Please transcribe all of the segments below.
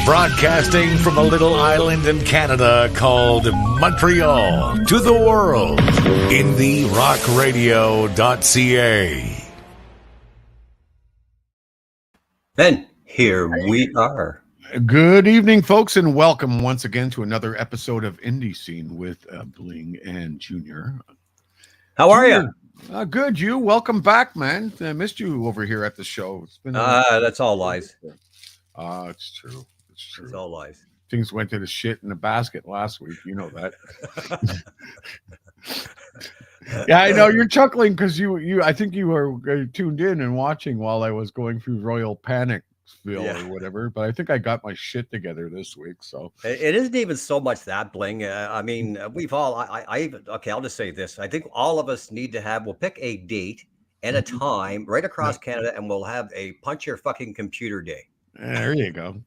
Broadcasting from a little island in Canada called Montreal to the world in the rockradio.ca. Then here we are. Good evening, folks, and welcome once again to another episode of Indie Scene with Bling and Junior. How are you? Good. You? Welcome back, man. I missed you over here at the show. It's been that's all lies. It's true. It's all lies. Things went to the shit in the basket last week. You know that. Yeah, I know you're chuckling because you. I think you were tuned in and watching while I was going through Royal Panicville or whatever. But I think I got my shit together this week. So it isn't even so much that, Bling. I mean, we've all. I even okay. I'll just say this. I think all of us need to have. We'll pick a date and a time right across Canada, and we'll have a punch your fucking computer day. There you go.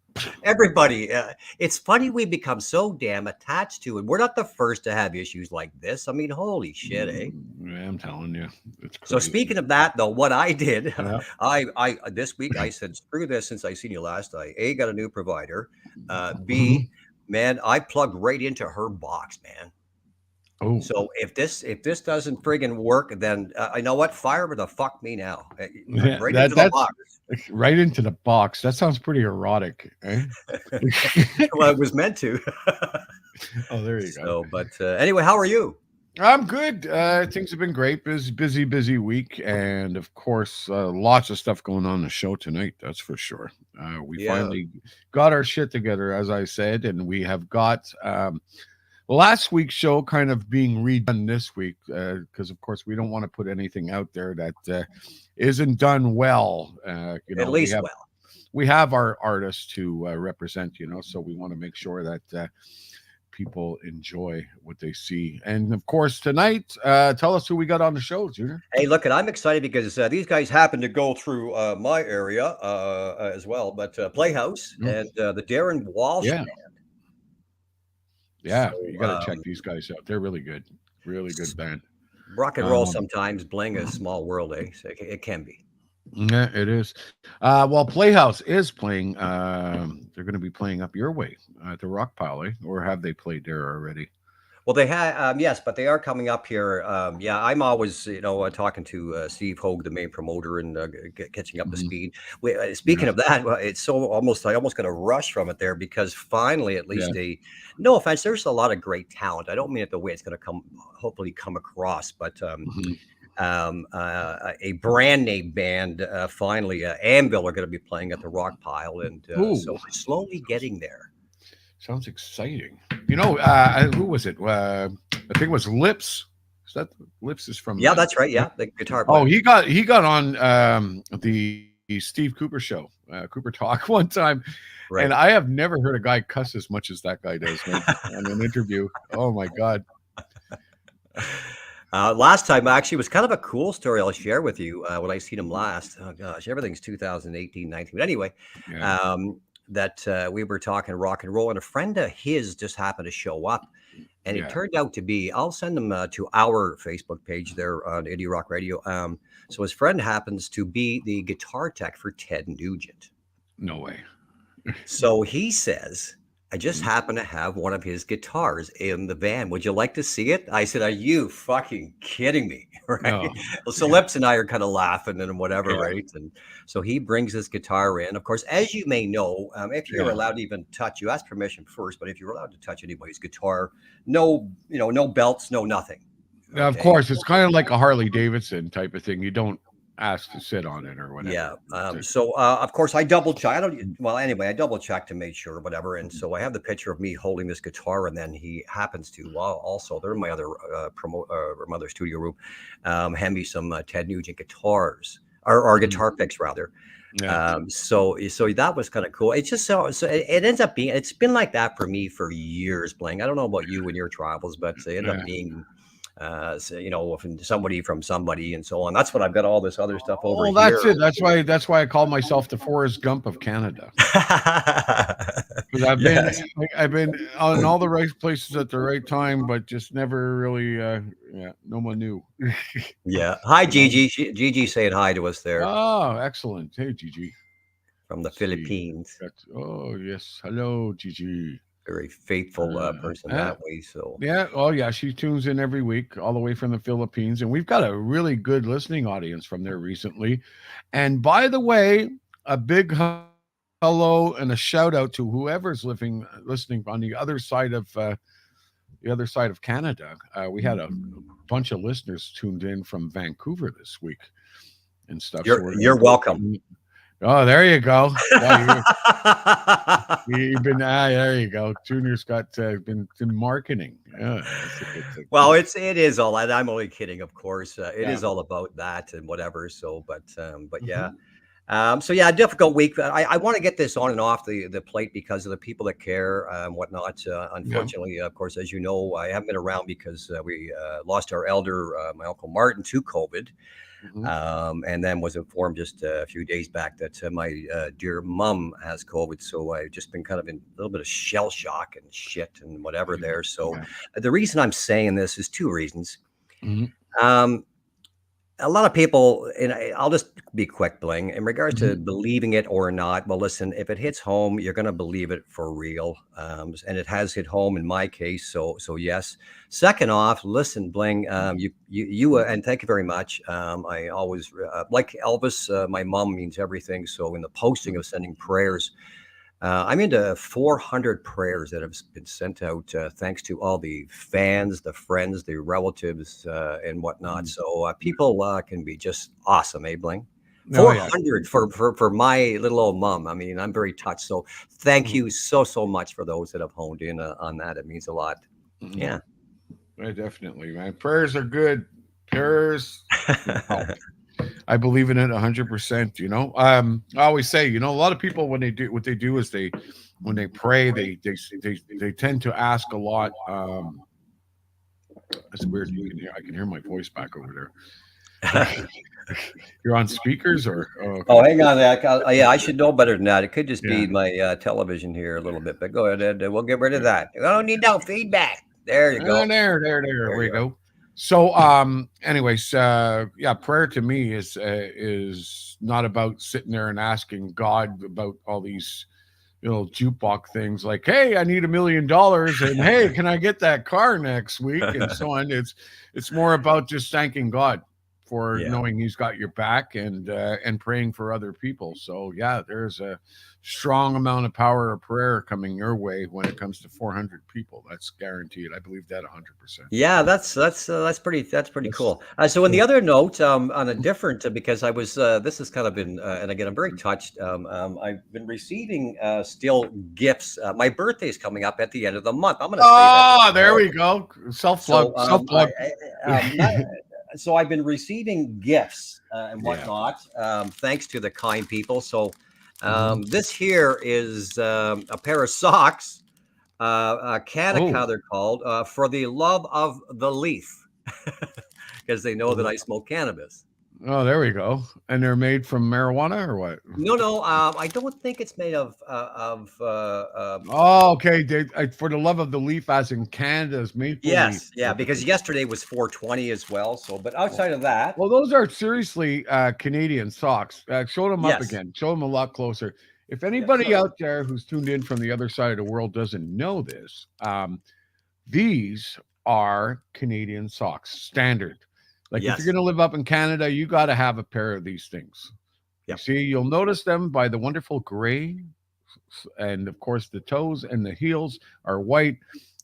Everybody, it's funny we become so damn attached to it. We're not the first to have issues like this. I mean, holy shit, eh? Yeah, I'm telling you. So speaking of that, though, what I did, I this week I said, screw this. Since I seen you last, I got a new provider. B, man, I plugged right into her box, man. Oh. So if this doesn't friggin' work, then I know what, fire the fuck me now. Right into the box. Right into the box. That sounds pretty erotic. Eh? Well, it was meant to. Oh, there you go. So, but anyway, how are you? I'm good. Things have been great. Busy week, and of course, lots of stuff going on the show tonight. That's for sure. We finally got our shit together, as I said, and we have got last week's show kind of being redone this week because, of course, we don't want to put anything out there that isn't done well. At least we have our artists to represent, so we want to make sure that people enjoy what they see. And of course, tonight, tell us who we got on the show, Junior. Hey, look, I'm excited because these guys happen to go through my area as well, but Playhouse and the Darren Walsh Band. Yeah, so, you got to check these guys out. They're really good band. Rock and roll sometimes. Bling is a small world, eh? So it can be. Yeah, it is. Well, Playhouse is playing. They're going to be playing up your way at the Rock Pile, eh? Or have they played there already? Well, they have, yes, but they are coming up here. I'm always, talking to Steve Hogue, the main promoter, and catching up to speed. Speaking of that, it's I almost got a rush from it there because finally, at least no offense, there's a lot of great talent. I don't mean it the way it's going to hopefully come across, but a brand name band finally, Anvil are going to be playing at the Rock Pile, and so we're slowly getting there. Sounds exciting. Who was it? I think it was Lips. Is that Lips is from? Yeah, that's right. Yeah, the guitar player. Oh, he got on the Steve Cooper show, Cooper Talk one time, right. And I have never heard a guy cuss as much as that guy does on an interview. Oh my God. Last time actually was kind of a cool story I'll share with you when I seen him last. Oh gosh, everything's 2018, 19. But anyway, that we were talking rock and roll, and a friend of his just happened to show up, and it turned out to be, I'll send him to our Facebook page there on Indie Rock Radio. So his friend happens to be the guitar tech for Ted Nugent. No way. So he says, I just happen to have one of his guitars in the van. Would you like to see it? I said, are you fucking kidding me? Right. No. So Lips and I are kind of laughing and whatever, right? And so he brings his guitar in. Of course, as you may know, if you're allowed to even touch, you ask permission first, but if you're allowed to touch anybody's guitar, no belts, no nothing. Okay? Of course, it's kind of like a Harley Davidson type of thing. You don't ask to sit on it or whatever. Yeah. So of course I double check. I double checked to make sure, whatever. And so I have the picture of me holding this guitar, and then he happens to also, they're in my other my other studio room, hand me some Ted Nugent guitars or guitar picks rather. Yeah. So that was kind of cool. It's just so it ends up being, it's been like that for me for years, Bling. I don't know about you and your travels, but it ended up being somebody from somebody and so on. That's what I've got all this other stuff over here. That's it. That's why I call myself the Forrest Gump of Canada. Because I've been on all the right places at the right time, but just never really no one knew. Yeah. Hi, Gigi. Gigi saying hi to us there. Oh, excellent. Hey, Gigi. from the Let's see. Philippines. Oh, yes. Hello, Gigi. Very faithful person Uh, that way. So yeah. Oh, yeah. She tunes in every week, all the way from the Philippines. And we've got a really good listening audience from there recently. And by the way, a big hello and a shout out to whoever's listening on the other side of Canada. We had a bunch of listeners tuned in from Vancouver this week and stuff. So you're welcome. Oh, there you go. Yeah, you've been there you go. Junior's got been marketing. Yeah, that's a good thing. Well, it is all that. I'm only kidding, of course. It Yeah. is all about that and whatever. So, but yeah. Mhm. So yeah, difficult week. I want to get this on and off the plate because of the people that care and whatnot. Unfortunately, of course, as you know, I haven't been around because we lost our elder, my Uncle Martin, to COVID. Mhm. And then was informed just a few days back that my dear mum has COVID. So I've just been kind of in a little bit of shell shock and shit and whatever there. So Yeah. the reason I'm saying this is two reasons. Mhm. Um, a lot of people, and I'll just be quick, Bling, in regards to Mhm. believing it or not. Well, listen, if it hits home, you're going to believe it for real, and it has hit home in my case. So yes. Second off, listen, Bling, and thank you very much. I always like Elvis. My mom means everything. So in the posting of sending prayers. I'm into 400 prayers that have been sent out, thanks to all the fans, the friends, the relatives, and whatnot. So people can be just awesome, eh, Bling? Oh yeah. 400 for my little old mom. I mean, I'm very touched. So thank Mhm. you so much for those that have honed in on that. It means a lot. Mhm. Yeah. Yeah, definitely, man. Prayers are good. Prayers help. I believe in it 100%. I always say, a lot of people when they do what they do is when they pray, they tend to ask a lot. That's weird. I can hear my voice back over there. You're on speakers or Oh, okay. hang on. Yeah, I should know better than that. It could just be Yeah. my television here a little bit, but go ahead, Ed. We'll get rid of that. I don't need no feedback. There you go. There There we you go. go. So, anyways, yeah, prayer to me is not about sitting there and asking God about all these jukebox things like, hey, I need $1 million, and hey, can I get that car next week, and so on. It's more about just thanking God for Yeah. knowing He's got your back and praying for other people. So yeah, there's a strong amount of power of prayer coming your way when it comes to 400 people. That's guaranteed. I believe that 100%. Yeah, that's pretty Yes. cool. So, on the other note, on a different, because I was this has kind of been, and again, I'm very touched. I've been receiving still gifts. My birthday is coming up at the end of the month. I'm going to say that Oh, there now. we go. Self So, plug. Self plug. so I've been receiving gifts and Yeah. whatnot, thanks to the kind people. So, Mhm. this here is a pair of socks. Oh. Kanika, they're called, for the love of the leaf, because they know that I smoke cannabis. Oh, there we go. And they're made from marijuana or what? No, no, I don't think it's made Oh, okay. For the love of the leaf, as in Canada's maple leaf. yes, yeah, because yesterday was 420 as well. So, but outside of that, Well, those are seriously Canadian socks. Show them up yes, again. Show them a lot closer. If yeah, anybody so out there who's tuned in from the other side of the world doesn't know this, these are Canadian socks, standard. Like if you're yes, going to live up in Canada, you got to have a pair of these things. You yep, see, you'll notice them by the wonderful gray, and of course, the toes and the heels are white.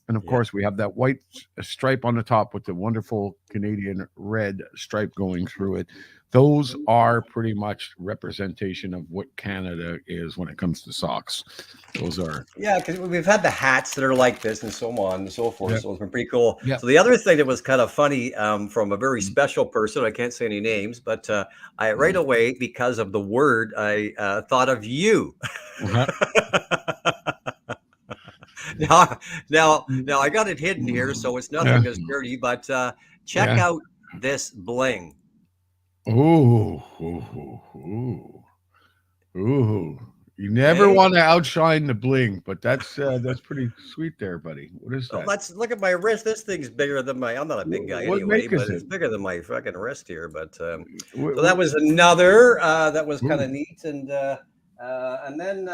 And of yeah. course, we have that white stripe on the top with the wonderful Canadian red stripe going through it. Those are pretty much representation of what Canada is when it comes to socks. Those are, Yeah, because we've had the hats that are like this and so on and so forth. yeah, So it's been pretty cool. yeah. So the other thing that was kind of funny, from a very special person, I can't say any names, but I right away, because of the word, I thought of you. Uh-huh. Now I got it hidden here, so it's nothing Yeah, that's dirty. But check yeah. out this bling. Ooh, ooh, ooh, ooh. You never Hey, want to outshine the bling, but that's pretty sweet there, buddy. What is well, that? let's look at my wrist. This thing's bigger than my. I'm not a big guy What anyway, make but is it's it? bigger than my fucking wrist here. But What, so that what, was another that was kind ooh. of neat, and And then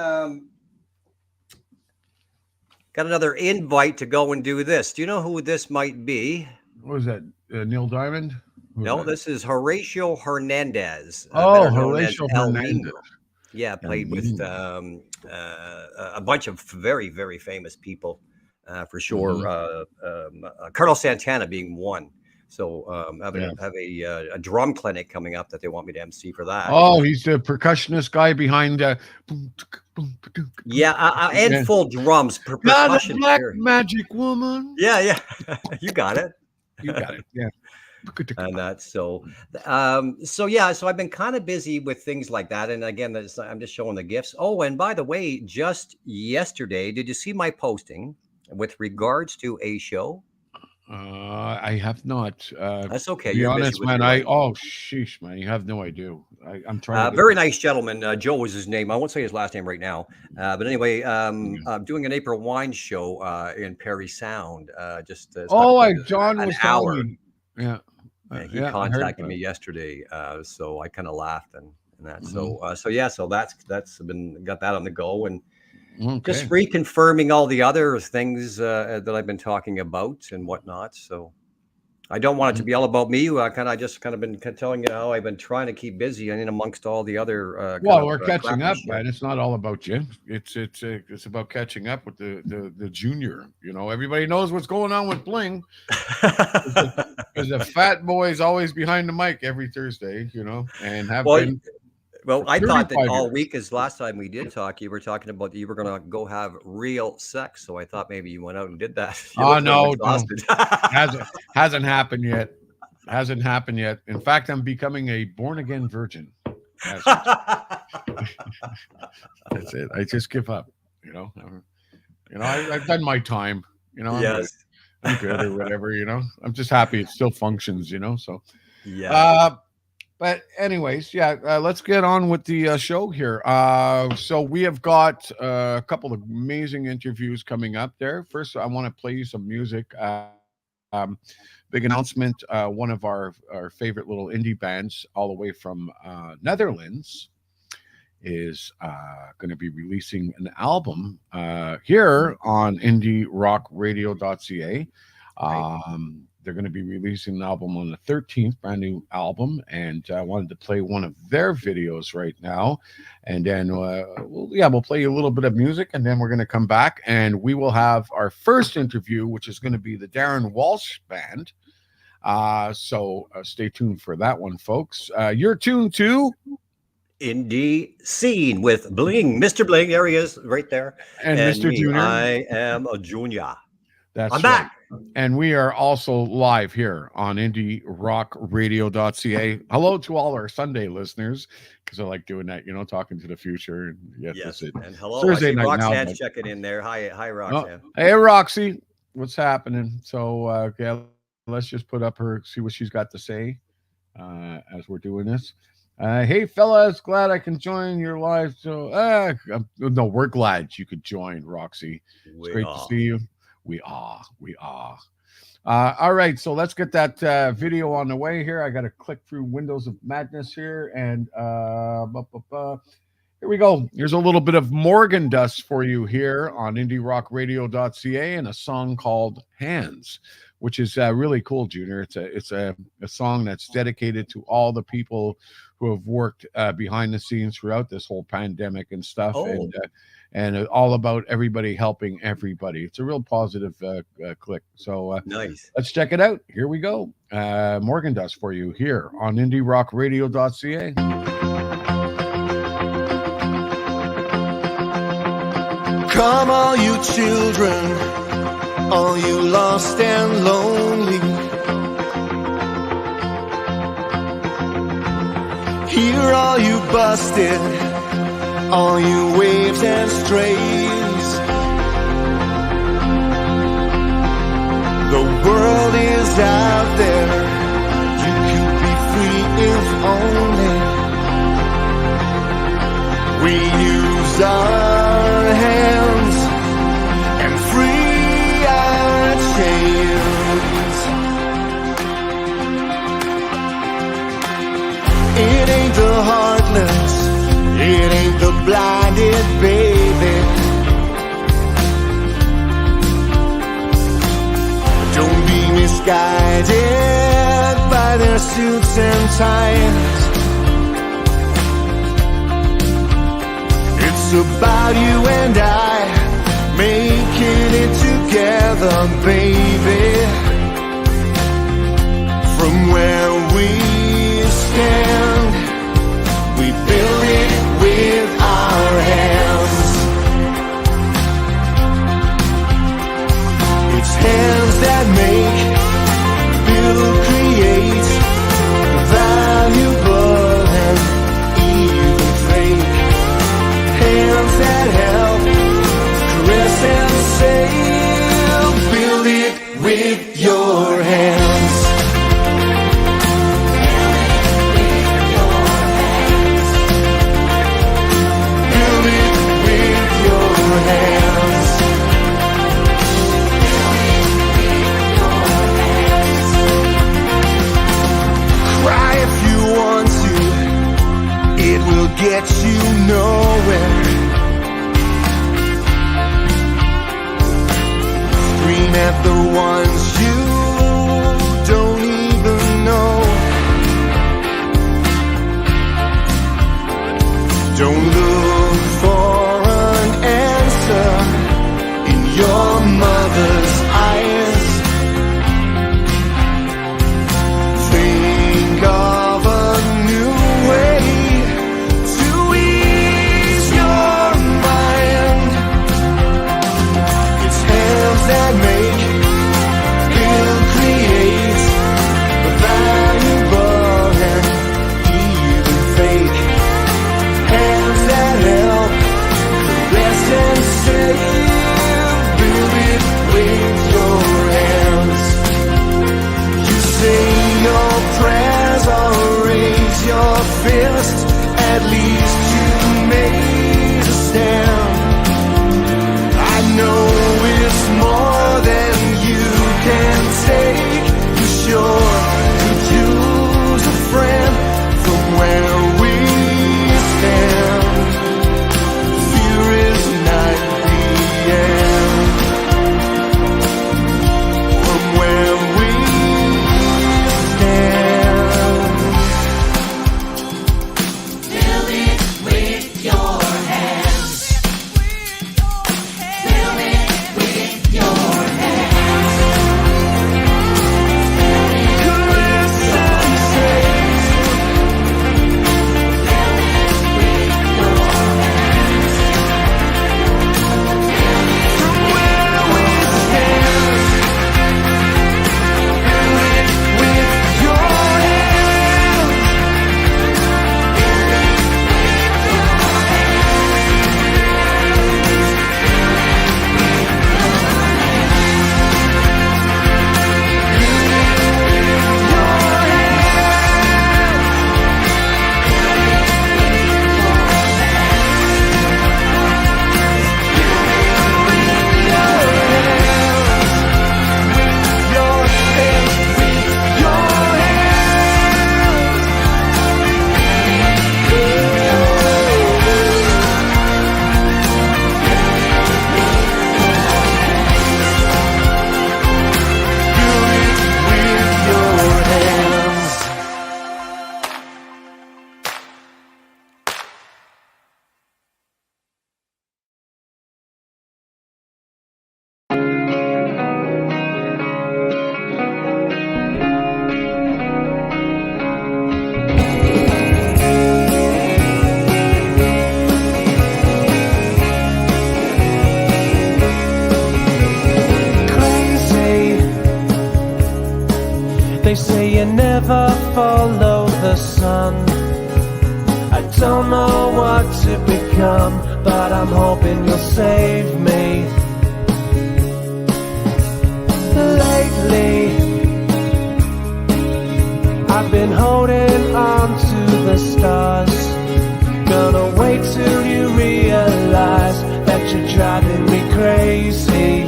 got another invite to go and do this. Do you know who this might be? What was that? Neil Diamond? No, this is Horatio Hernandez. Horatio Hernandez. Yeah, played with a bunch of very, very famous people, for sure. Carlos Santana being one. So have a drum clinic coming up that they want me to MC for that. Oh, he's the percussionist guy behind. And full drums. Percussion. Black magic woman. Yeah. You got it. You got it. Yeah. And that's so I've been kind of busy with things like that. And again, I'm just showing the gifts. Oh, and by the way, just yesterday, did you see my posting with regards to a show? I have not. That's okay. To be honest, man. Sheesh, man. You have no idea. I'm trying. Very nice gentleman. Joe was his name. I won't say his last name right now. But anyway, I'm doing an April wine show in Perry Sound. John was telling me. Yeah. He contacted me yesterday, so I kind of laughed and that. So that's been got that on the go, and just reconfirming all the other things that I've been talking about and whatnot. So I don't want it to be all about me. I kind of been telling you how I've been trying to keep busy and in amongst all the other. We're catching up, man. It's not all about you. It's about catching up with the junior. You know, everybody knows what's going on with Bling. Because the fat boy is always behind the mic every Thursday. You know, and been. Well, I thought that all week, as last time we did talk, you were talking about that you were going to go have real sex. So I thought maybe you went out and did that. No. Hasn't happened yet. Hasn't happened yet. In fact, I'm becoming a born-again virgin. That's it. I just give up. You know, I've done my time. You know, yes. I'm good or whatever. You know, I'm just happy it still functions. You know, so yeah. But anyways, let's get on with the show here. So we have got a couple of amazing interviews coming up there. First, I want to play you some music. Big announcement. One of our favorite little indie bands all the way from Netherlands is going to be releasing an album here on indierockradio.ca. They're going to be releasing an album on the 13th, brand new album, and I wanted to play one of their videos right now. And then, we'll play you a little bit of music, and then we're going to come back, and we will have our first interview, which is going to be the Darren Walsh Band. So stay tuned for that one, folks. You're tuned to Indie Scene with Bling, Mr. Bling. There he is, right there, and Mr. Me, Junior. I am a junior. I'm back. And we are also live here on indierockradio.ca. Hello to all our Sunday listeners, because I like doing that, talking to the future. Yes. And hello, Thursday night Roxanne's now, checking in there. Hi, Roxanne. Hey, Roxy, what's happening? So, let's just put up see what she's got to say as we're doing this. Hey, fellas, glad I can join your live. So, no, we're glad you could join, Roxy. It's great to see you. We are. All right, so let's get that video on the way here. I got to click through Windows of Madness here, and here we go. Here's a little bit of Morgan Dust for you here on indierockradio.ca, and a song called Hands, which is really cool, Junior. It's a song that's dedicated to all the people who have worked behind the scenes throughout this whole pandemic and stuff. And all about everybody helping everybody. It's a real positive click. So nice. Let's check it out. Here we go. Morgan Dust for you here on indierockradio.ca. Come, all you children, all you lost and lonely. Here, all you busted, all you waves and strays. The world is out there. You could be free if only we use our hands and free our chains. It ain't the heartless, it ain't the blinded, baby. Don't be misguided by their suits and ties. It's about you and I making it together, baby. From where we stand, we build it with our hands. It's hands that make, build, create, valuable and even fake. Hands that help, caress and save. Build it with your hands. Build it with your hands. Cry if you want to, it will get you nowhere. Scream at the ones you don't even know. Don't look for an answer in your mother's eyes. Think of a new way to ease your mind. It's hands that make, build, create, valuable and even fake. Hands that help, caress and save. Build it with your hands. You say your prayers or raise your fist. At least you made a stand. I know it's more than you can take. You sure could use a friend from where we stand. Fear is not the end. From where we stand. Build it with your hands. Build it with your hands. Caress and save. From where we stand. Build it with your hands. Crazy. They say you never follow the sun. I don't know what to become, but I'm hoping you'll save me. Lately, I've been holding on to the stars. Gonna wait till you realize that you're driving me crazy.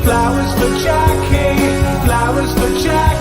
Flowers for Jackie, flowers for Jackie.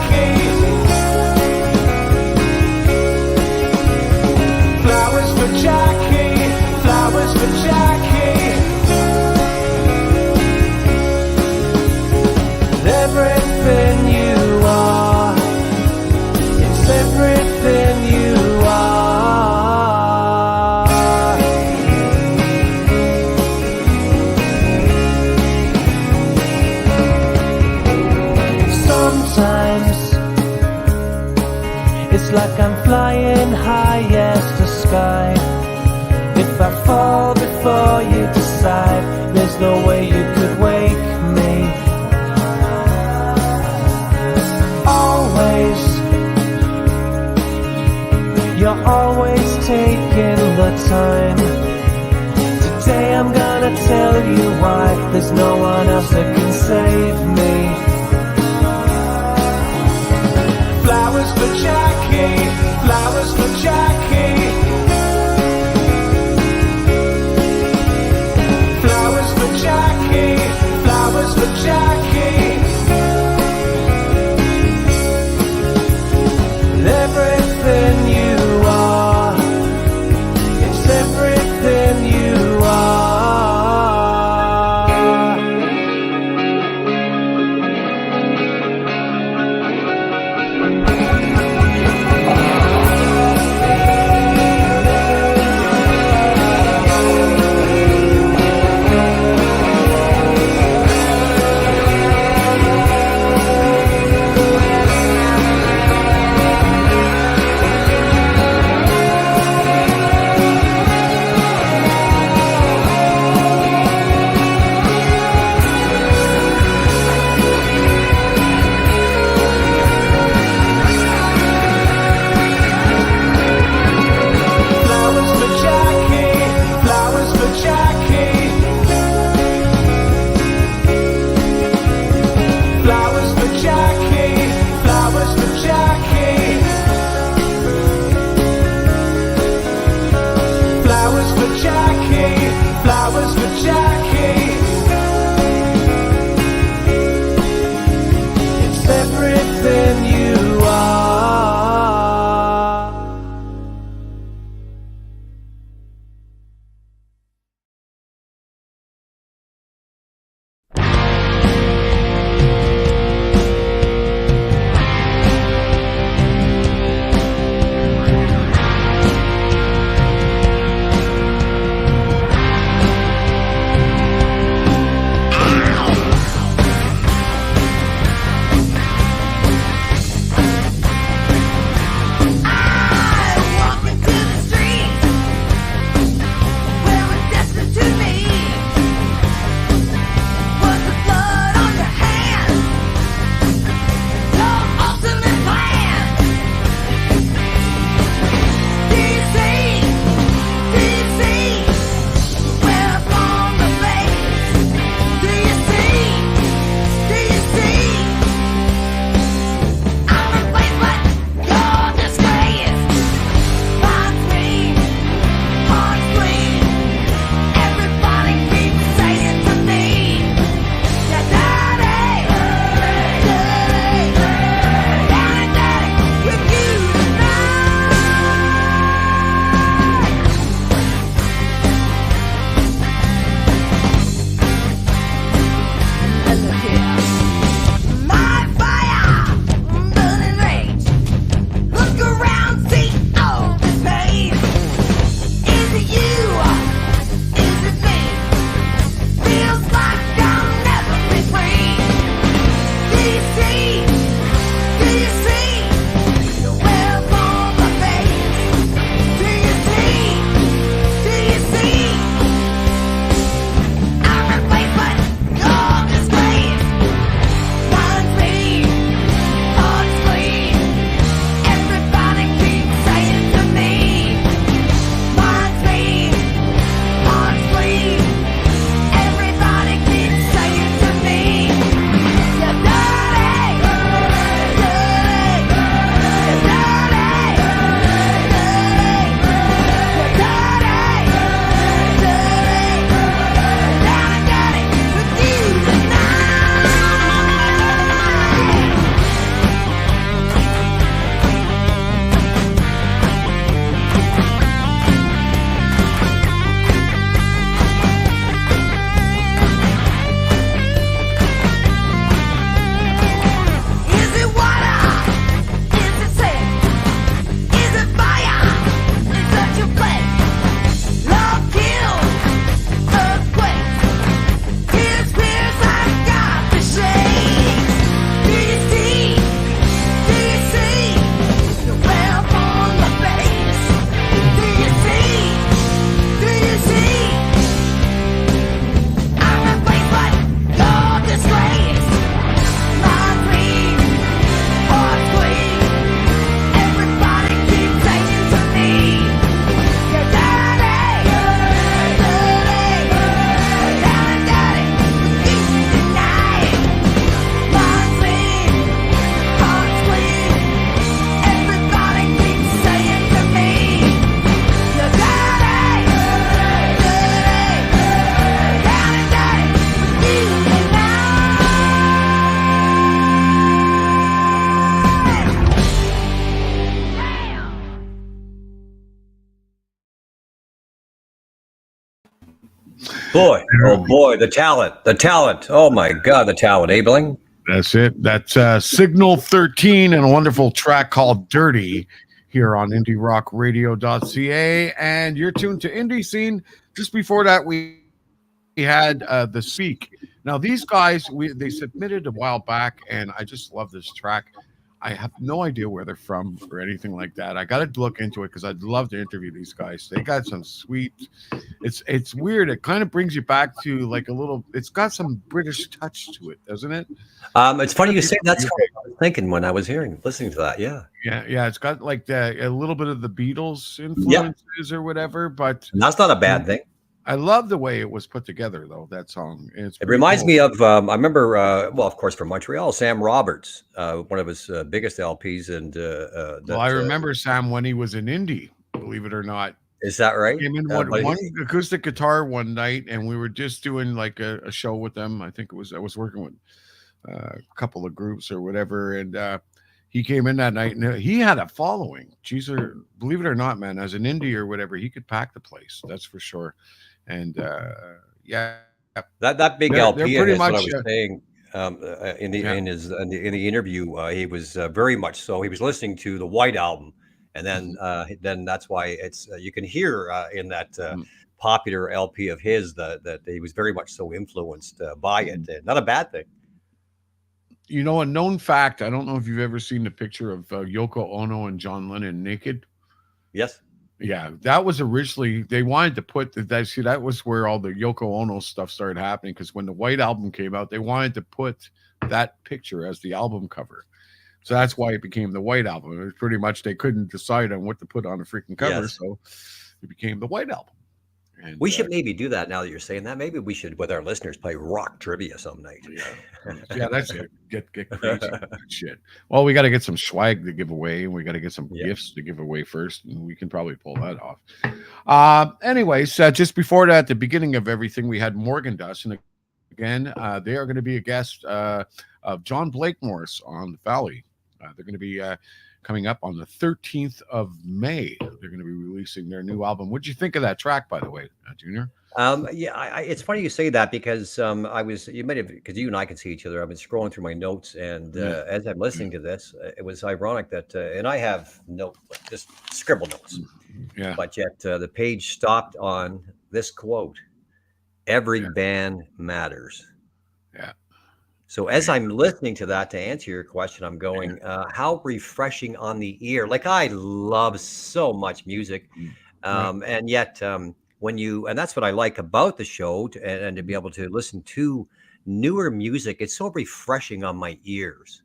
like I'm flying high as the sky. If I fall before you decide, there's no way you could wake me. Always, you're always taking the time. Today I'm gonna tell you why there's no one else that can save me. Flowers for Jackie, flowers for Jackie. Flowers for Jackie, flowers for Jackie. Everything you are, it's everything you are. Boy, oh boy, the talent. Oh my God, the talent, eh, Bling? That's it. That's Signal 13 and a wonderful track called Dirty here on IndieRockRadio.ca. And you're tuned to Indie Scene. Just before that, we had The Speak. Now, these guys, they submitted a while back, and I just love this track. I have no idea where they're from or anything like that. I got to look into it because I'd love to interview these guys. They got some sweet. It's weird. It kind of brings you back to like a little. It's got some British touch to it, doesn't it? It's funny you say that's what I was thinking when I was listening to that. Yeah. Yeah. It's got like a little bit of the Beatles influences or whatever, but and that's not a bad thing. I love the way it was put together, though, that song. It reminds me of, I remember, well, of course, from Montreal, Sam Roberts, one of his biggest LPs. And I remember Sam when he was in Indie, believe it or not. Is that right? Came in one acoustic guitar one night, and we were just doing like a show with them. I think I was working with a couple of groups or whatever, and he came in that night, and he had a following. Believe it or not, man, as an indie or whatever, he could pack the place. That's for sure. And that big LP pretty is much what I was saying in the interview. He was very much so. He was listening to the White Album, and then that's why it's you can hear in that popular LP of his that he was very much so influenced by it. Not a bad thing. You know, a known fact. I don't know if you've ever seen the picture of Yoko Ono and John Lennon naked. Yes. Yeah, that was originally, they wanted to put that was where all the Yoko Ono stuff started happening, because when the White Album came out, they wanted to put that picture as the album cover. So that's why it became the White Album. It was pretty much they couldn't decide on what to put on a freaking cover, so it became the White Album. And, we should maybe do that now that you're saying that. Maybe we should, with our listeners, play rock trivia some night. Yeah, that's it. Get crazy with that shit. Well, we got to get some swag to give away, and we got to get some gifts to give away first, and we can probably pull that off. Anyways, just before that, at the beginning of everything, we had Morgan Dust, and again, they are going to be a guest of John Blake Morris on the Valley. They're going to be coming up on the 13th of May. They're going to be releasing their new album. What'd you think of that track, by the way, Junior? It's funny you say that, because you might have, because you and I can see each other. I've been scrolling through my notes, and as I'm listening to this, it was ironic that, and I have just scribble notes, but yet the page stopped on this quote: "Every band matters." Yeah. So as I'm listening to that, to answer your question, I'm going, how refreshing on the ear. Like, I love so much music. And yet and that's what I like about the show, and to be able to listen to newer music, it's so refreshing on my ears.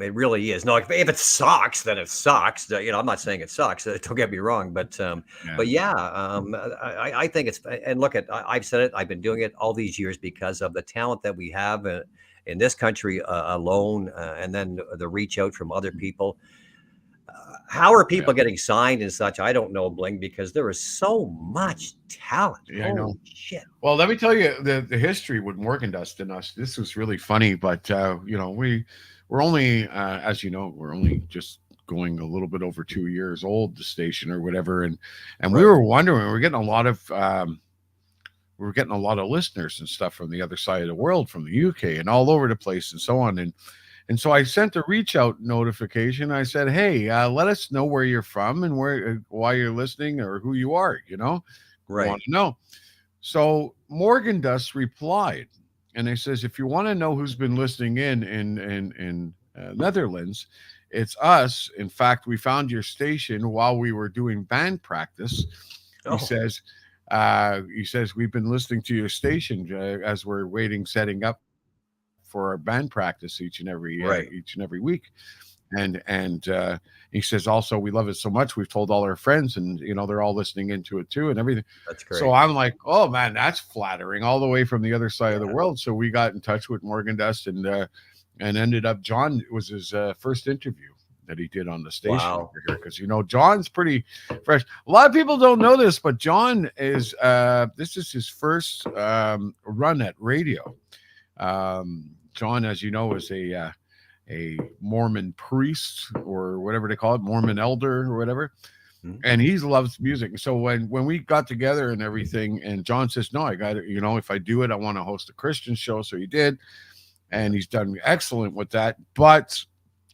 It really is. No, if it sucks, then it sucks. I'm not saying it sucks. Don't get me wrong, but I think it's. And look, I've said it. I've been doing it all these years because of the talent that we have in this country alone, and then the reach out from other people. How are people getting signed and such? I don't know, Bling, because there is so much talent. Yeah, I know. Shit. Well, let me tell you the history with Morgan Dust and us. This was really funny, but we're only, as you know, we're only just going a little bit over 2 years old, the station or whatever, and we were wondering, we're getting a lot of listeners and stuff from the other side of the world, from the UK and all over the place and so on, and so I sent a reach out notification. I said, hey, let us know where you're from and why you're listening, or who you are. Right. Want to know. So Morgan Dust replied. And it says, if you want to know who's been listening in Netherlands, it's us. In fact, we found your station while we were doing band practice. He says, we've been listening to your station as we're setting up for our band practice each and every week. And he says, also, we love it so much, we've told all our friends, and they're all listening into it too and everything. That's great. So I'm like, oh man, that's flattering, all the way from the other side of the world. So we got in touch with Morgan Dust, and ended up, John, it was his first interview that he did on the station over here, because John's pretty fresh. A lot of people don't know this, but John is this is his first run at radio. John, as you know, is a Mormon priest, or whatever they call it, Mormon elder or whatever. and he loves music. So when we got together and everything, and John says, no, I got it, if I do it, I want to host a Christian show. So he did, and he's done excellent with that. But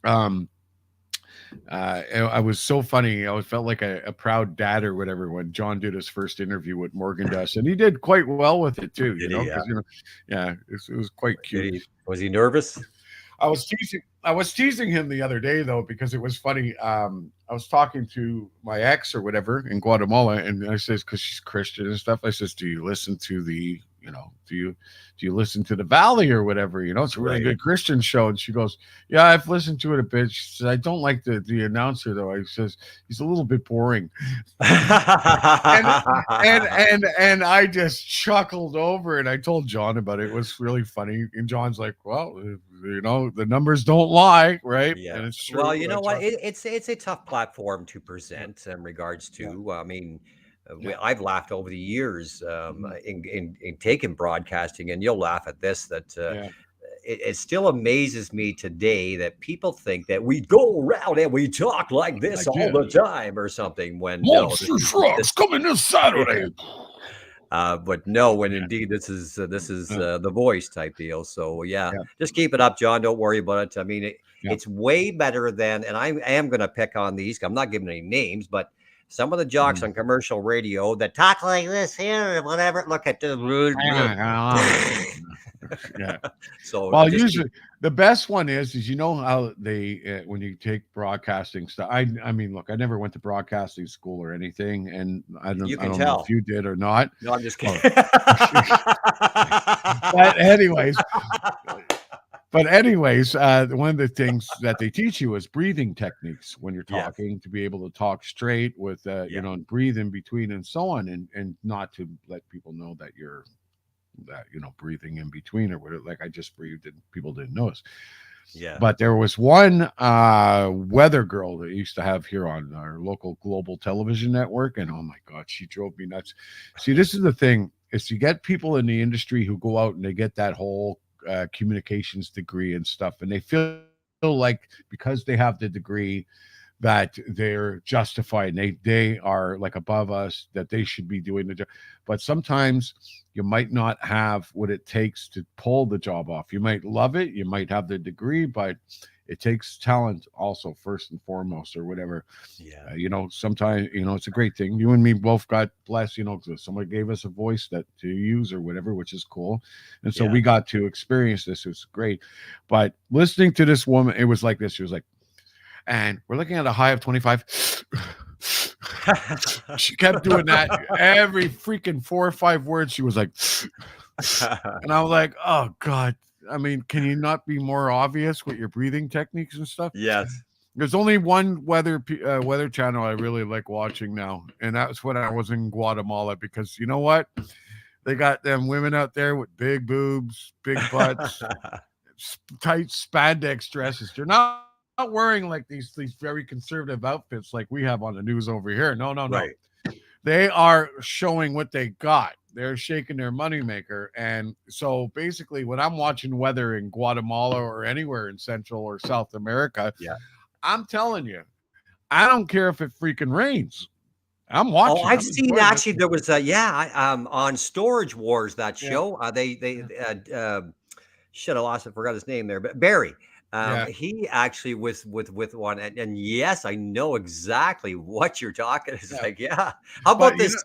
I was so funny. I felt like a proud dad or whatever when John did his first interview with Morgan Dust, and he did quite well with it too. Yeah, it was quite cute. Was he nervous? I was teasing him the other day though, because it was funny. I was talking to my ex or whatever in Guatemala, and I says, because she's Christian and stuff, I says, do you listen to the do you listen to the Valley or whatever? It's a really good Christian show. And she goes, yeah, I've listened to it a bit. She says, I don't like the announcer though. I says, he's a little bit boring. and I just chuckled over it. I told John about it. It was really funny. And John's like, well, the numbers don't lie, right? Yeah. And it's true. Well, you know what? It's a tough platform to present in regards to. I mean, I've laughed over the years in taking broadcasting, and you'll laugh at this, that it still amazes me today that people think that we go around and we talk like this all the time or something, when Trucks coming this Saturday. But no, when indeed this is the voice type deal. So just keep it up, John. Don't worry about it. I mean, it's way better than, and I am going to pick on these. I'm not giving any names, but some of the jocks on commercial radio that talk like this here, whatever. Look at this. So, well, usually the best one is how they when you take broadcasting stuff. I mean, look, I never went to broadcasting school or anything, and I don't know if you did or not. No, I'm just kidding. But anyways. One of the things that they teach you is breathing techniques when you're talking, to be able to talk straight with, and breathe in between and so on, and not to let people know that you're breathing in between or whatever. Like I just breathed and people didn't notice. Yeah. But there was one weather girl that used to have here on our local global television network, and oh my God, she drove me nuts. See, this is the thing, is you get people in the industry who go out and they get that whole communications degree and stuff, and they feel like because they have the degree that they're justified and they are like above us, that they should be doing the job. But sometimes you might not have what it takes to pull the job off. You might love it, you might have the degree, but it takes talent also, first and foremost, or whatever. Sometimes it's a great thing. You and me both got blessed, somebody gave us a voice that to use or whatever, which is cool. And so we got to experience this. It was great. But listening to this woman, it was like this. She was like, and we're looking at a high of 25. She kept doing that every freaking 4 or 5 words. She was like, and I was like, oh God. I mean, can you not be more obvious with your breathing techniques and stuff? Yes. There's only one weather channel I really like watching now, and that's when I was in Guatemala, because you know what? They got them women out there with big boobs, big butts, tight spandex dresses. They're not wearing like these very conservative outfits like we have on the news over here. No. Right. They are showing what they got. They're shaking their moneymaker. And so basically when I'm watching weather in Guatemala or anywhere in Central or South America, I'm telling you, I don't care if it freaking rains. I'm watching. Oh, I've seen actually there was on Storage Wars, that show. Shit, I lost it, forgot his name there, but Barry. He actually was with one, and yes, I know exactly what you're talking. It's like, how about this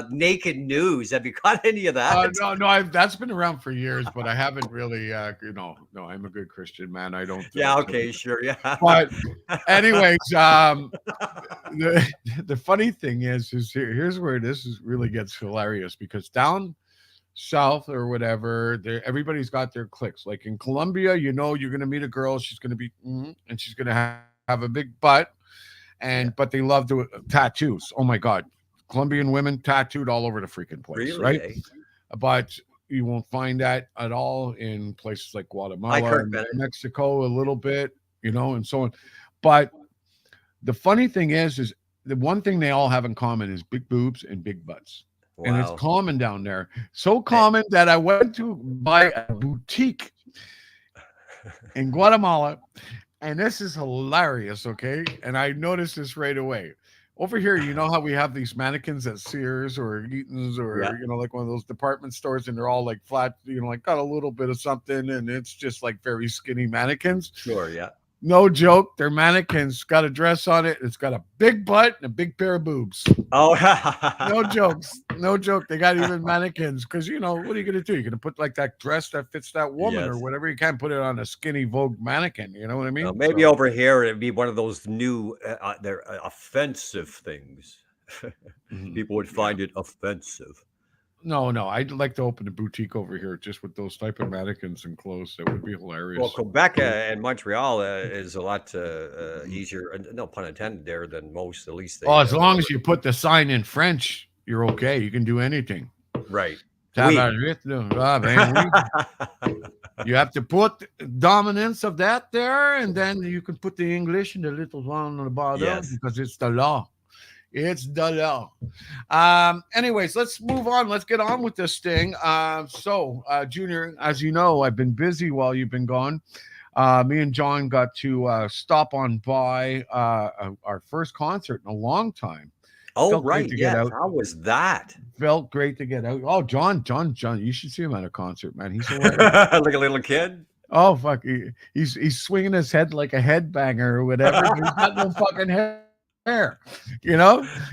naked news? Have you got any of that? No, that's been around for years, but I haven't really. No, I'm a good Christian man. I don't. Sure, But anyways, the funny thing is here's where this really gets hilarious, because down south or whatever, everybody's got their cliques. Like in Colombia, you're going to meet a girl, she's going to be and she's going to have a big butt, but they love the tattoos. Oh my God, Colombian women tattooed all over the freaking place. Really? Right? But you won't find that at all in places like Guatemala and Mexico, a little bit, and so on. But the funny thing is the one thing they all have in common is big boobs and big butts. Wow. And it's common down there. So common that I went to buy a boutique in Guatemala. And this is hilarious, okay? And I noticed this right away. Over here, you know how we have these mannequins at Sears or Eaton's Yeah. or like one of those department stores, and they're all like flat, like got a little bit of something, and it's just like very skinny mannequins. Sure. Yeah. No joke, they're mannequins. Got a dress on it. It's got a big butt and a big pair of boobs. Oh. No jokes. No joke. They got even mannequins because what are you gonna do? You're gonna put like that dress that fits that woman or Yes. whatever. You can't put it on a skinny Vogue mannequin. You know what I mean? Maybe So, over here it'd be one of those new, they're offensive things. People would yeah. find it offensive. No. I'd like to open a boutique over here just with those type of mannequins and clothes. That would be Well, hilarious. Quebec and Montreal is a lot easier, and no pun intended, there than most. At least Oh, they, as long as you put the sign in French, you're okay. You can do anything. right. You have to put dominance of that there, and then you can put the English and the little one on the bottom Yes. because it's the law. It's the law. Anyways, let's move on. Let's get on with this thing. Junior, as you know, I've been busy while you've been gone. Me and John got to stop on by our first concert in a long time. Oh, Felt great right. to get Yes. out. How was that? Felt great to get out. Oh, John, you should see him at a concert, man. He's hilarious. Like a little kid? Oh fuck, he's swinging his head like a headbanger or whatever. But he's got no fucking hair.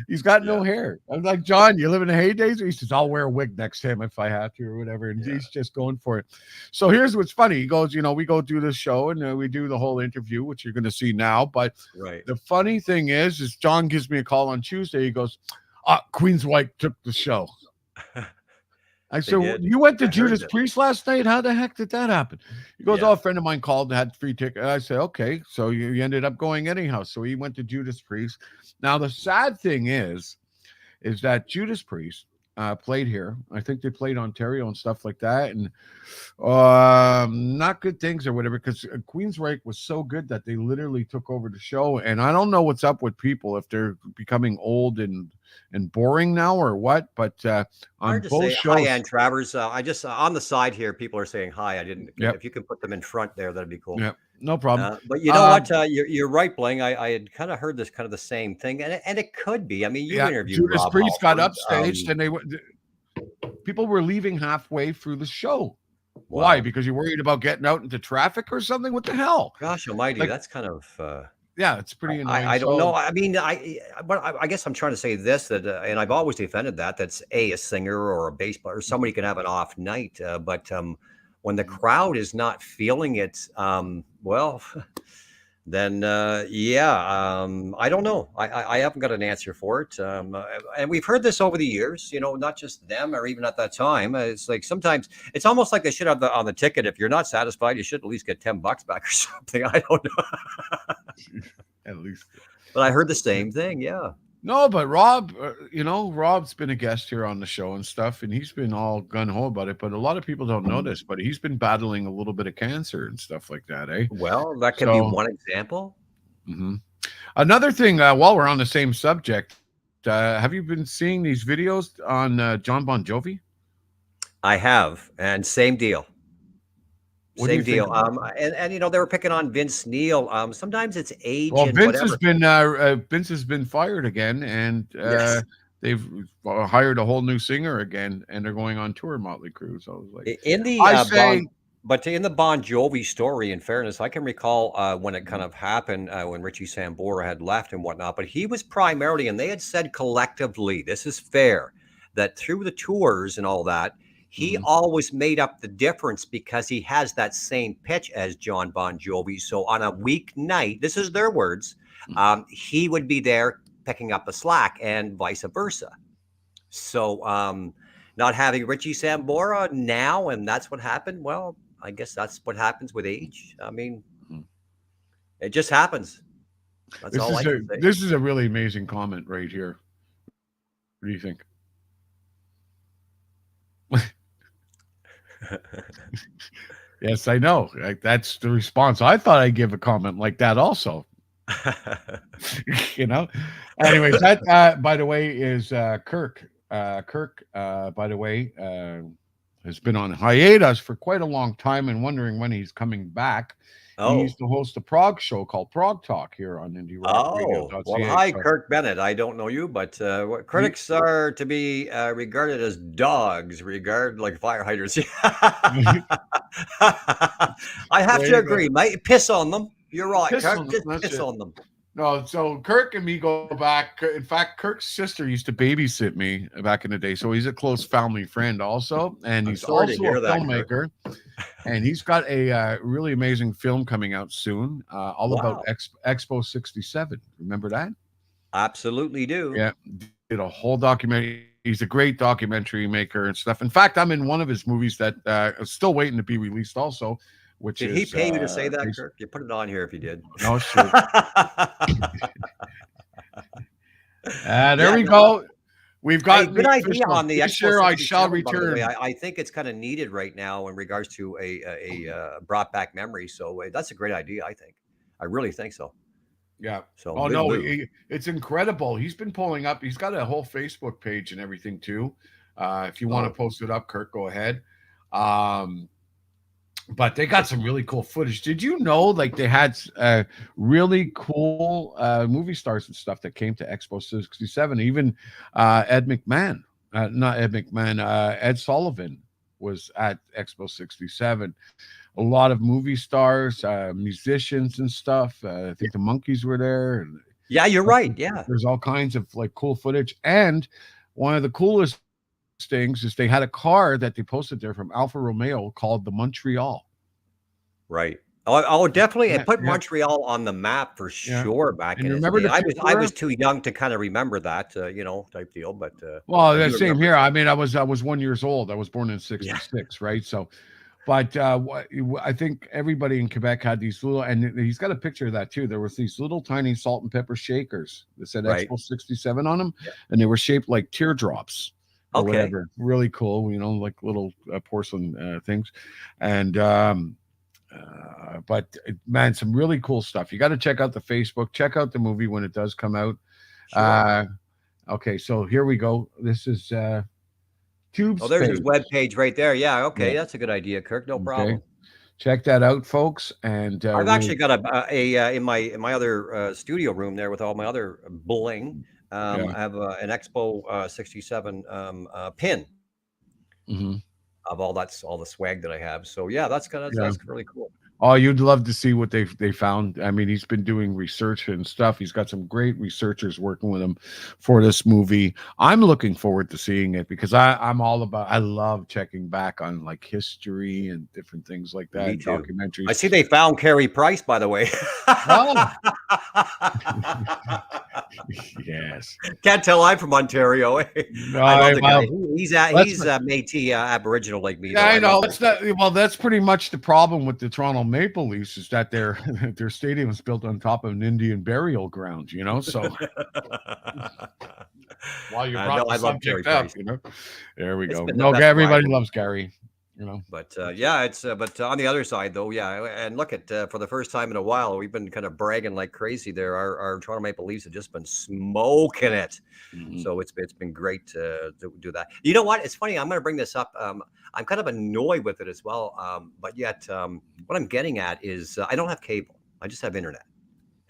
He's got no hair. I'm like, John, you live in the heydays? He says, I'll wear a wig next time if I have to or whatever. And he's just going for it. So here's what's funny. He goes, we go do this show and we do the whole interview, which you're going to see now. But Right. the funny thing is John gives me a call on Tuesday. He goes, Queenswyche took the show. I said, did. you went to I heard Judas that. Priest last night? How the heck did that happen? He goes, Yeah. a friend of mine called and had free ticket. I said, okay, so you ended up going anyhow. So he went to Judas Priest. Now, the sad thing is that Judas Priest played here. I think they played Ontario and stuff like that. And not good things or whatever, because Queensryche was so good that they literally took over the show. And I don't know what's up with people, if they're becoming old and boring now or what, but on Hard to both say. shows. Hi, Ann Travers. I just on the side here, people are saying hi. I didn't. Yep. If you can put them in front there, that'd be cool. Yeah, no problem. But you know what? You're right, Bling. I had kind of heard this kind of the same thing, and it could be. I mean, you interviewed Judas Rob Priest got Halford. upstaged, and people were leaving halfway through the show. Why? Wow. Because you're worried about getting out into traffic or something? What the hell? Gosh Almighty, Like, that's kind of. Yeah, it's pretty annoying. I don't know. I mean, I guess I'm trying to say this, that, and I've always defended that's a singer or a bass player, or somebody can have an off night, but when the crowd is not feeling it, well, then I don't know. I haven't got an answer for it, and we've heard this over the years. Not just them, or even at that time. It's like sometimes it's almost like they should have on the ticket. If you're not satisfied, you should at least get $10 back or something. I don't know. At least. But I heard the same thing. Yeah. No, but Rob, Rob's been a guest here on the show and stuff, and he's been all gung-ho about it, but a lot of people don't know this, but he's been battling a little bit of cancer and stuff like that, eh? Well, that could be one example. Mm-hmm. Another thing, while we're on the same subject, have you been seeing these videos on John Bon Jovi? I have, and same deal. Same deal. And they were picking on Vince Neil. Sometimes it's age. Well, and Vince whatever. has been fired again, and Yes. they've hired a whole new singer again, and they're going on tour. Motley Crue. So I was like, in the in the Bon Jovi story, in fairness, I can recall when it kind of happened when Richie Sambora had left and whatnot. But he was primarily, and they had said collectively, this is fair, that through the tours and all that, he always made up the difference because he has that same pitch as John Bon Jovi. So on a weeknight, this is their words, he would be there picking up the slack and vice versa. So not having Richie Sambora now, and that's what happened. Well, I guess that's what happens with age. I mean, it just happens. That's all I can say. This is a really amazing comment right here. What do you think? Yes, I know. That's the response. I thought I'd give a comment like that also. Anyways, that by the way is Kirk. Kirk, by the way, has been on hiatus for quite a long time and wondering when he's coming back. He Oh. used to host a prog show called Prog Talk here on Oh, well, IndieRockRadio.ca. hi, So Kirk Bennett. I don't know you, but what he, critics are to be regarded as dogs, regard like fire hydrants. I have there to you go. agree, mate. Piss on them. You're right, Piss on Kirk. them. Just That's piss it. on them. No, so Kirk and me go back. In fact, Kirk's sister used to babysit me back in the day. So he's a close family friend also. And I'm he's sorry to also a hear that, Kirk. filmmaker. And he's got a really amazing film coming out soon, all about Wow. Expo 67. Remember that? Absolutely do. Yeah, did a whole documentary. He's a great documentary maker and stuff. In fact, I'm in one of his movies that is still waiting to be released also, which Did is he pay you to say that, Kirk? You put it on here if you did. no shit. There Yeah, we no, go. We've hey, got good the idea official on the This Expo year I shall 67, by the way. return. I think it's kind of needed right now in regards to a brought back memory. So that's a great idea, I think. I really think so. Yeah. So Oh good no, move. it's incredible. He's been pulling up. He's got a whole Facebook page and everything too. If you want to post it up, Kirk, go ahead. But they got some really cool footage. Did you know, like, they had really cool movie stars and stuff that came to Expo 67? Even Ed McMahon, not Ed McMahon, Ed Sullivan was at Expo 67. A lot of movie stars, musicians and stuff. I think the Monkees were there. And Yeah, you're right. Yeah. there's all kinds of like cool footage. And one of the coolest things is they had a car that they posted there from Alfa Romeo called the Montreal. Right. Oh, definitely. It put Yeah. Montreal on the map for sure back And in its remember day. the I was too young to kind of remember that, type deal. But well, I the do same remember. here. I mean, I was 1 year old. I was born in '66, right? So, but I think everybody in Quebec had these little, and he's got a picture of that too. There was these little tiny salt and pepper shakers that said Right. Expo 67 on them, Yeah. and they were shaped like teardrops or Okay. whatever. Really cool, like little porcelain things, and but man, some really cool stuff. You got to check out the Facebook. Check out the movie when it does come out. Sure. Okay, so here we go. This is Tube Oh, there's his Space. webpage right there. Yeah. Okay. Yeah. That's a good idea, Kirk. No Okay. problem. Check that out, folks. And I've actually got a in my other studio room there with all my other bling. I have an Expo 67 pin of all the swag that I have. So yeah, that's really cool. Oh, you'd love to see what they found. I mean, he's been doing research and stuff. He's got some great researchers working with him for this movie. I'm looking forward to seeing it because I love checking back on like history and different things like that. Me too. Documentaries. I see they found Carey Price, by the way. Oh. Yes. Can't tell I'm from Ontario. No, I love the guy. well, He's Métis Aboriginal like me. yeah, I know. That's pretty much the problem with the Toronto Maple Leafs is that their stadium is built on top of an Indian burial ground. So while you brought the subject up, there we go. No, everybody loves Gary. But it's but on the other side though, and look at for the first time in a while, we've been kind of bragging like crazy there. Our Toronto Maple Leafs have just been smoking it. So it's been great to do that. You know what? It's funny. I'm going to bring this up. I'm kind of annoyed with it as well. But yet, what I'm getting at is I don't have cable. I just have internet.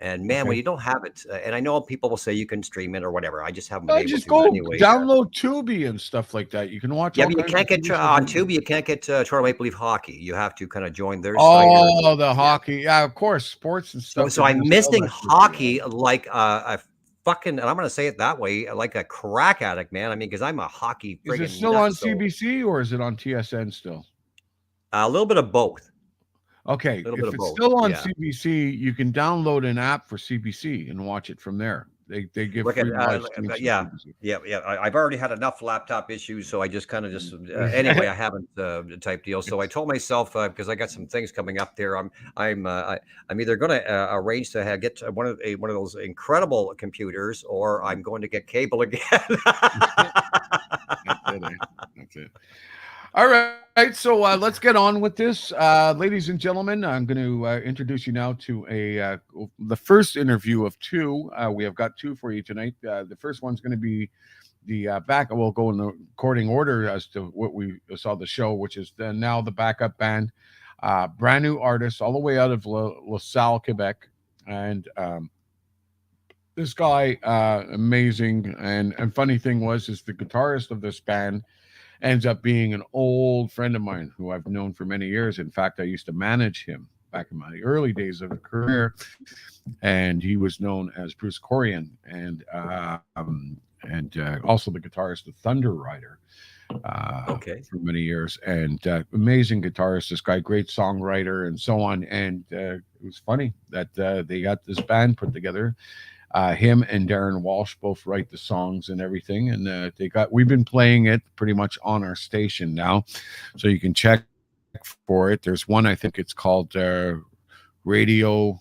And man, when you don't have it, and I know people will say you can stream it or whatever. I just haven't been able just to go anyway. Download Tubi and stuff like that. You can watch. Yeah, but you can't get on Tubi. You can't get Toronto Maple Leaf hockey. You have to kind of join their site. Oh, the hockey. Yeah, of course, sports and stuff. So I'm missing hockey like a fucking, and I'm going to say it that way, like a crack addict, man. I mean, because I'm a hockey. Is it still on CBC or is it on TSN still? A little bit of both. Okay, if it's still on CBC, you can download an app for CBC and watch it from there. They give free live streams. I've already had enough laptop issues, so I just anyway. I haven't type deal. So I told myself because I got some things coming up there. I'm either going to arrange to get one of those incredible computers, or I'm going to get cable again. That's it. All right, so let's get on with this, ladies and gentlemen. I'm going to introduce you now to the first interview of two. We have got two for you tonight. The first one's going to be the back. We'll go in the recording order as to what we saw the show, which is now the backup band. Brand new artist, all the way out of La Salle, Quebec, and this guy, amazing. And funny thing is the guitarist of this band ends up being an old friend of mine who I've known for many years. In fact, I used to manage him back in my early days of a career, and he was known as Bruce Corian, and also the guitarist of Thunder Rider for many years, and amazing guitarist. This guy, great songwriter, and so on. And it was funny that they got this band put together. Him and Darren Walsh both write the songs and everything, and we've been playing it pretty much on our station now, so you can check for it. There's one, I think it's called Radio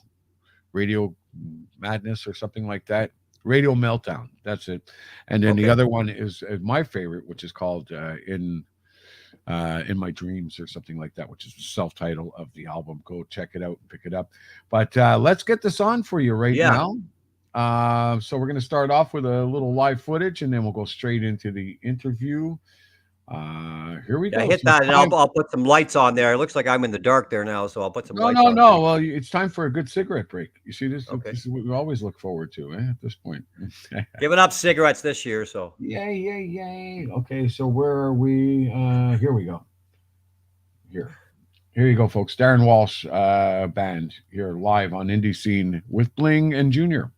Madness or something like that. Radio Meltdown, that's it. And then the other one is my favorite, which is called In My Dreams or something like that, which is the self-title of the album. Go check it out and pick it up. But let's get this on for you now. So we're going to start off with a little live footage, and then we'll go straight into the interview. Here we go. Hit that, and I'll put some lights on there. It looks like I'm in the dark there now, so I'll put some lights on. No. Well, it's time for a good cigarette break. You see this? Okay. This is what we always look forward to at this point. Giving up cigarettes this year, so. Yay. Okay, so where are we? Here we go. Here you go, folks. Darren Walsh Band here live on Indie Scene with Bling and Junior.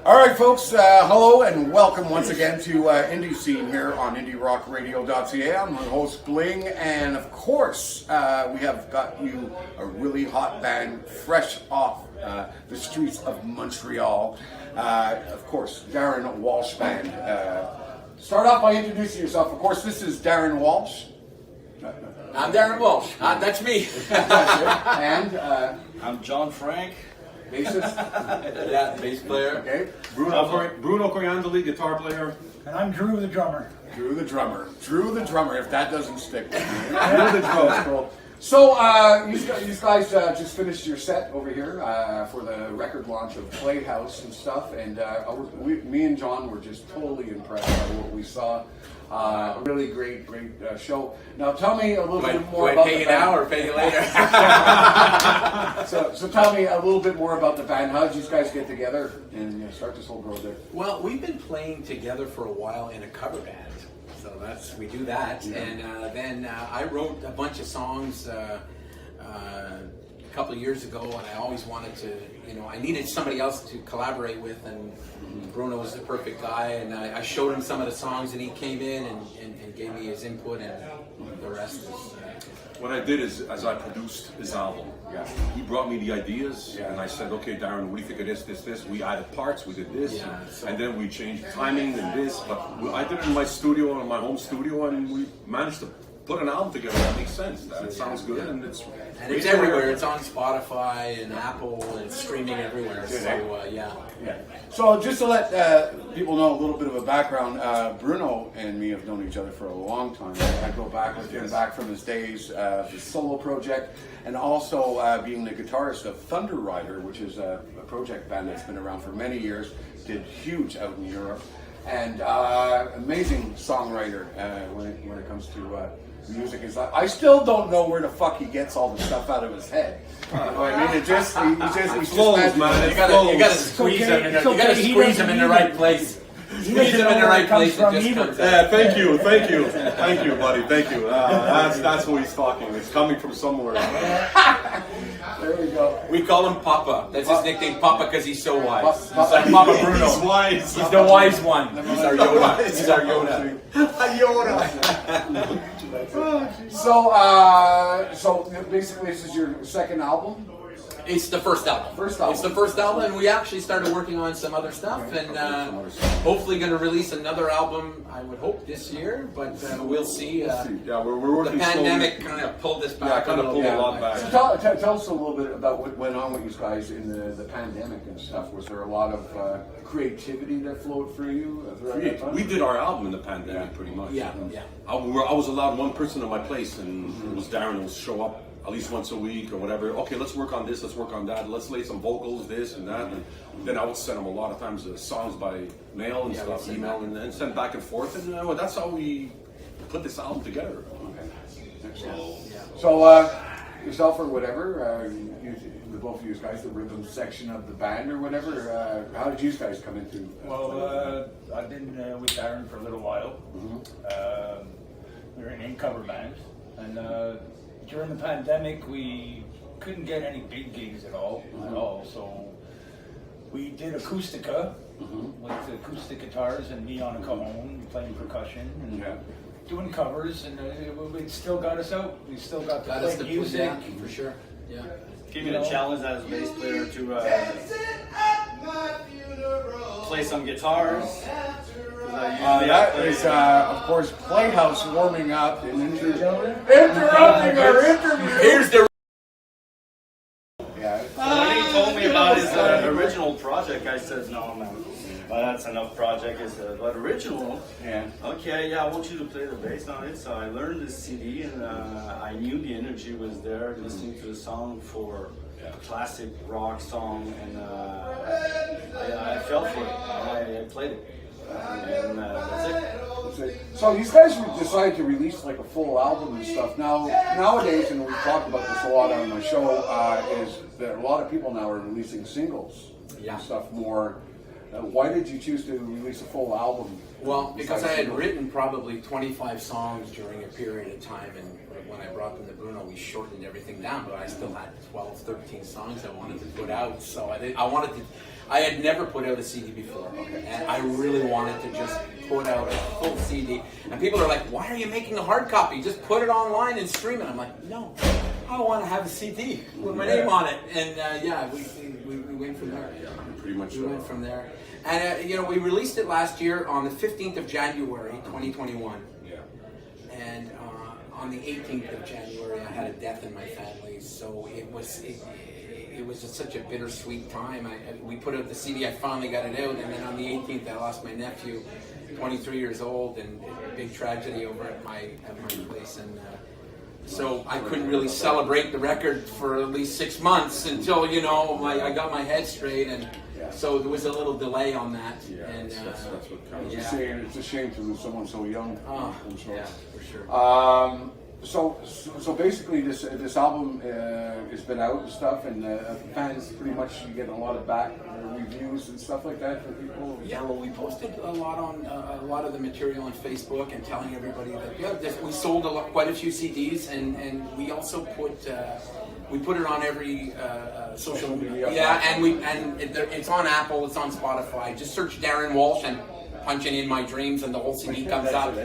All right, folks, hello and welcome once again to Indie Scene here on IndieRockRadio.ca. I'm your host, Bling, and of course, we have got you a really hot band fresh off the streets of Montreal. Of course, Darren Walsh Band. Start off by introducing yourself. Of course, this is Darren Walsh. I'm Darren Walsh. That's me. And I'm John Frank. Bassist. Yeah, bass player. Okay. Bruno Coriandoli, guitar player. And I'm Drew the drummer. Drew the drummer, if that doesn't stick. Drew the drummer. Cool. So, you guys just finished your set over here for the record launch of Playhouse and stuff, and me and John were just totally impressed by what we saw. Really great show. Now, tell me a little bit more about the band. Pay you now or pay you later? So tell me a little bit more about the band. How did you guys get together and start this whole project? Well, we've been playing together for a while in a cover band. So we do that, and then I wrote a bunch of songs a couple of years ago, and I always wanted to, I needed somebody else to collaborate with, and Bruno was the perfect guy, and I showed him some of the songs, and he came in and gave me his input, and the rest is... What I did is, as I produced his album, he brought me the ideas, and I said, okay, Darren, what do you think of this? We added parts, we did this, and then we changed timing and this, but I did it in my studio, in my home studio, and we managed to put an album together that makes sense. It sounds good, and it's everywhere. It's on Spotify and Apple, and it's streaming everywhere. So So just to let people know a little bit of a background, Bruno and me have known each other for a long time. I go back with him back from his days, his solo project, and also being the guitarist of Thunder Rider, which is a project band that's been around for many years, did huge out in Europe, and amazing songwriter when it comes to music. I still don't know where the fuck he gets all the stuff out of his head. You know what I mean? He just flows, man. You gotta squeeze him in the right place. Squeeze him in the right place. Thank you, buddy. Thank you. That's who he's talking. It's coming from somewhere. There we go. We call him Papa. That's his nickname, Papa, because he's so wise. He's like Papa Bruno. He's wise. He's the wise one. He's our Yoda. He's our Yoda. So basically, this is your second album? It's the first album. It's the first album, and we actually started working on some other stuff, and hopefully going to release another album. I would hope this year, but we'll see. Yeah, we're working. The pandemic kind of pulled this back. Kind of pulled a lot back. So tell us a little bit about what went on with you guys in the pandemic and stuff. Was there a lot of creativity that flowed through you throughout that time? We did our album in the pandemic, pretty much. Yeah. I was allowed one person in my place, and it was Darren who would show up at least once a week or whatever. Okay, let's work on this, let's work on that, let's lay some vocals, this and that. And then I would send him a lot of times songs by mail and stuff, email, and send back and forth. And that's how we put this album together. So, yourself or whatever, the both of you guys, the rhythm section of the band or whatever, how did you guys come into? Well, I've been with Darren for a little while. We were in cover band, and during the pandemic, we couldn't get any big gigs at all. So we did Acoustica with acoustic guitars and me on a cajon playing percussion and doing covers, and it still got us out. We still got to play music for sure. Yeah. Give me the challenge as a bass player to play some guitars. That is, of course, Playhouse warming up and interrupting our interview. Here's the. When he told me about his original project, I said, no, man, that's enough project. But original, okay, I want you to play the bass on it. So I learned this CD, and I knew the energy was there, listening to the song for a classic rock song, and I fell for it. I played it. And that's it. So these guys decided to release like a full album and stuff. Nowadays, and we've talked about this a lot on my show, is that a lot of people now are releasing singles and stuff more. Why did you choose to release a full album? Well, because I had written probably 25 songs during a period of time, and when I brought them to Bruno, we shortened everything down, but I still had 12, 13 songs I wanted to put out. So I had never put out a CD before, and I really wanted to just put out a full CD. And people are like, why are you making a hard copy? Just put it online and stream it. I'm like, no, I want to have a CD with my name on it. And we went from there. Pretty much. We went from there. And we released it last year on the 15th of January, 2021. And on the 18th of January, I had a death in my family, so it was just such a bittersweet time. We put out the CD, I finally got it out, and then on the 18th, I lost my nephew, 23 years old, and a big tragedy over at my place. And so I couldn't really celebrate the record for at least 6 months until I got my head straight, and so there was a little delay on that. And that's what counts. It's a shame to lose someone so young. Yeah, for sure. So basically, this album has been out and stuff, and fans pretty much getting a lot of back reviews and stuff like that for people. Yeah, well, we posted a lot on a lot of the material on Facebook and telling everybody that we sold quite a few CDs, and we also put it on every social media. And it's on Apple, it's on Spotify. Just search Darren Walsh and punch in My Dreams, and the whole CD comes up.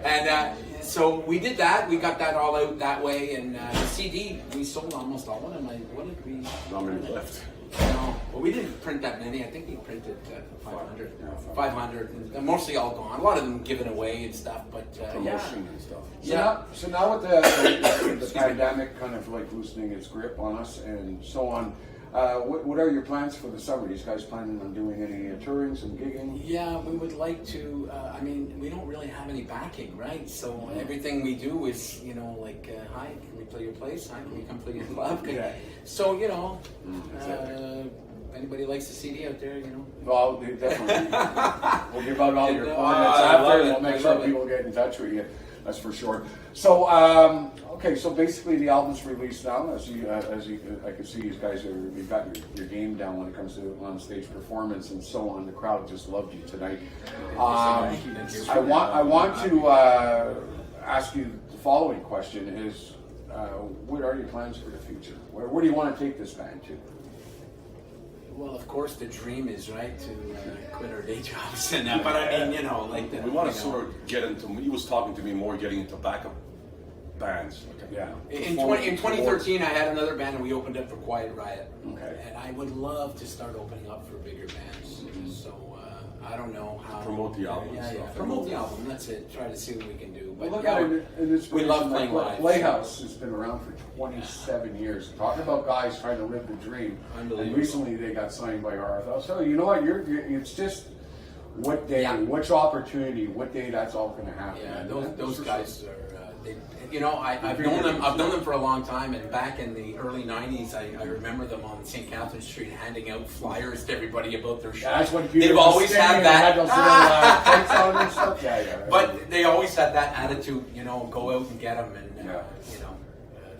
And so we did that. We got that all out that way, and the CD we sold almost all of them. What did we? Not many left. No, well, we didn't print that many. I think we printed 500. 500, and mostly all gone. A lot of them given away and stuff, but promotion and stuff. So now with the pandemic kind of like loosening its grip on us and so on, what are your plans for the summer? Are you guys planning on doing any touring, some gigging? Yeah, we would like to. We don't really have any backing, right? So everything we do is, hi, can we play your place? Hi, can we come play your club? So, if anybody likes the CD out there, Well, definitely. We'll give out all your coordinates after, and we'll make sure people get in touch with you. That's for sure. So, so basically the album's released now. As I can see, you guys you've got your game down when it comes to on-stage performance and so on. The crowd just loved you tonight. I want to ask you the following question: is what are your plans for the future? Where do you want to take this band to? Well, of course, the dream is to quit our day jobs and that. But I mean, we want to sort of get into. He was talking to me more getting into backup bands. Yeah. In 2013, I had another band, and we opened up for Quiet Riot. Okay. And I would love to start opening up for bigger bands. So I don't know how. Promote the album. Yeah. Promote the album. That's it. Try to see what we can do. But Well, yeah, we love playing live. Playhouse has been around for 27 years. Talking about guys trying to live the dream. And recently they got signed by RFL. So you know what? It's just what day, which opportunity, what day that's all going to happen. Yeah, those guys are. I've known them for a long time, and back in the early '90s, I remember them on St. Catherine Street handing out flyers to everybody about their show. Yeah, that's when they've always had that. But they always had that attitude, go out and get them, and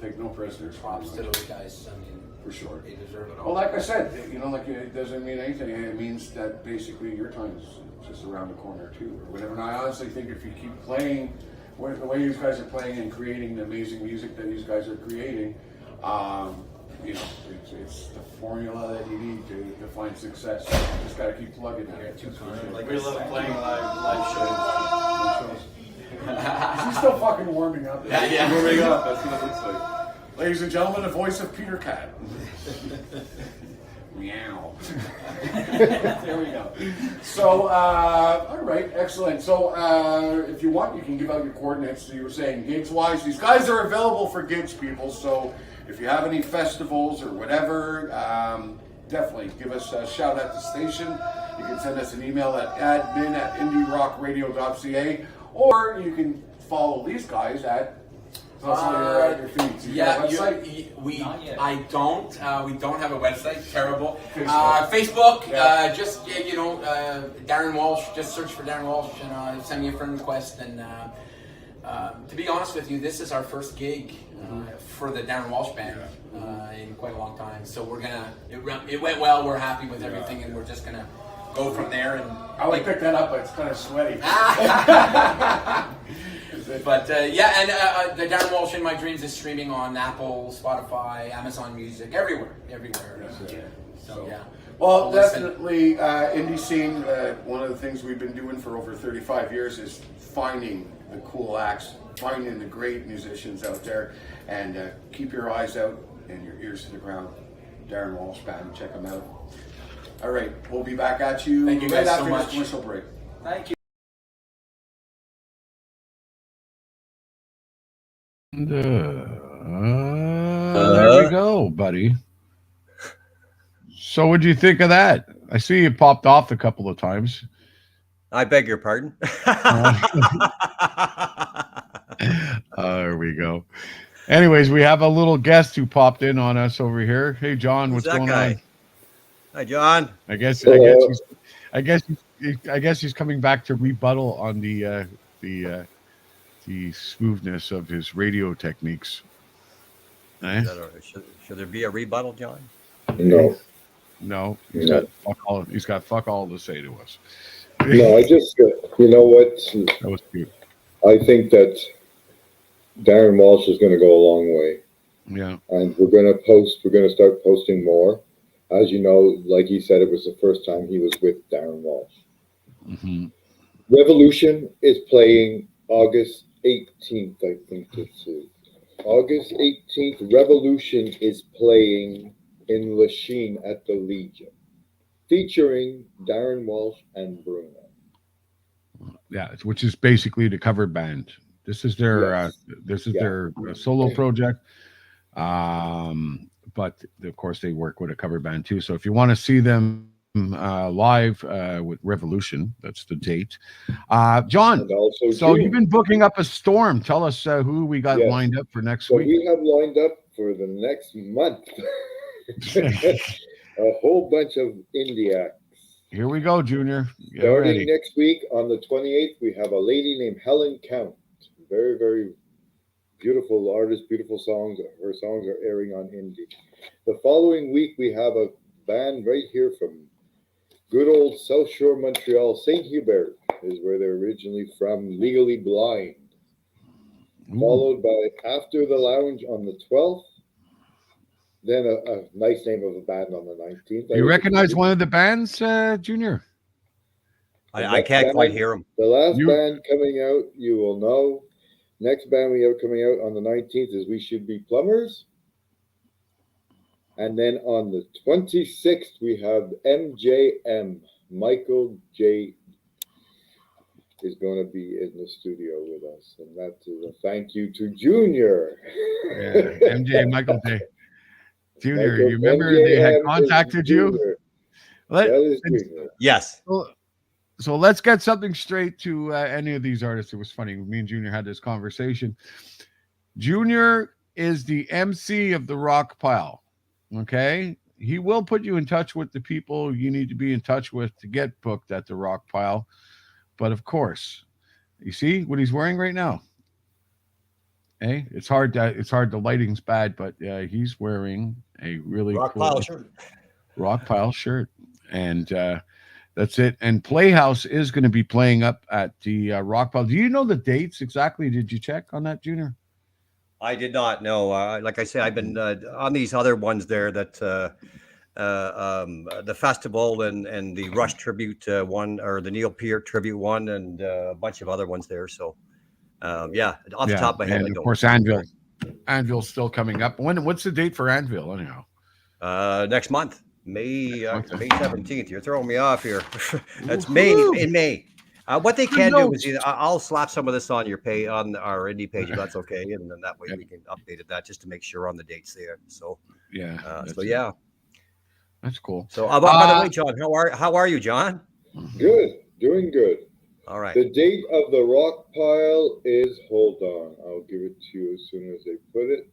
take no prisoners. Props to those guys. I mean, for sure, they deserve it all. Well, like I said, it doesn't mean anything. It means that basically your time is just around the corner too, or whatever. And I honestly think if you keep playing the way these guys are playing and creating the amazing music that these guys are creating, it's the formula that you need to find success. You just got to keep plugging it. Like we love playing live shows. She's still fucking warming up. Yeah. Warming up. That's what it looks like. Ladies and gentlemen, the voice of Peter Cat. Meow. There we go. So, all right, excellent. So, if you want, you can give out your coordinates. So you were saying gigs-wise, these guys are available for gigs, people. So, if you have any festivals or whatever, definitely give us a shout at the station. You can send us an email at admin@indierockradio.ca, or you can follow these guys at your feeds. We don't have a website. Terrible. Facebook. Just Darren Walsh. Just search for Darren Walsh and send me a friend request. And to be honest with you, this is our first gig for the Darren Walsh Band in quite a long time. So we're gonna. It went well. We're happy with everything, and we're just gonna go from there. And I would pick that up, but it's kind of sweaty. But and the Darren Walsh in My Dreams is streaming on Apple, Spotify, Amazon Music, everywhere. So yeah. Well, definitely, indie scene. One of the things we've been doing for over 35 years is finding the cool acts, finding the great musicians out there, and keep your eyes out and your ears to the ground. Darren Walsh Band, check them out. All right, we'll be back at you Thank you right guys after so much. this commercial break. Thank you. There we go, buddy. So what'd you think of that? I see you popped off a couple of times. I beg your pardon. There we go. Anyways, we have a little guest who popped in on us over here. Hey, John, what's going on? Hi, John. I guess he's coming back to rebuttal on the smoothness of his radio techniques. Eh? Should there be a rebuttal, John? No. He's got fuck all to say to us. No, I just, you know what? That was cute. I think that Darren Walsh is going to go a long way. Yeah. And we're going to start posting more. As you know, like he said, it was the first time he was with Darren Walsh. Mm-hmm. Revolution is playing August 18th, I think this is. August 18th, Revolution is playing in Lachine at the Legion, featuring Darren Walsh and Bruno. Yeah, which is basically the cover band. This is their their solo project. But of course they work with a cover band too. So if you want to see them live with Revolution, that's the date. John, so you've been booking up a storm. Tell us who we got lined up for next week. We have lined up for the next month a whole bunch of indie acts. Here we go, Junior. Get Starting ready. next week on the 28th, we have a lady named Helen Count. Very, very beautiful artist, beautiful songs. Her songs are airing on indie. The following week, we have a band right here from good old South Shore, Montreal. St. Hubert is where they're originally from, Legally Blind. Followed by After the Lounge on the 12th. Then a nice name of a band on the 19th. You recognize one of the bands, Junior? I can't quite hear him. The last band coming out, you will know. Next band we have coming out on the 19th is We Should Be Plumbers. And then on the 26th, we have MJM. Michael J. is going to be in the studio with us. And that is a thank you to Junior. Yeah, MJ, Michael J. Junior, Michael, you remember MJM they had contacted you? Yes. So let's get something straight to any of these artists. It was funny. Me and Junior had this conversation. Junior is the MC of the Rock Pile. Okay? He will put you in touch with the people you need to be in touch with to get booked at the Rock Pile. But of course, you see what he's wearing right now? Hey, it's hard. The lighting's bad, but he's wearing a really Rock cool Pile shirt. Rock Pile shirt. And that's it. And Playhouse is going to be playing up at the Rock Pile. Do you know the dates exactly? Did you check on that, Junior? I did not know. Like I said, I've been on these other ones there that the festival and the Rush tribute one, or the Neil Peart tribute one, and a bunch of other ones there. So, off the top of my head, and of course, Anvil's still coming up. What's the date for Anvil anyhow? Next month, May 17th. You're throwing me off here. That's in May. What they can do is I'll slap some of this on your pay on our indie page if that's okay, and then that way we can update it that just to make sure on the dates there. So that's cool. So by the way, John, how are you, John? Good, doing good. All right. The date of the Rock Pile is, hold on, I'll give it to you as soon as they put it.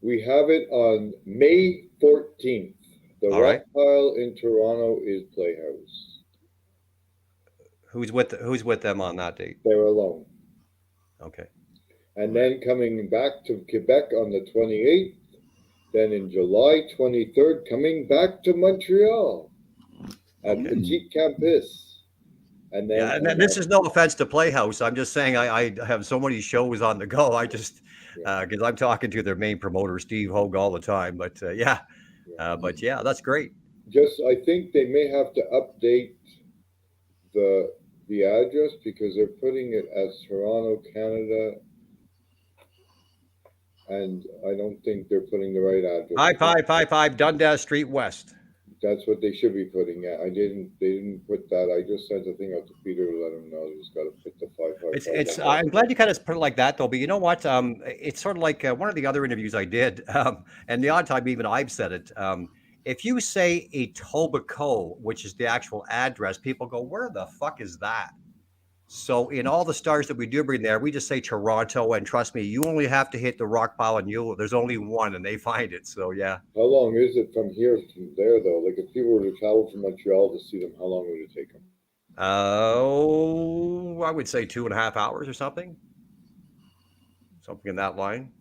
We have it on May 14th. The Rock Pile in Toronto is Playhouse. Who's with them on that date? They're alone. Okay. And then coming back to Quebec on the 28th. Then in July 23rd, coming back to Montreal at Petit Campus. And then, and this is no offense to Playhouse. I'm just saying I have so many shows on the go. I just because I'm talking to their main promoter, Steve Hogue, all the time. But that's great. Just I think they may have to update the address because they're putting it as Toronto, Canada, and I don't think they're putting the right address. 5555 Dundas Street West. That's what they should be putting at. They didn't put that. I just sent a thing out to Peter to let him know. He's got to put the 555. I'm glad you kind of put it like that though. But you know what? It's sort of like one of the other interviews I did, and the odd time even I've said it. If you say Etobicoke, which is the actual address, people go, "Where the fuck is that?" So in all the stars that we do bring there, we just say Toronto, and trust me, you only have to hit the Rock Pile, and there's only one, and they find it. So yeah. How long is it from here to there, though? Like if people were to travel from Montreal to see them, how long would it take them? Oh, I would say 2.5 hours or something in that line.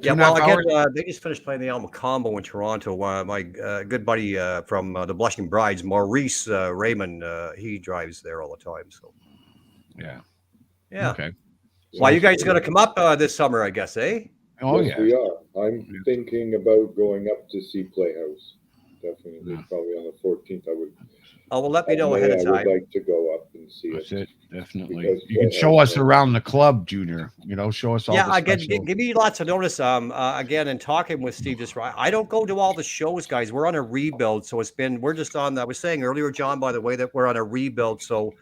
Yeah, well, again, they just finished playing the Alma Combo in Toronto. My good buddy from the Blushing Brides, Maurice Raymond, he drives there all the time. So. Yeah. Okay. Well, you guys are going to come up this summer, I guess, eh? Oh, yes, we are. I'm thinking about going up to see Playhouse. Definitely, probably on the 14th. I would. Oh, well, let me know ahead of time. I would like to go up and see it. That's it, definitely. You can show us around the club, Junior. Show us all. Yeah, give me lots of notice. Again, in talking with Steve, just right. I don't go to all the shows, guys. We're on a rebuild, so we're just on. I was saying earlier, John, by the way, that we're on a rebuild. So,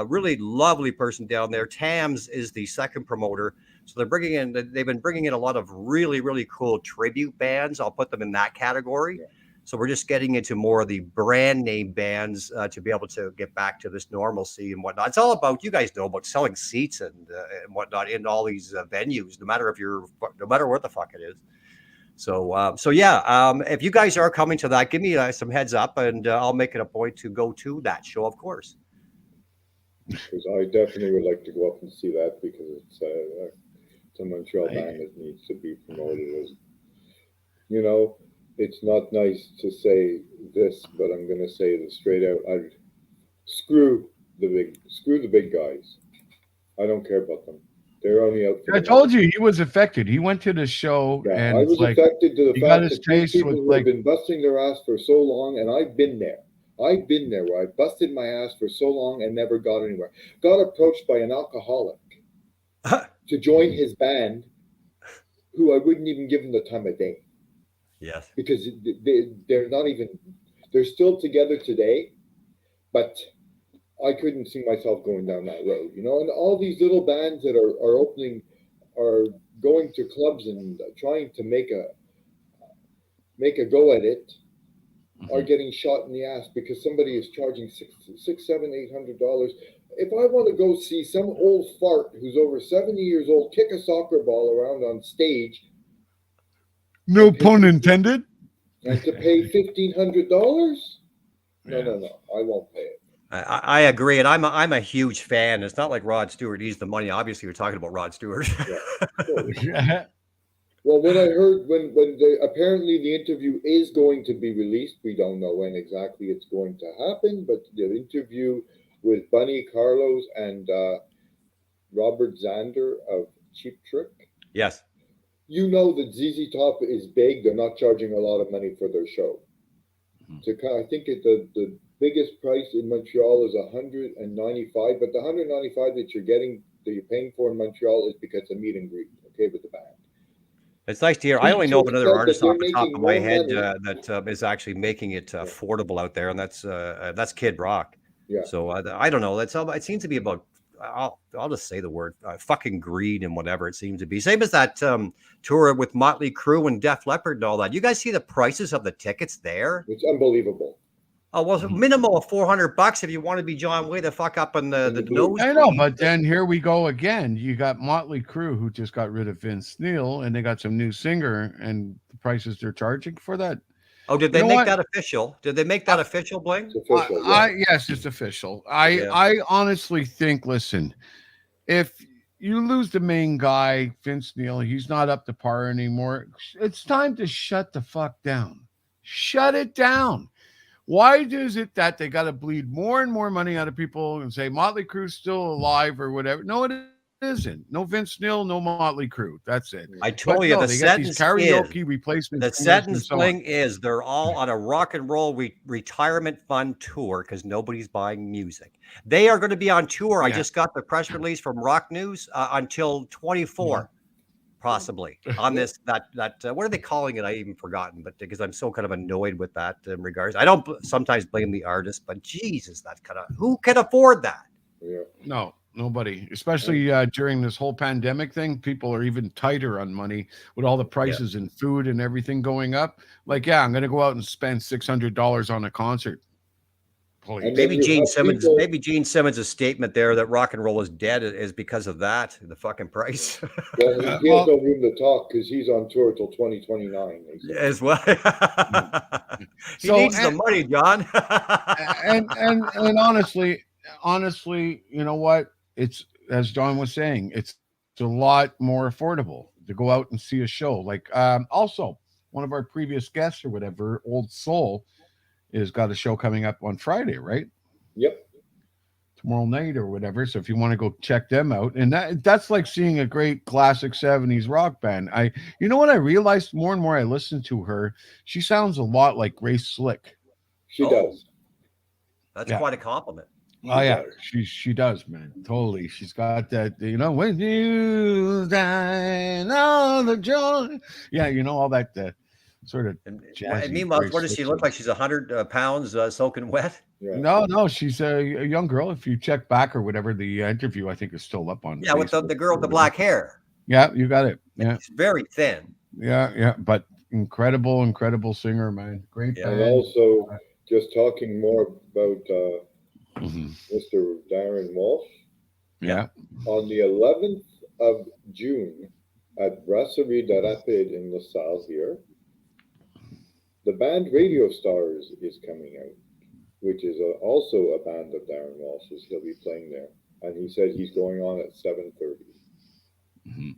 really lovely person down there. Tams is the second promoter. So they've been bringing in a lot of really, really cool tribute bands. I'll put them in that category. Yeah. So we're just getting into more of the brand name bands to be able to get back to this normalcy and whatnot. It's all about, you guys know about selling seats and whatnot in all these venues, no matter what the fuck it is. So if you guys are coming to that, give me some heads up, and I'll make it a point to go to that show, of course. Because I definitely would like to go up and see that, because it's a Montreal band that needs to be promoted as, it's not nice to say this, but I'm going to say it straight out. I'd screw the big guys. I don't care about them. They're only out. I told you he was affected. He went to the show, and I was affected to the fact that these people who have been busting their ass for so long, and I've been there. I've been there where I busted my ass for so long and never got anywhere. Got approached by an alcoholic to join his band, who I wouldn't even give them the time of day. Yes. Because they're not even, they're still together today, but I couldn't see myself going down that road, you know. And all these little bands that are opening, are going to clubs and trying to make a go at it, are getting shot in the ass because somebody is charging $800. If I want to go see some old fart who's over 70 years old kick a soccer ball around on stage, no pun intended, and to pay $1,500, no, I won't pay it. I agree, and I'm a huge fan. It's not like Rod Stewart needs the money. Obviously, you're talking about Rod Stewart. Yeah. Well, when I heard apparently the interview is going to be released, we don't know when exactly it's going to happen, but the interview with Bunny Carlos and Robert Zander of Cheap Trick. Yes. You know that ZZ Top is big. They're not charging a lot of money for their show. I think the biggest price in Montreal is $195, but the $195 that you're paying for in Montreal is because it's a meet and greet, okay, with the band. It's nice to hear. I only know of another artist off the top of my head that is actually making it affordable out there, and that's Kid Rock. Yeah. So I don't know. It seems to be about. I'll just say the word fucking greed and whatever it seems to be. Same as that tour with Motley Crue and Def Leppard and all that. You guys see the prices of the tickets there? It's unbelievable. Oh, well, it's a minimum of $400 if you want to be John way the fuck up in the nose. I know, but then here we go again. You got Motley Crue, who just got rid of Vince Neil, and they got some new singer, and the prices they're charging for that. Oh, did they make that official? Did they make that official, Bling? It's official, yeah. Yes, it's official. I honestly think, listen, if you lose the main guy, Vince Neil, he's not up to par anymore. It's time to shut the fuck down. Shut it down. Why is it that they got to bleed more and more money out of people and say Motley Crue's still alive or whatever? No, it isn't. No Vince Neil, no Motley Crue. That's it. I told you the sentence karaoke replacement. The sentence Bling is they're all on a rock and roll retirement fund tour because nobody's buying music. They are going to be on tour. I just got the press release from Rock News until 24. Possibly on this that what are they calling it? I even forgotten, but because I'm so kind of annoyed with that in regards. I don't sometimes blame the artist, but Jesus, that's kind of who can afford that? Yeah. No, nobody. Especially during this whole pandemic thing, people are even tighter on money with all the prices and food and everything going up. Like, I'm going to go out and spend $600 on a concert. Maybe Gene Simmons' statement there that rock and roll is dead is because of that, the fucking price. Well, he has no room to talk because he's on tour till 2029. As well. He needs the money, John. and honestly, you know what? It's, as John was saying, it's a lot more affordable to go out and see a show. Like, also one of our previous guests or whatever, Old Soul, is got a show coming up on Friday, right? Yep. Tomorrow night or whatever. So if you want to go check them out, and that's like seeing a great classic 70s rock band. You know what I realized more and more I listen to her, she sounds a lot like Grace Slick. She does. That's quite a compliment. Oh yeah, she does, man. Totally. She's got that, when you die, all the joy. Yeah, all that sort of jazzy. And meanwhile, what does she look like? She's 100 pounds soaking wet. Yeah. No, she's a young girl. If you check back or whatever, the interview I think is still up on. Yeah, with the girl with the black hair. Yeah, you got it. Yeah, she's very thin. Yeah, but incredible singer, man. Great band. And also, just talking more about Mr. Darren Walsh. Yeah. On the 11th of June at Brasserie de Rapide in LaSalle here, the band Radio Stars is coming out, which is also a band of Darren Walsh's. He'll be playing there. And he said he's going on at 7:30. Mm-hmm.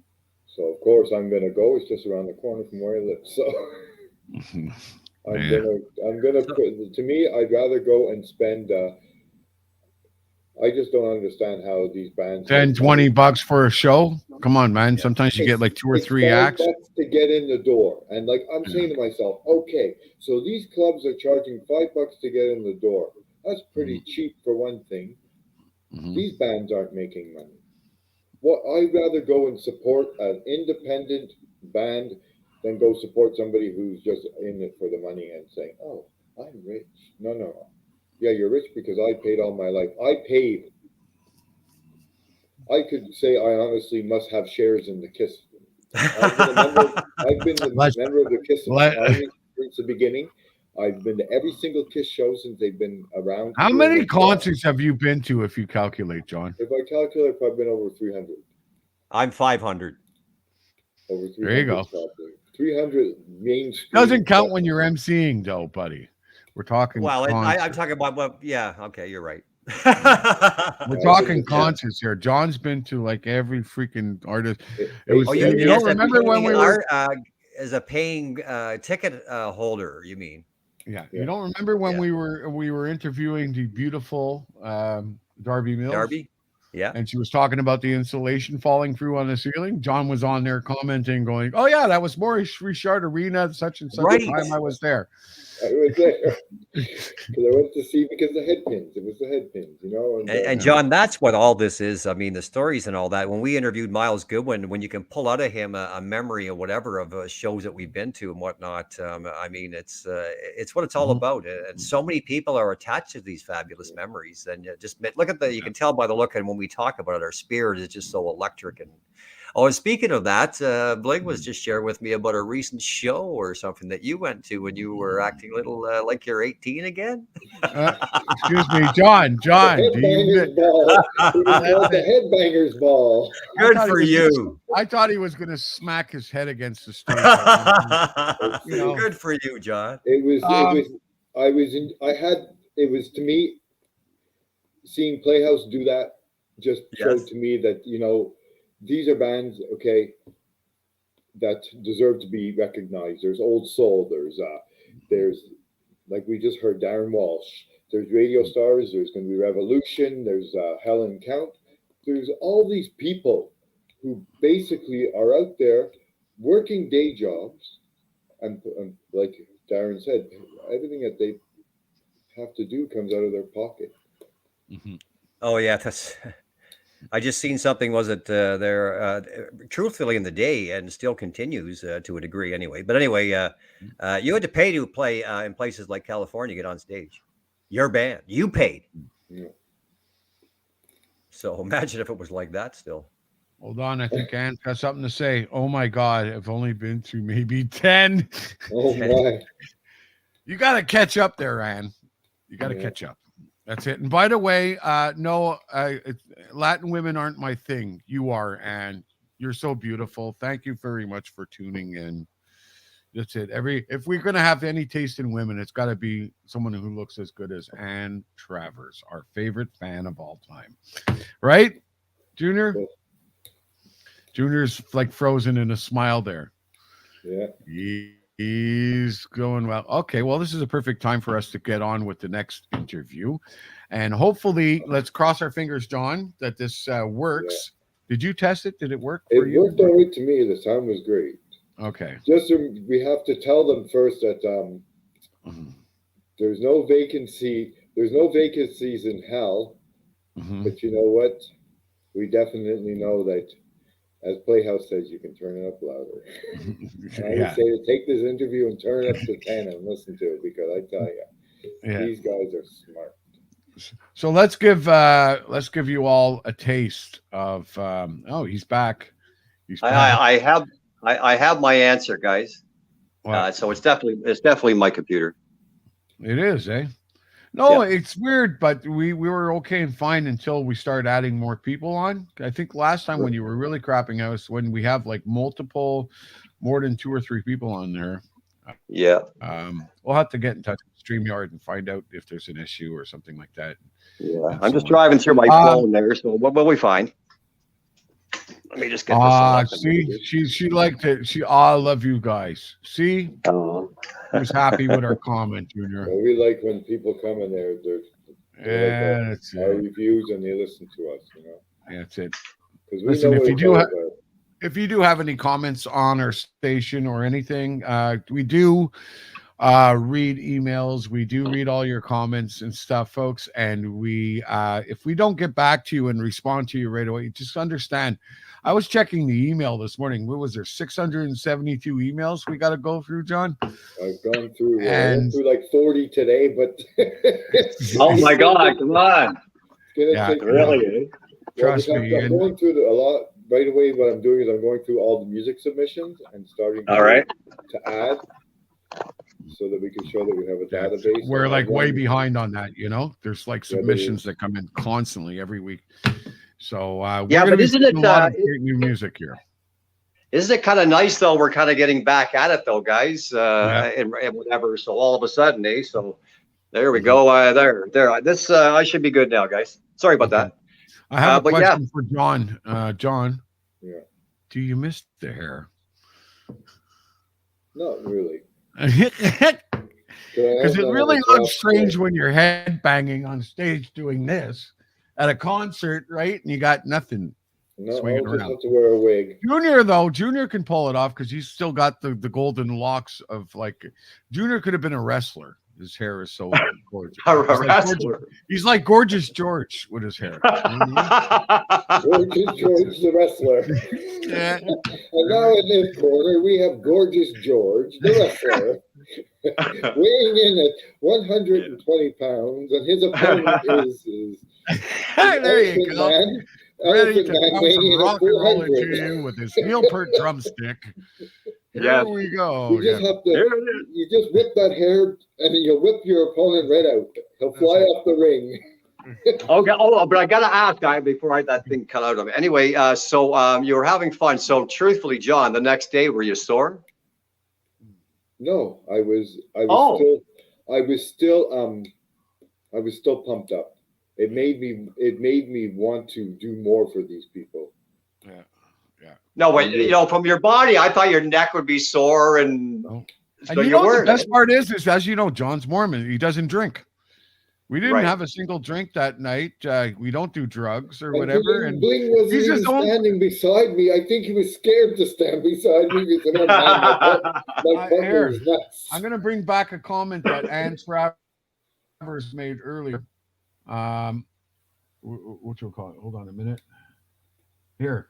So, of course, I'm going to go. It's just around the corner from where I live. So, I'm going to, to me, I'd rather go and spend, I just don't understand how these bands. $10-20 for a show? Come on, man. Sometimes you get like 2 or 3 acts. To get in the door. And like I'm saying to myself, okay, so these clubs are charging $5 to get in the door. That's pretty cheap for one thing. These bands aren't making money. Well, I'd rather go and support an independent band than go support somebody who's just in it for the money and saying, "Oh, I'm rich." No, no, no. Yeah, you're rich because I paid all my life. I paid. I could say I honestly must have shares in the Kiss. I've been the member of the Kiss Army since the beginning. I've been to every single Kiss show since they've been around. How many concerts have you been to, if you calculate, John? If I calculate, I've been over 300. I'm 500. Over 300. There you go. 300 mainstream. Doesn't count when you're emceeing, though, buddy. We're talking. Well, I'm talking about what? Yeah. Okay, you're right. We're talking concerts here. John's been to like every freaking artist. It was. You don't remember when we were as a paying ticket holder? You mean? Yeah. You don't remember when we were interviewing the beautiful Darby Mills? Darby. Yeah. And she was talking about the insulation falling through on the ceiling. John was on there commenting, going, "Oh yeah, that was Maurice Richard Arena, such and such time I was there." I was there because I went to see because the head pins. It was the head pins, you know. And John, that's what all this is. I mean, the stories and all that. When we interviewed Miles Goodwin, when you can pull out of him a memory or whatever of shows that we've been to and whatnot. I mean, it's what it's all about. And so many people are attached to these fabulous memories. And just look at you can tell by the look, and when we talk about it, our spirit is just so electric. And speaking of that, Bling was just sharing with me about a recent show or something that you went to when you were acting a little like you're 18 again. Excuse me, John. The headbangers ball. Good for you. I thought he was going to smack his head against the stage. Good for you, John. It was to me, seeing Playhouse do that just showed to me that, these are bands, okay, that deserve to be recognized. There's Old Soul. There's like we just heard, Darren Walsh. There's Radio Stars. There's going to be Revolution. There's Helen Count. There's all these people who basically are out there working day jobs, and like Darren said, everything that they have to do comes out of their pocket. Mm-hmm. Oh yeah, I just seen something. Was it there? Truthfully, in the day, and still continues to a degree, anyway. But anyway, you had to pay to play in places like California, get on stage. Your band, you paid. Yeah. So imagine if it was like that still. Hold on, I think Anne's got something to say. Oh my God, I've only been to maybe 10. Oh my! You got to catch up there, Anne. You got to catch up. That's it. And by the way, no, Latin women aren't my thing. You are, and you're so beautiful. Thank you very much for tuning in. That's it. If we're gonna have any taste in women, it's got to be someone who looks as good as Anne Travers, our favorite fan of all time, right, Junior? Junior's like frozen in a smile there. Yeah. He's going well. Okay, well, this is a perfect time for us to get on with the next interview. And hopefully, let's cross our fingers, John, that this works. Yeah. Did you test it? Did it work for you? It worked all right to me. The sound was great. Okay. Just we have to tell them first that there's no vacancy. There's no vacancies in hell. Mm-hmm. But you know what? We definitely know that, as Playhouse says, you can turn it up louder. I would say to take this interview and turn it up to 10 and listen to it, because I tell you, these guys are smart. So let's give you all a taste of. He's back. He's back. I have my answer, guys. So it's definitely my computer. It is, eh? No, it's weird, but we were okay and fine until we started adding more people on. I think last time when you were really crapping out, when we have like more than 2 or 3 people on there. Yeah. We'll have to get in touch with StreamYard and find out if there's an issue or something like that. Yeah, I'm just driving through my phone there, so we'll be fine. Let me just get this. See, she liked it. I love you guys. See, I was happy with our comment, Junior. Well, we like when people come in there. They're that's our reviews, and they listen to us. That's it. Listen, if you do have any comments on our station or anything, we do read emails. We do read all your comments and stuff, folks. And we, if we don't get back to you and respond to you right away, just understand. I was checking the email this morning. What was there? 672 emails we got to go through, John. I've gone through. I went through like 40 today, but oh my God, come on! Take really? Trust me. I'm going through a lot right away. What I'm doing is I'm going through all the music submissions and starting to add, so that we can show that we have a database. We're like way behind on that, you know. There's like submissions that come in constantly every week. So but isn't it a lot of great new music here? Isn't it kind of nice though? We're kind of getting back at it though, guys, and whatever. So all of a sudden, so there we go. There. This I should be good now, guys. Sorry about that. I have a question for John. John, do you miss the hair? Not really. Because it really looks strange when you're head banging on stage doing this at a concert, right? And you got nothing swinging around. Just have to wear a wig. Junior can pull it off because he's still got the golden locks of like. Junior could have been a wrestler. His hair is so gorgeous. He's like Gorgeous George with his hair. Gorgeous George, the wrestler. And now in this corner, we have Gorgeous George, the wrestler, weighing in at 120 pounds, and his opponent is there you go. Ready to Man pump weighing some in at rock and roll 400. into you with his heel pert drumstick. Here we go. You just have to. You just whip that hair, and you'll whip your opponent right out. He'll fly off the ring. Okay. Oh, but I gotta ask, guy, before that thing cut out of me. Anyway, so you were having fun. So truthfully, John, the next day, were you sore? No, I was still pumped up. It made me want to do more for these people. Yeah. No, wait, from your body, I thought your neck would be sore and. And you know what the best part is as you know, John's Mormon. He doesn't drink. We didn't have a single drink that night. We don't do drugs or whatever. And Bling wasn't even standing beside me. I think he was scared to stand beside me because my partner was nuts. I'm going to bring back a comment that Ann Travers made earlier. What you call it? Hold on a minute. Here.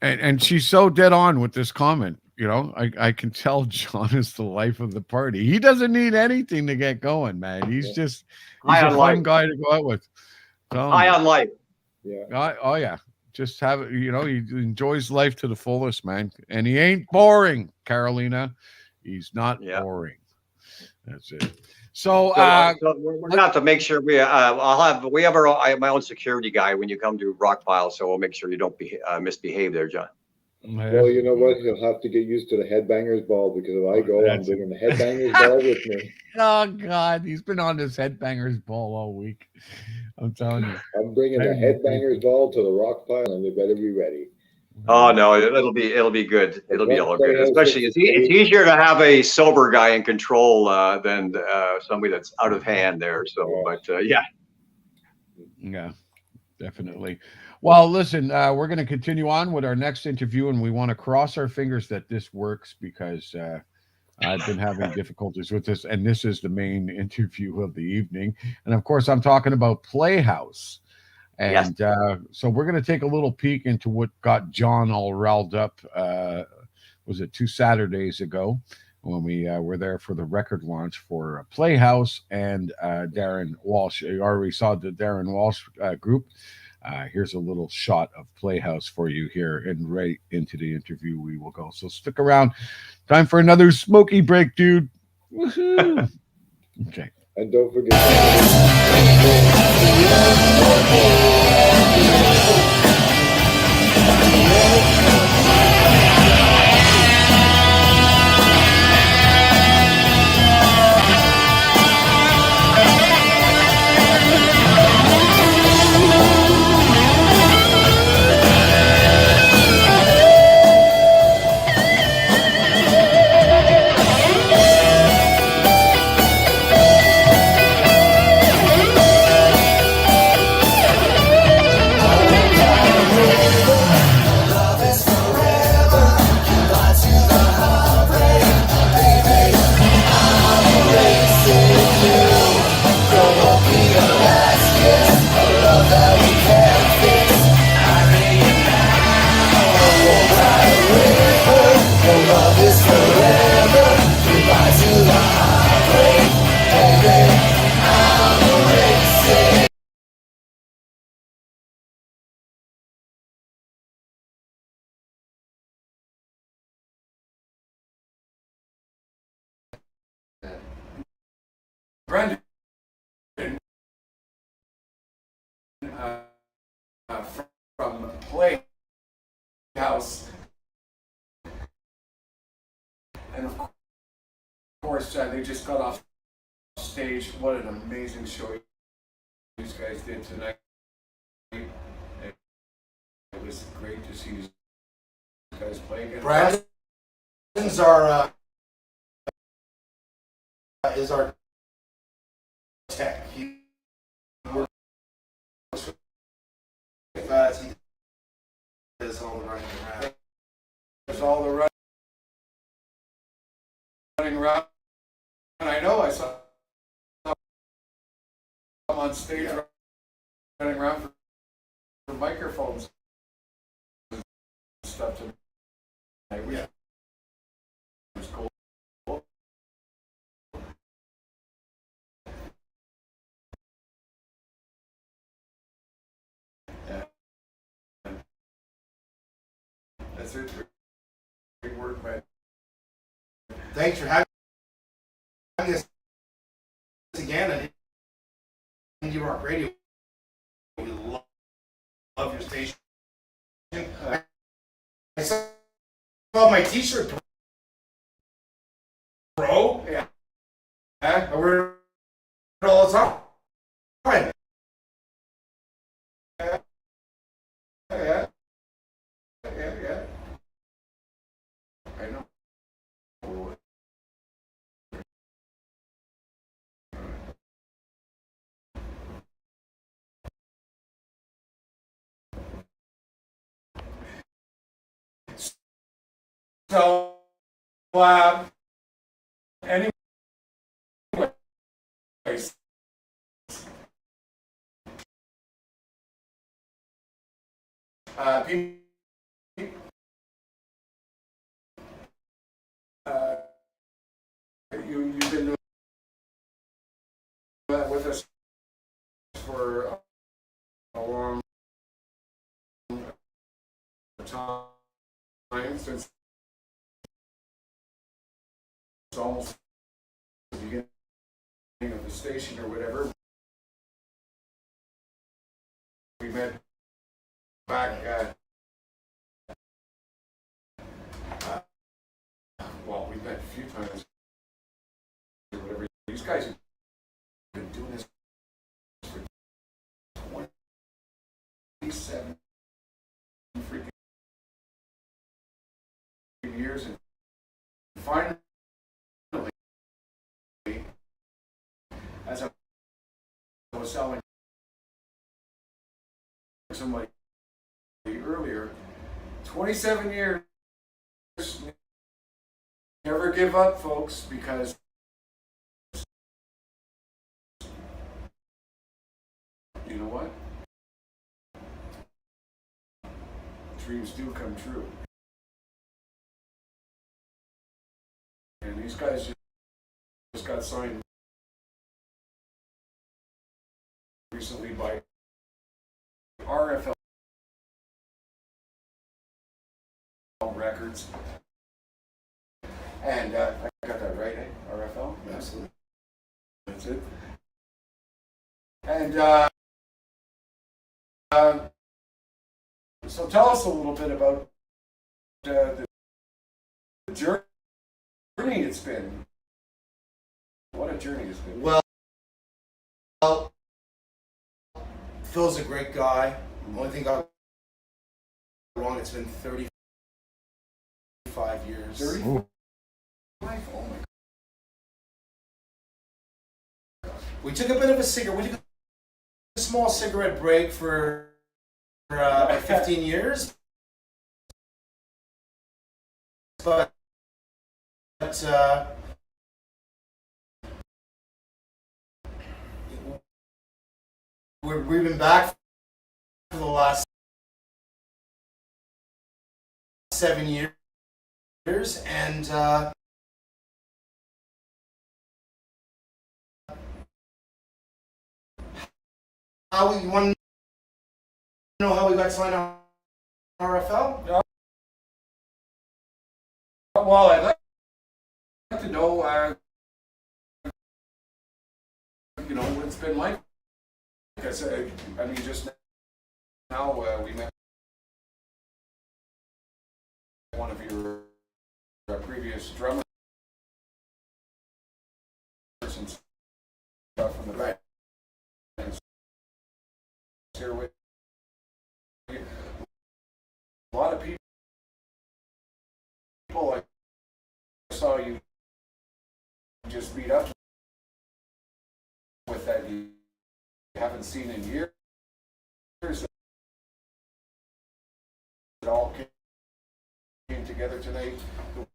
And she's so dead on with this comment. You know, I can tell John is the life of the party. He doesn't need anything to get going, man. He's a fun guy to go out with. High on life. Yeah. Oh yeah. Just have it. You know, he enjoys life to the fullest, man. And he ain't boring, Carolina. He's not boring. That's it. So we're gonna have to make sure we have my own security guy when you come to Rockpile, so we'll make sure you don't misbehave there, John. Well, you know what? You'll have to get used to the headbangers ball because if I go, I'm bringing the headbangers ball with me. Oh God, he's been on this headbangers ball all week. I'm telling you. I'm bringing the headbangers ball to the rock pile, and they better be ready. Oh no, it'll be good. It'll be all good. Especially it's easier to have a sober guy in control than somebody that's out of hand there. So, yeah, definitely. Well, listen, we're going to continue on with our next interview, and we want to cross our fingers that this works because I've been having difficulties with this, and this is the main interview of the evening. And of course, I'm talking about Playhouse. And so we're going to take a little peek into what got John all riled up. Was it 2 Saturdays ago when we were there for the record launch for Playhouse and Darren Walsh. You already saw the Darren Walsh group. Here's a little shot of Playhouse for you here, and right into the interview we will go. So stick around. Time for another smoky break, dude. Woohoo! Okay. And don't forget. Love is course, they just got off stage. What an amazing show these guys did tonight. It was great to see these guys play again. Brandon's is our tech. He works with us. He does all the running around. There's all the running around. And I know I saw him on stage running around for microphones and stuff tonight. Yeah. It was cool. Yeah. That's it. Great work, man. Thanks for having us again on Indie Rock Radio. We love your station. I saw my T-shirt, bro. Yeah. I wear it all the time. Yeah. I know. So, anyways, you've been with us for a long time, since it's almost the beginning of the station or whatever. We met back well, we met a few times or whatever. These guys have been doing this for 27 freaking years, and finally, as I was telling somebody earlier, 27 years. Never give up, folks, because you know what? Dreams do come true. And these guys just got signed recently by RFL Records. And I got that right, eh? RFL? Absolutely. That's it. And so tell us a little bit about the journey it's been. What a journey it's been. Well, Phil's a great guy. The only thing got wrong, it's been 35 years. 35? Oh my God. We took a bit of a cigarette. We took a small cigarette break for about 15 years. But we've been back for the last 7 years, and how you want to know how we got signed on RFL? Well, I'd like to know, what it's been like. Because, I mean, just now we met one of your previous drummers. from the back. Here with you. A lot of people I saw you just beat up with that you haven't seen in years. It all came together tonight to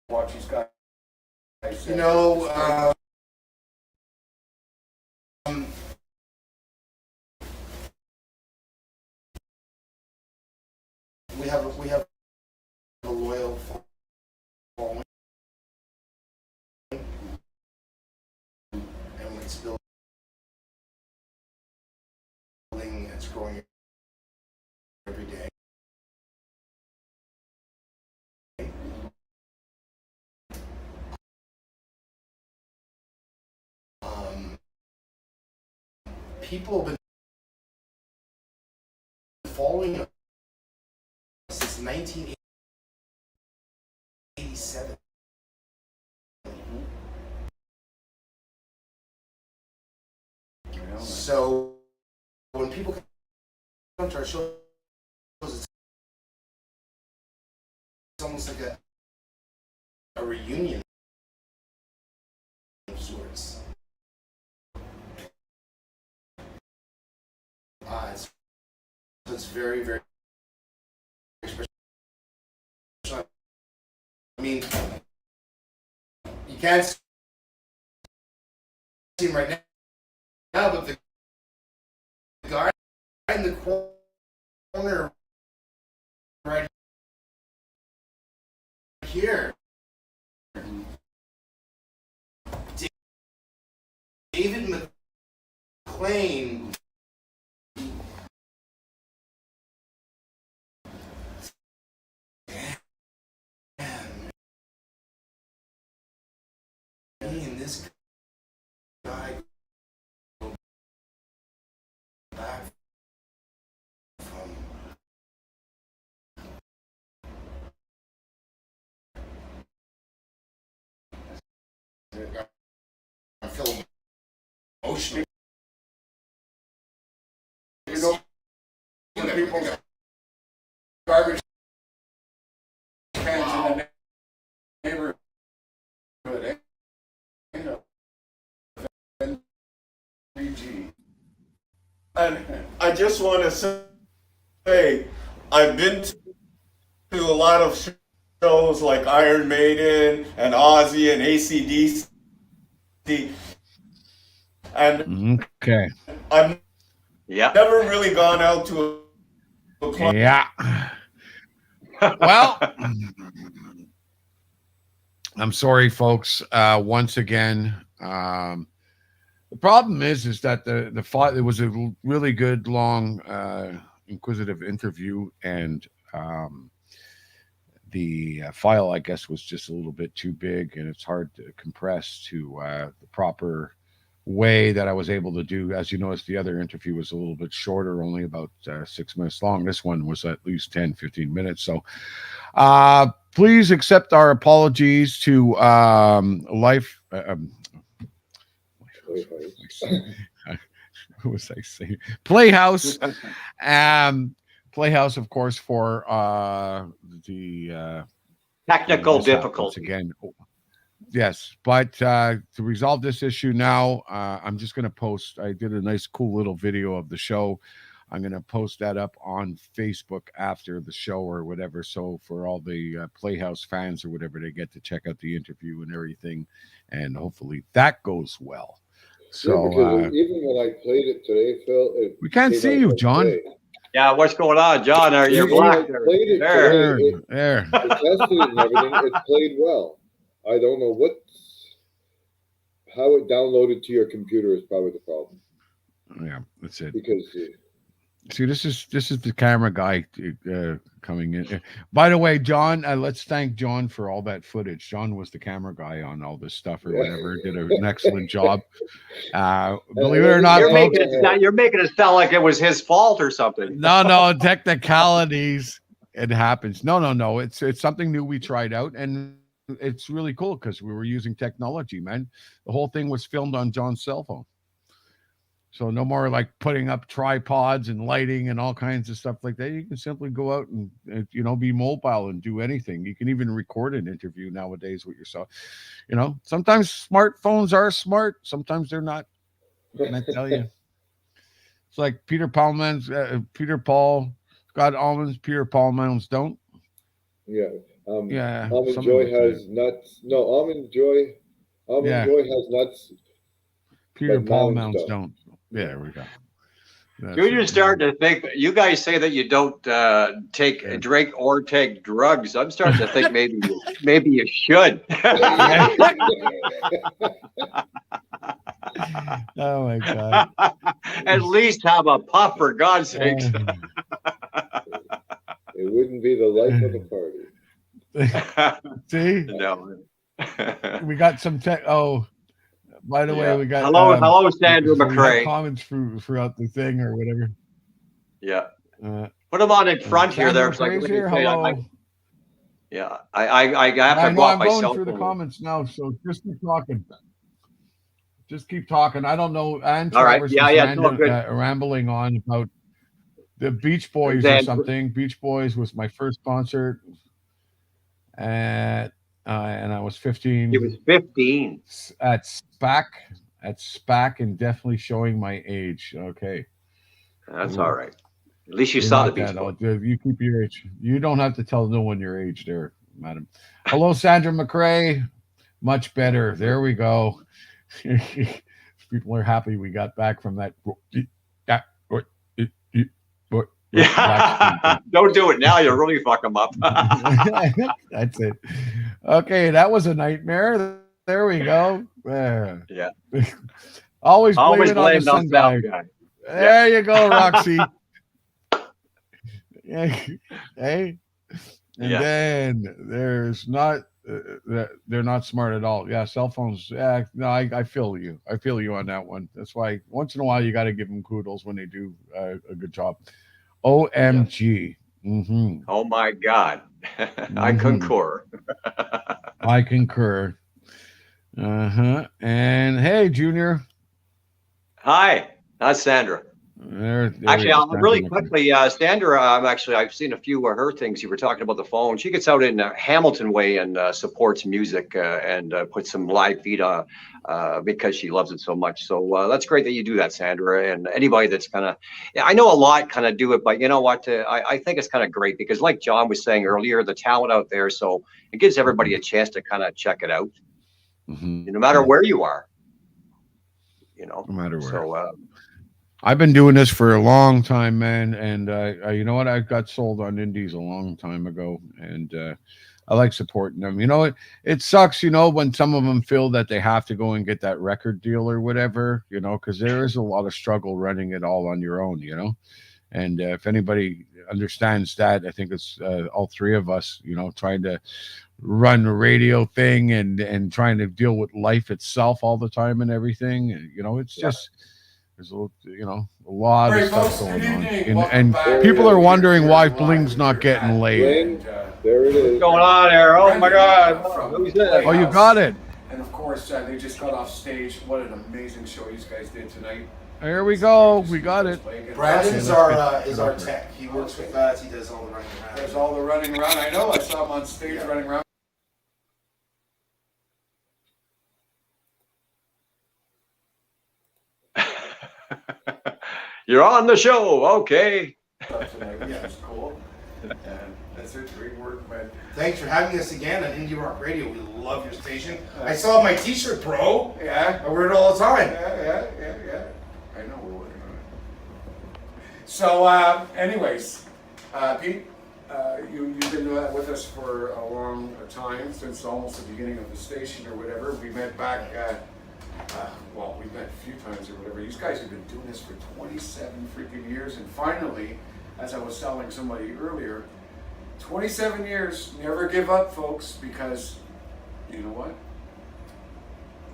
watch these guys. You know, we have a loyal following, and it's building, it's growing every day. People have been following us since 1987. So when people come to our shows, it's almost like a reunion of sorts. It's very, very special. I mean, you can't see him right now, but the guy in the corner right here, David McLean. Me and this guy go back from I feel emotional. You know, when people garbage cans in the neighborhood, eh? And I just want to say, I've been to a lot of shows like Iron Maiden and Ozzy and AC/DC, and okay, I've never really gone out to a club. Yeah. Well, I'm sorry, folks. Once again, the problem is that the file, it was a really good, long, inquisitive interview, and the file, I guess, was just a little bit too big, and it's hard to compress to the proper way that I was able to do. As you noticed, the other interview was a little bit shorter, only about 6 minutes long. This one was at least 10-15 minutes. So please accept our apologies to Life. What was I saying? Playhouse. Playhouse, of course, for the technical difficulties again. Yes, but to resolve this issue now, I'm just going to post. I did a nice, cool little video of the show. I'm going to post that up on Facebook after the show or whatever. So for all the Playhouse fans or whatever, they get to check out the interview and everything, and hopefully that goes well. So because even when I played it today, Phil, we can't see you, John. Today. Yeah, what's going on, John? You're black. There. There. It tested it and everything. It played well. I don't know how it downloaded to your computer is probably the problem. Yeah, that's it. Because see, this is the camera guy coming in. By the way, John, let's thank John for all that footage. John was the camera guy on all this stuff or whatever. Did an excellent job. Believe it or not, you're making it sound like it was his fault or something. No, technicalities. It happens. No. It's something new we tried out, and it's really cool because we were using technology, man. The whole thing was filmed on John's cell phone. So no more like putting up tripods and lighting and all kinds of stuff like that. You can simply go out and be mobile and do anything. You can even record an interview nowadays with yourself. Sometimes smartphones are smart, sometimes they're not. And I tell you, it's like Peter Paul got almonds, Peter Paul melons don't. Yeah. Yeah. Almond Joy has nuts. No, Almond Joy has nuts. Peter Paul melons don't. Yeah, there we go. Junior's starting to think. You guys say that you don't drink or take drugs. I'm starting to think maybe you should. Oh my God! At least have a puff, for God's sakes. It wouldn't be the life of the party. See? No. We got some tech. Oh. By the way, we got hello, Sandra McRae. Comments throughout the thing or whatever. Yeah, put them on in front here. There, here. Hello. I have to go off my cell phone. I'm going through the comments now, so just keep talking. Just keep talking. I don't know. And all right, rambling on about the Beach Boys or something. Beach Boys was my first concert, and I was 15. He was 15 at SPAC, and definitely showing my age. Okay, that's all right. At least you saw the Beach Boys. You keep your age. You don't have to tell no one your age, there, madam. Hello, Sandra McRae. Much better. There we go. People are happy we got back from that. Yeah, don't do it now. You'll really fuck them up. That's it. Okay, that was a nightmare. There we go. Yeah. Always blame it on the sun guy. There you go, Roxy. Hey. And then there's not. They're not smart at all. Yeah, cell phones. Yeah, no, I feel you. I feel you on that one. That's why once in a while you got to give them kudos when they do a good job. OMG. Mm-hmm. Oh my God. I concur. I concur. And hey, Junior. Hi, that's Sandra. Actually, I'll really quickly, Sandra, I've seen a few of her things. You were talking about the phone. She gets out in Hamilton Way and supports music and puts some live feed on because she loves it so much. So that's great that you do that, Sandra. And anybody that's I know a lot kind of do it, but you know what? I think it's kind of great because like John was saying earlier, the talent out there. So it gives everybody a chance to kind of check it out, no matter where you are, No matter where. So, I've been doing this for a long time, man, and you know what? I got sold on indies a long time ago, and I like supporting them. It sucks, when some of them feel that they have to go and get that record deal or whatever, because there is a lot of struggle running it all on your own, And if anybody understands that, I think it's all three of us, trying to run the radio thing and trying to deal with life itself all the time and everything. It's just. There's a lot of stuff going on, and people are wondering why Bling's not getting laid. There it is. What's going on there? Oh my God! Who's that? Oh, you got it. And of course, they just got off stage. What an amazing show you guys did tonight. There we go. We got it. Brandon's our tech. He works with us. He does all the running around. There's all the running around. I know. I saw him on stage running around. You're on the show, okay. Yeah, it's cool. And that's it. Great work, man. Thanks for having us again on Indie Rock Radio. We love your station. I saw my T-shirt, bro. Yeah. I wear it all the time. Yeah. I know we're working on it. So, anyways, Pete, you've been with us for a long time, since almost the beginning of the station or whatever. We met back. We met a few times or whatever. These guys have been doing this for 27 freaking years, and finally, as I was telling somebody earlier, 27 years, never give up, folks, because you know what?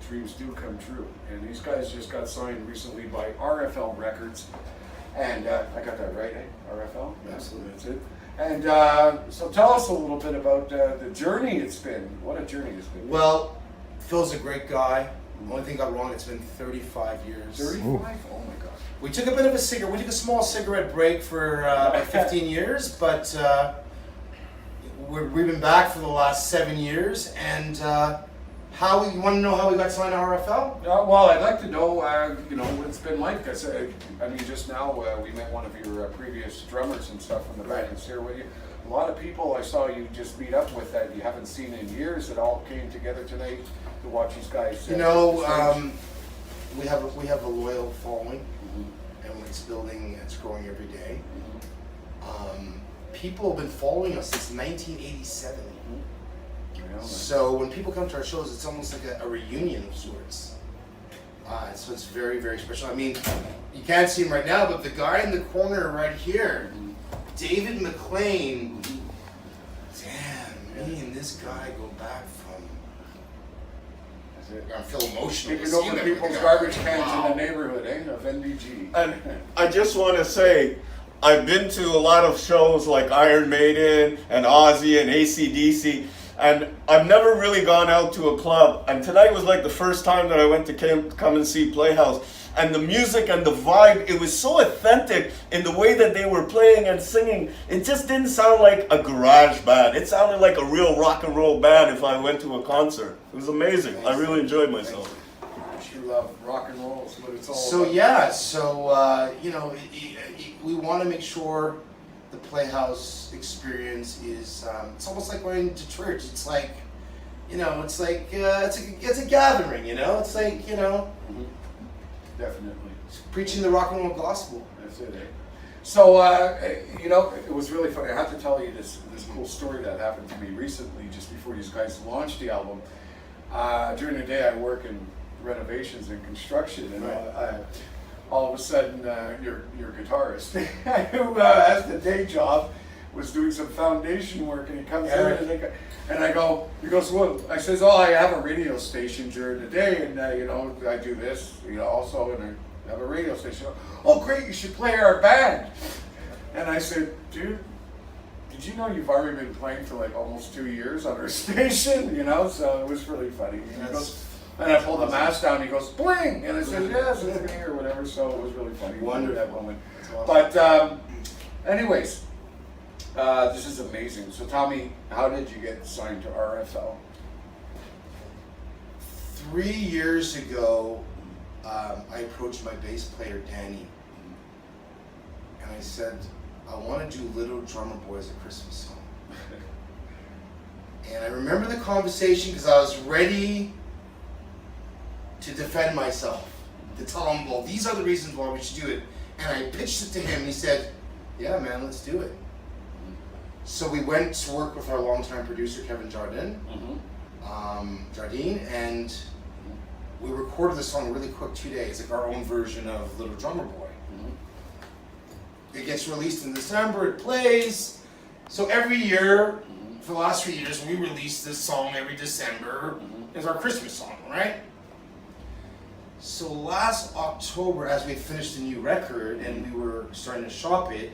Dreams do come true. And these guys just got signed recently by RFL Records, and I got that right, eh? RFL? Absolutely. That's it. And so tell us a little bit about the journey it's been. What a journey it's been. Well, Phil's a great guy. The only thing got wrong, it's been 35 years. 35? Oh my God. We took a bit of a cigarette. We took a small cigarette break for about 15 years, but we've been back for the last 7 years. And you want to know how we got signed to RFL? Well, I'd like to know, what it's been like. Because I mean, just now we met one of your previous drummers and stuff from the band that's here with you. A lot of people I saw you just meet up with that you haven't seen in years that all came together tonight to watch these guys. We have a loyal following, and it's building. It's growing every day. People have been following us since 1987. So when people come to our shows, it's almost like a reunion of sorts. So it's very, very special. I mean, you can't see him right now, but the guy in the corner right here, David McLean. Damn, me and this guy go back from. I feel emotional. Picking over people's garbage cans in the neighborhood, of NDG. And I just want to say, I've been to a lot of shows like Iron Maiden and Ozzy and AC/DC, and I've never really gone out to a club. And tonight was like the first time that I went to come and see Playhouse. And the music and the vibe, it was so authentic in the way that they were playing and singing. It just didn't sound like a garage band. It sounded like a real rock and roll band if I went to a concert. It was amazing. I really enjoyed myself. You love rock and roll, is what it's all So about. yeah, we want to make sure the Playhouse experience is. It's almost like going to church. It's like, it's a gathering. It's like Definitely. Preaching the rock and roll gospel. That's it, eh? So, it was really funny. I have to tell you this cool story that happened to me recently, just before these guys launched the album. During the day, I work in renovations and construction, and all of a sudden, your guitarist, who has the day job, was doing some foundation work, and he comes in, and he goes, well, I says, I have a radio station during the day, and I do this, also, and I have a radio station. Oh, great, you should play our band. And I said, dude, did you know you've already been playing for like almost 2 years on our station? So it was really funny. And he goes, and I pulled the mask down, and he goes, Bling! And I said, yes, it's me, or whatever, so it was really funny. Wondered that moment. But anyways, this is amazing. So Tommy, how did you get signed to RFL? 3 years ago, I approached my bass player, Danny, and I said, I want to do Little Drummer Boy as a Christmas song. And I remember the conversation because I was ready to defend myself, to tell him, well, these are the reasons why we should do it. And I pitched it to him, and he said, yeah, man, let's do it. So we went to work with our longtime producer, Kevin Jardine, and we recorded the song really quick, 2 days, like our own version of Little Drummer Boy. It gets released in December, it plays. So every year, for the last 3 years, we release this song every December. It's our Christmas song, right? So last October, as we finished the new record and we were starting to shop it,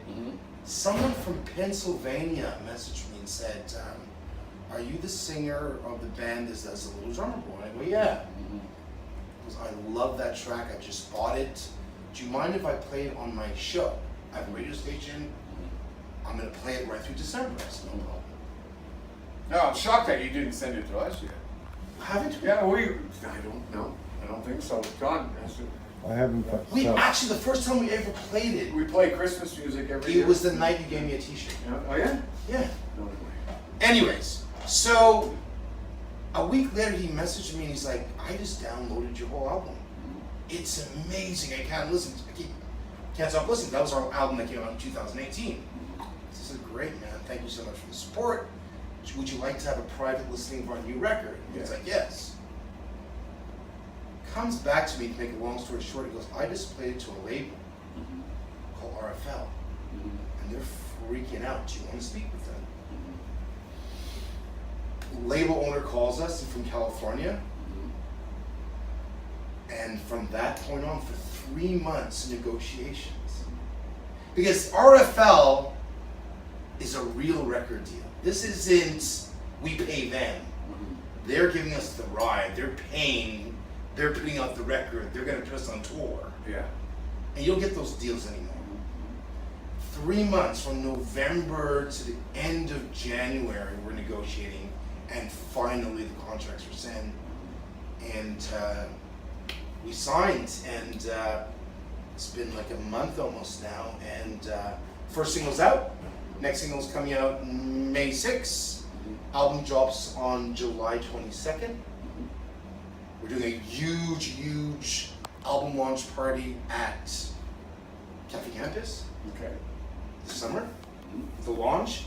someone from Pennsylvania messaged me and said, are you the singer of the band that does The Little Drummer Boy? I go, yeah. Because I love that track, I just bought it. Do you mind if I play it on my show? I have a radio station, I'm going to play it right through December. I said, no problem. No, I'm shocked that you didn't send it to us yet. Haven't we? Yeah, I don't know. I don't think so. John has to. I haven't. Actually, the first time we ever played it, we play Christmas music every year. It was the night you gave me a t-shirt. Yeah. Oh yeah? Yeah. Anyways, so a week later he messaged me and he's like, I just downloaded your whole album. It's amazing. I can't stop listening. That was our album that came out in 2018. This is great, man. Thank you so much for the support. Would you like to have a private listening of our new record? Yeah. He's like, yes. Comes back to me, to make a long story short, he goes, I just played it to a label called RFL, and they're freaking out. Do you want to speak with them? Label owner calls us, he's from California, and from that point on, for 3 months, negotiations. Because RFL is a real record deal. This isn't we pay them. They're giving us the ride. They're paying. They're putting out the record. They're going to put us on tour. Yeah. And you don't get those deals anymore. 3 months from November to the end of January, we're negotiating, and finally the contracts were sent, and we signed, and it's been like a month almost now, and first single's out, next single's coming out May 6th, album drops on July 22nd. We're doing a huge album launch party at Cafe Campus. Okay. This summer, the launch.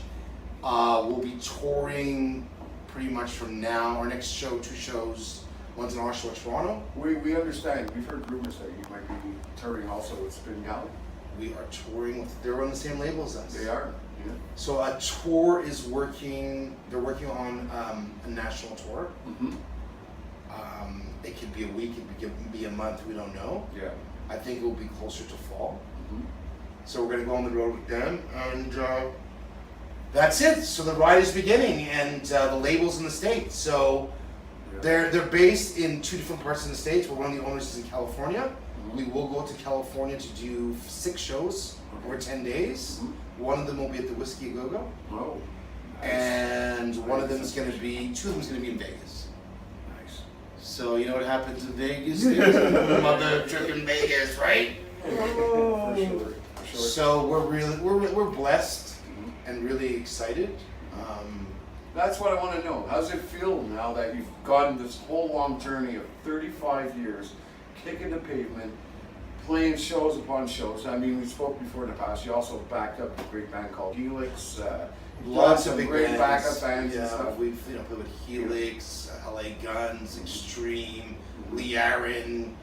We'll be touring pretty much from now. Our next show, 2 shows, one's in Oshawa, Toronto. We understand. We've heard rumors that you might be touring also with Spin Galley. We are touring with, they're on the same label as us. They are, yeah. So a tour is working, they're working on a national tour. It could be a week, it could be a month, we don't know. Yeah. I think it will be closer to fall. So we're gonna go on the road with them, and that's it. So the ride is beginning, and the label's in the States. So they're based in 2 different parts of the States, but one of the owners is in California. We will go to California to do 6 shows over 10 days. One of them will be at the Whiskey Go-Go. Oh. Nice. And one of them is gonna be, 2 of them is gonna be in Vegas. Nice. So you know what happens in Vegas? There's a mother trip in Vegas, right? For sure. So we're blessed and really excited. That's what I want to know. How's it feel now that you've gone this whole long journey of 35 years, kicking the pavement, playing shows upon shows? I mean, we spoke before in the past. You also backed up a great band called Helix. Lots of big great backup bands. Yeah, and stuff. we've played with Helix, LA Guns, Extreme, Lee Aaron,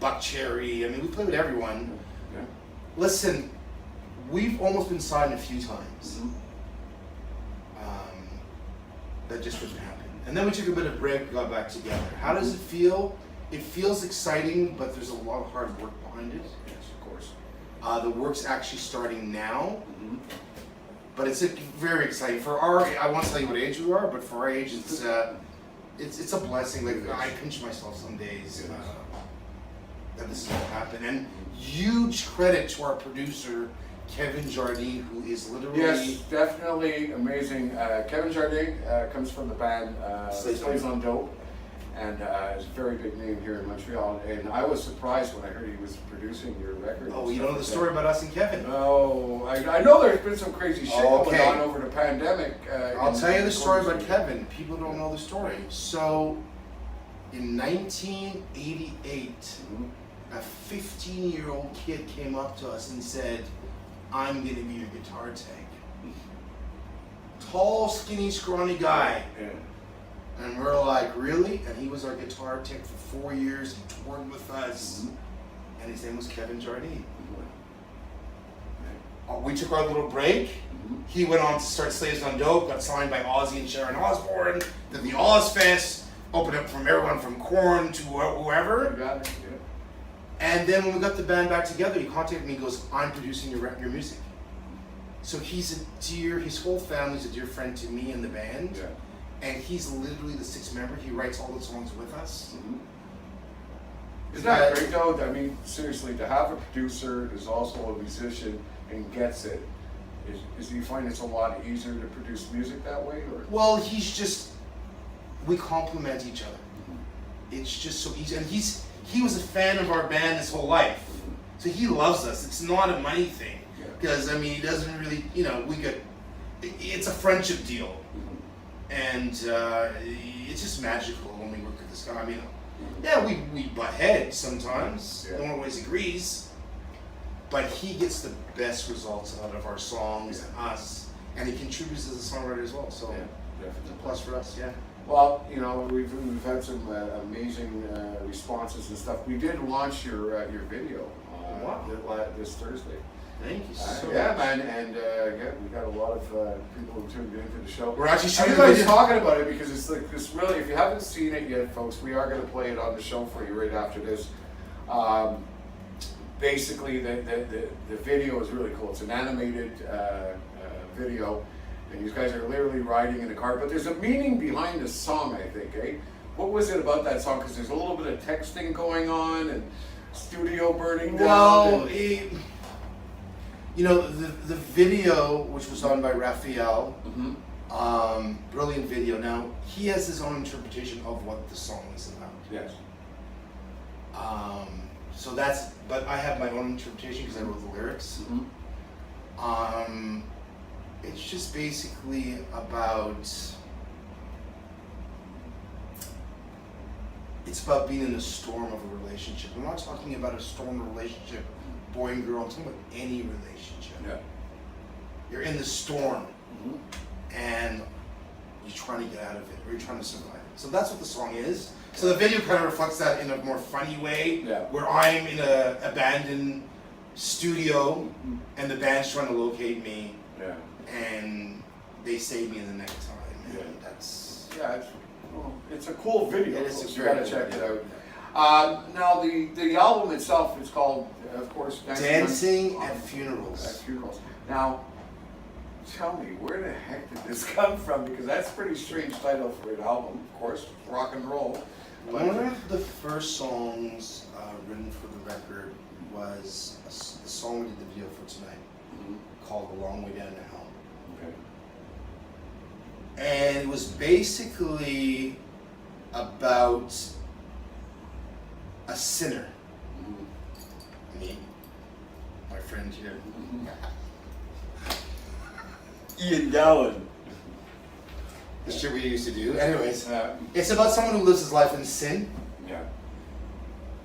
Buck Cherry. I mean, we played with everyone. Yeah. Listen, we've almost been signed a few times. That just didn't happen. And then we took a bit of break, got back together. How does it feel? It feels exciting, but there's a lot of hard work behind it. Yes, of course. The work's actually starting now. But it's very exciting. For our, I won't tell you what age we are, but for our age, it's a blessing. Like, I pinch myself some days that this is what happened. And huge credit to our producer, Kevin Jardine, who is literally... Yes, definitely amazing. Kevin Jardine comes from the band Slaves on Dope, and is a very big name here in Montreal. And I was surprised when I heard he was producing your record. Oh, you don't know the story about us and Kevin? No, I know there's been some crazy shit going on over the pandemic. I'll tell you the story about Kevin. People don't know the story. So, in 1988, a 15-year-old kid came up to us and said, "I'm gonna be your guitar tech." Tall, skinny, scrawny guy. And we're like, really? And he was our guitar tech for 4 years. He toured with us. And his name was Kevin Jardine. We took our little break. He went on to start Slaves on Dope, got signed by Ozzy and Sharon Osbourne, did the Ozfest, opened up from everyone from Korn to whoever. And then when we got the band back together, he contacted me and goes, "I'm producing your music." So he's his whole family's a dear friend to me and the band. And he's literally the 6th member. He writes all the songs with us. Isn't that great though? I mean, seriously, to have a producer who's also a musician and gets it, do you find it's a lot easier to produce music that way? Or? Well, we complement each other. It's just so easy. And he was a fan of our band his whole life. So he loves us. It's not a money thing. Because, I mean, he doesn't really, it's a friendship deal. And it's just magical when we work with this guy. I mean, we butt heads sometimes. No one always agrees. But he gets the best results out of our songs and us. And he contributes as a songwriter as well. So it's a plus for us, Well, we've had some amazing responses and stuff. We did launch your video this Thursday. Thank you so much. Man, and we got a lot of people who tuned into the show. We're actually shooting everybody's talking about it because it's like this really. If you haven't seen it yet, folks, we are going to play it on the show for you right after this. basically the video is really cool. It's an animated video, and these guys are literally riding in a car. But there's a meaning behind the song, I think, eh? What was it about that song? Because there's a little bit of texting going on and studio burning down. Well, you know, the video, which was done by Raphael, brilliant video. Now, he has his own interpretation of what the song is about. Yes. So that's, but I have my own interpretation because I wrote the lyrics. It's just basically about, it's about being in the storm of a relationship. I'm not talking about a storm relationship, boy and girl. I'm talking about any relationship. Yeah. You're in the storm, and you're trying to get out of it, or you're trying to survive it. So that's what the song is. So the video kind of reflects that in a more funny way, where I'm in an abandoned studio, and the band's trying to locate me, and they save me in the night time. And that's it's a cool video. It is a You great gotta check video. it out. Now the album itself is called, of course, Dancing at Funerals. At Funerals. Now, tell me, where the heck did this come from? Because that's a pretty strange title for an album, of course, rock and roll. One of the first songs written for the record was the song we did the video for tonight, called "A Long Way Down to Hell." And it was basically about a sinner. Me, my friend here. Ian Gowan. The shit we used to do. Anyways, it's about someone who lives his life in sin.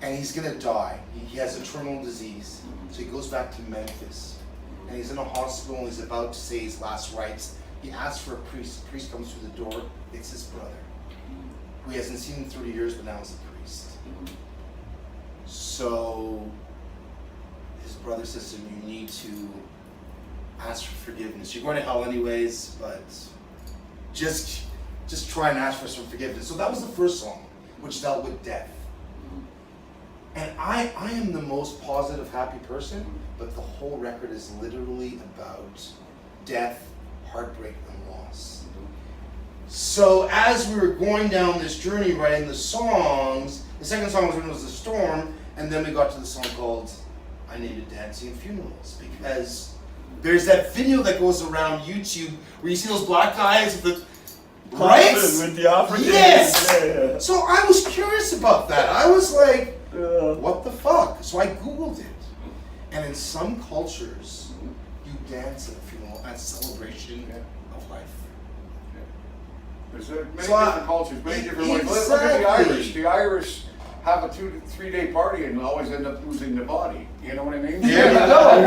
And he's gonna die. He has a terminal disease. So he goes back to Memphis. And he's in a hospital and he's about to say his last rites. He asks for a priest. The priest comes through the door. It's his brother, who he hasn't seen in 30 years, but now is a priest. So his brother says to him, you need to ask for forgiveness. You're going to hell anyways, but just try and ask for some forgiveness. So that was the first song, which dealt with death. And I am the most positive, happy person, but the whole record is literally about death, heartbreak, and loss. So as we were going down this journey writing the songs, the second song was The Storm, and then we got to the song called I Needed Dancing at Funerals, because there's that video that goes around YouTube where you see those black guys with the right? With the Africans. Yes! Yeah. So I was curious about that. I was like, what the fuck? So I Googled it. And in some cultures, you dance at a funeral as a celebration of life. There's many different cultures, many different ways. Look at the Irish. The Irish have a 2 to 3 day party and always end up losing the body. You know what I mean? There you go.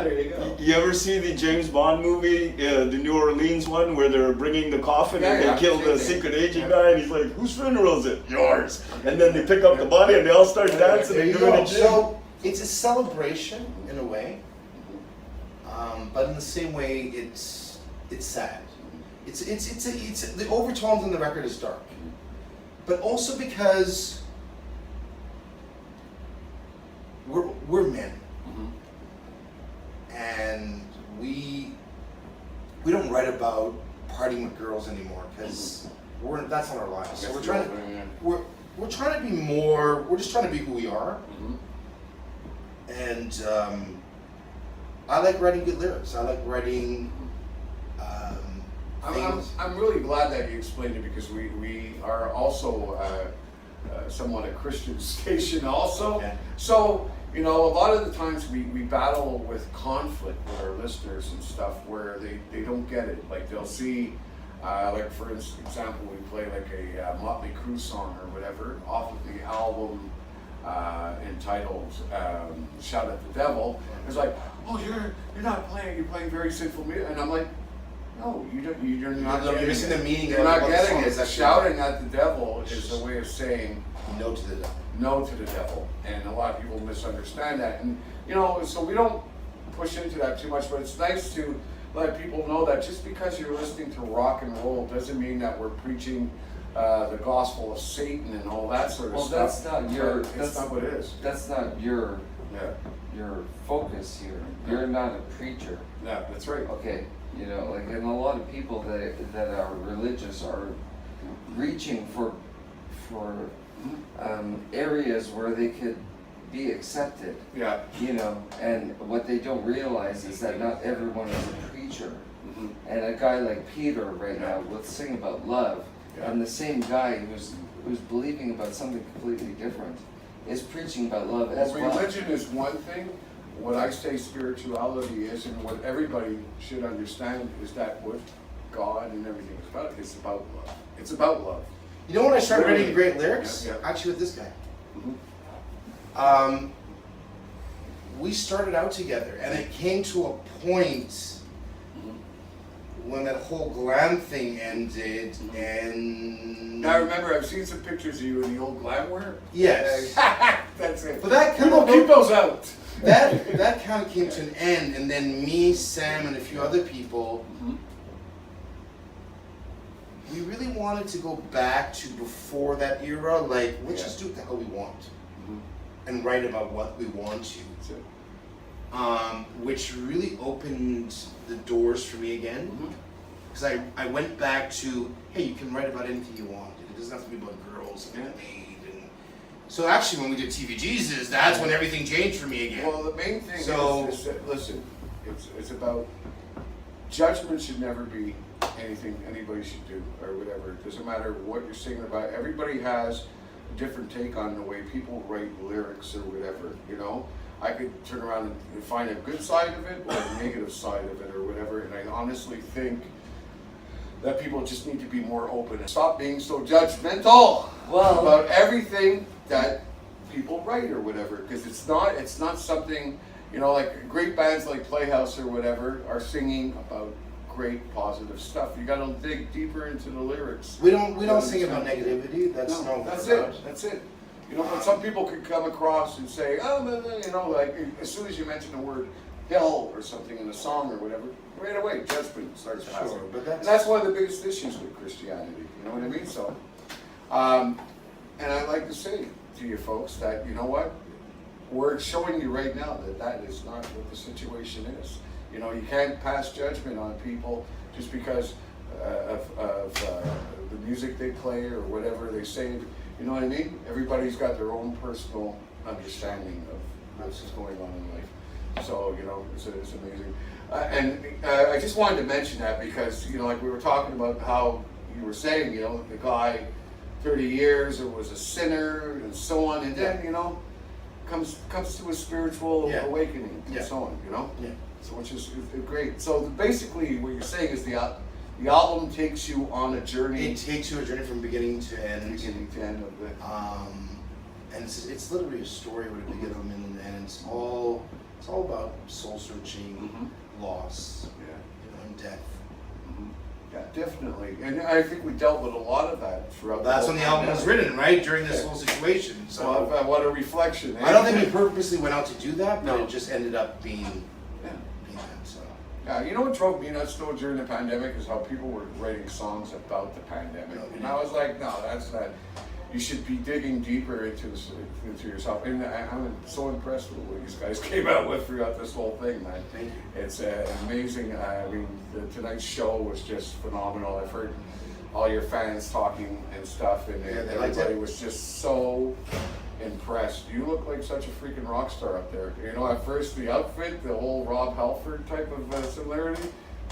There you go. You ever see the James Bond movie, the New Orleans one, where they're bringing the coffin and they kill the secret agent guy, and he's like, "Whose funeral is it? Yours." And then they pick up the body and they all start dancing and doing it. So it's a celebration in a way, but in the same way, it's sad. It's the overtones in the record is dark, but also because we're men, and we don't write about partying with girls anymore because that's not our lives. So we're trying to be more. We're just trying to be who we are, and I like writing good lyrics. I like writing. I'm really glad that you explained it, because we are also somewhat a Christian station also. Okay. So, you know, a lot of the times we battle with conflict with our listeners and stuff where they don't get it. Like they'll see, like for example, we play like a Motley Crue song or whatever off of the album entitled Shot at the Devil. It's like, oh, you're not playing, you're playing very sinful music. And I'm like, no, you're not getting missing it. the meaning. You're not getting it. Shouting at the devil is a way of saying no to the devil. No to the devil, and a lot of people misunderstand that. And you know, so we don't push into that too much. But it's nice to let people know that just because you're listening to rock and roll doesn't mean that we're preaching the gospel of Satan and all that sort of well, stuff. that's not your. That's not what it is. That's not your. Yeah. Your focus here. You're not a preacher. Yeah, that's right. Okay, you know, like, and a lot of people that are religious are reaching for areas where they could be accepted. Yeah. You know, and what they don't realize is that not everyone is a preacher. Mm-hmm. And a guy like Peter right now will sing about love, and the same guy who's believing about something completely different is preaching about love as well. Religion is one thing. What I say spirituality is, and what everybody should understand, is that what God and everything is about. It's about love. It's about love. You know when I started Really? writing great lyrics? Yeah. Actually with this guy. Mm-hmm. We started out together, and it came to a point when that whole glam thing ended, and Now remember, I've seen some pictures of you in the old glam wear. yes, That's it. but that kind People keep those out. that kind of came to an end, and then me, Sam, and a few other people, we really wanted to go back to before that era. Like, let's just do what the hell we want, and write about what we want to. Which really opened the doors for me again. Because I went back to, hey, you can write about anything you want. It doesn't have to be about girls and maid. And so actually when we did TV Jesus, that's when everything changed for me again. Well, the main thing is that, listen, it's about, judgment should never be anything anybody should do or whatever. It doesn't matter what you're singing about. Everybody has a different take on the way people write lyrics or whatever, you know? I could turn around and find a good side of it or a negative side of it or whatever, and I honestly think that people just need to be more open and stop being so judgmental about everything that people write or whatever, because it's not something, you know, like great bands like Playhouse or whatever are singing about great positive stuff. You got to dig deeper into the lyrics. We don't sing about negativity. That's That's it. You know, but some people could come across and say, oh, you know, like as soon as you mention the word hell or something in a song or whatever, right away judgment starts passing. But and that's one of the biggest issues with Christianity. You know what I mean? So, and I'd like to say to you folks that, you know what, we're showing you right now that that is not what the situation is. You know, you can't pass judgment on people just because of the music they play or whatever they say. You know what I mean? Everybody's got their own personal understanding of what's going on in life. So, you know, it's amazing. And I just wanted to mention that because, you know, like we were talking about how you were saying, you know, the guy, 30 years, or was a sinner and so on. And then, you know, comes to a spiritual awakening and so on, you know? Yeah. So, which is great. So basically what you're saying is the album takes you on a journey. It takes you a journey from beginning to end. Beginning to end of it. And it's literally a story with a beginning and an end. It's all about soul searching, loss, and death. Yeah, definitely. And I think we dealt with a lot of that throughout. That's when the album was written, right? During this whole situation. So what a reflection. I don't think we purposely went out to do that, but it just ended up being that. So. You know what drove me nuts though during the pandemic is how people were writing songs about the pandemic. And I was like, no, that's not. You should be digging deeper into yourself. And I'm so impressed with what these guys came out with throughout this whole thing, man. Thank you. It's amazing. I mean, tonight's show was just phenomenal. I've heard all your fans talking and stuff, and everybody was just so impressed. You look like such a freaking rock star up there. You know, at first the outfit, the whole Rob Halford type of similarity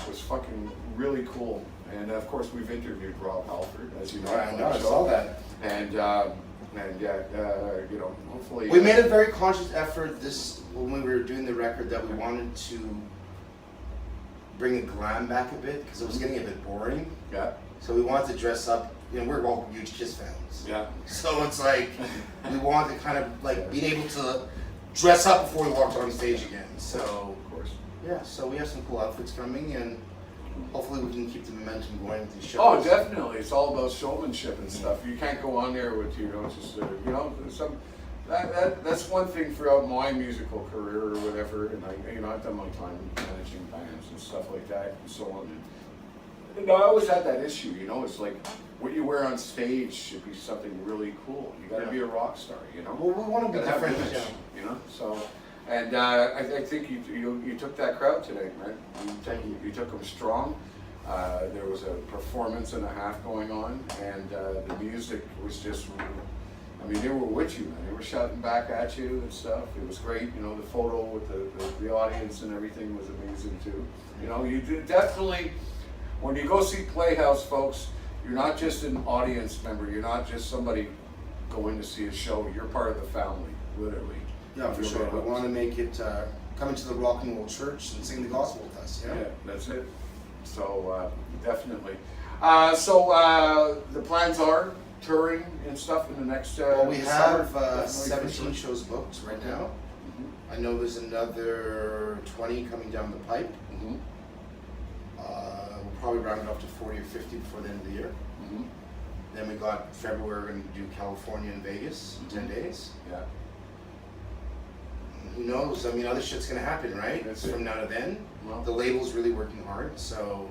was fucking really cool. And of course, we've interviewed Rob Halford, as you know. I know, I saw that. And yeah, you know, hopefully we made a very conscious effort when we were doing the record that we wanted to bring the glam back a bit because it was getting a bit boring. Yeah. So we wanted to dress up. You know, we're all huge Kiss fans. Yeah. So it's like we wanted to kind of like being able to dress up before we walked on stage again. So of course. Yeah. So we have some cool outfits coming and. Hopefully we can keep the momentum going with these shows. Oh, definitely. It's all about showmanship and stuff. You can't go on there with, you know, just, you know, that's one thing throughout my musical career or whatever. And I've done my time managing bands and stuff like that and so on. And I always had that issue, you know, it's like what you wear on stage should be something really cool. You got to be a rock star, you know. Well, we want to be Gotta have different, image, you know. So, and I think you took that crowd tonight, right? You took them strong. There was a performance and a half going on, and the music was just. I mean, they were with you, man. They were shouting back at you and stuff. It was great. You know, the photo with the audience and everything was amazing too. You know, you definitely, when you go see Playhouse, folks, you're not just an audience member. You're not just somebody going to see a show. You're part of the family, literally. Yeah, for sure. We want to make it come into the rock and roll church and sing the gospel with us. Yeah, that's it. So definitely. So the plans are touring and stuff in the next. Well, we have summer. 17 shows booked right now. I know there's another 20 coming down the pipe. We'll probably round it up to 40 or 50 before the end of the year. Then we got February, we're going to do California and Vegas in 10 days. Yeah. Who knows? I mean, other shit's going to happen, right? From now to then. Well, the label's really working hard, so.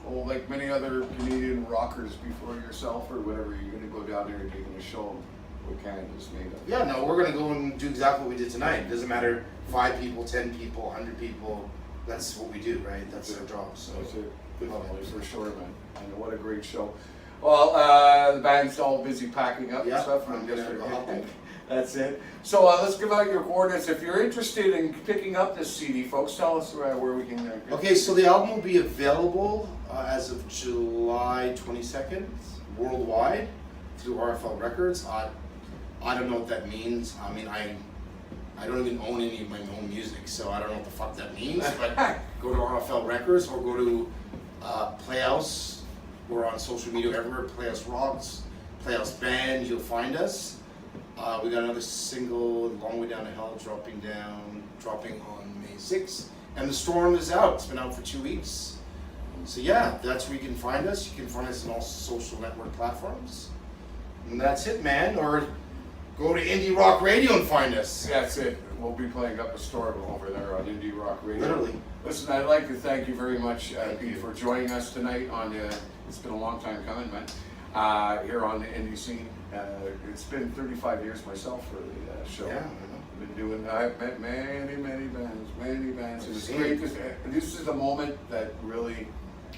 Well, like many other Canadian rockers before yourself or whatever, you're going to go down there and you're going to show them what Canada's made of. Yeah, no, we're going to go and do exactly what we did tonight. It doesn't matter 5 people, 10 people, 100 people. That's what we do, right? That's our job. So. That's it. Definitely, for sure, man. And what a great show. Well, the band's all busy packing up and stuff. I'm just That's it. So let's give out your coordinates. If you're interested in picking up this CD, folks, tell us where we can. Okay, so the album will be available as of July 22nd worldwide through RFL Records. I don't know what that means. I mean, I don't even own any of my own music, so I don't know what the fuck that means. But go to RFL Records or go to Playhouse. We're on social media everywhere. Playhouse Rocks, Playhouse Band. You'll find us. We got another single, Long Way Down to Hell, dropping on May 6th. And The Storm is out. It's been out for 2 weeks. So yeah, that's where you can find us. You can find us on all social network platforms. And that's it, man. Or go to Indie Rock Radio and find us. That's it. We'll be playing up a storm over there on Indie Rock Radio. Literally. Listen, I'd like to thank you very much, Pete, for joining us tonight on, it's been a long time coming, man, here on the indie scene. It's been 35 years myself for the show. Yeah. I've met many bands. It was great. This is the moment that really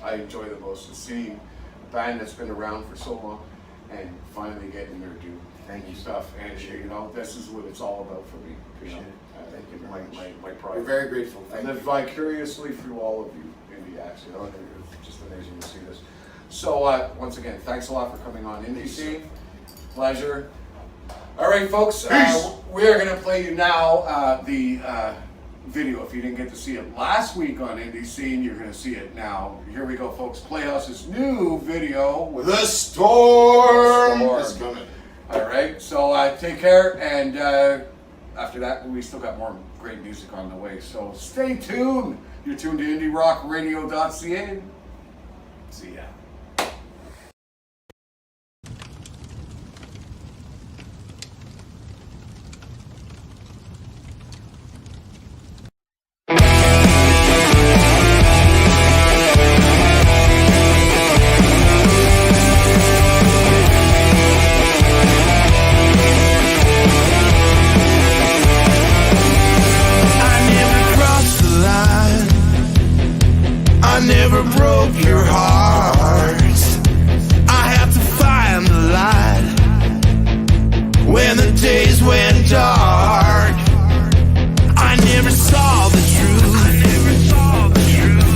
I enjoy the most, is seeing a band that's been around for so long and finally getting their due. Thank you. Stuff. And you know, this is what it's all about for me. Appreciate it. Thank you very much. My pride. We're very grateful. I live vicariously through all of you, Indie, you know, it's just amazing to see this. So once again, thanks a lot for coming on Indie Scene. Pleasure. All right, folks, we are going to play you now the video. If you didn't get to see it last week on Indie Scene, you're going to see it now. Here we go, folks. Playhouse's new video with The Storm. It's coming. All right, so take care, and after that, we still got more great music on the way. So stay tuned. You're tuned to IndieRockRadio.ca. See ya. I never broke your heart. I had to find the light when the days went dark. I never saw the truth.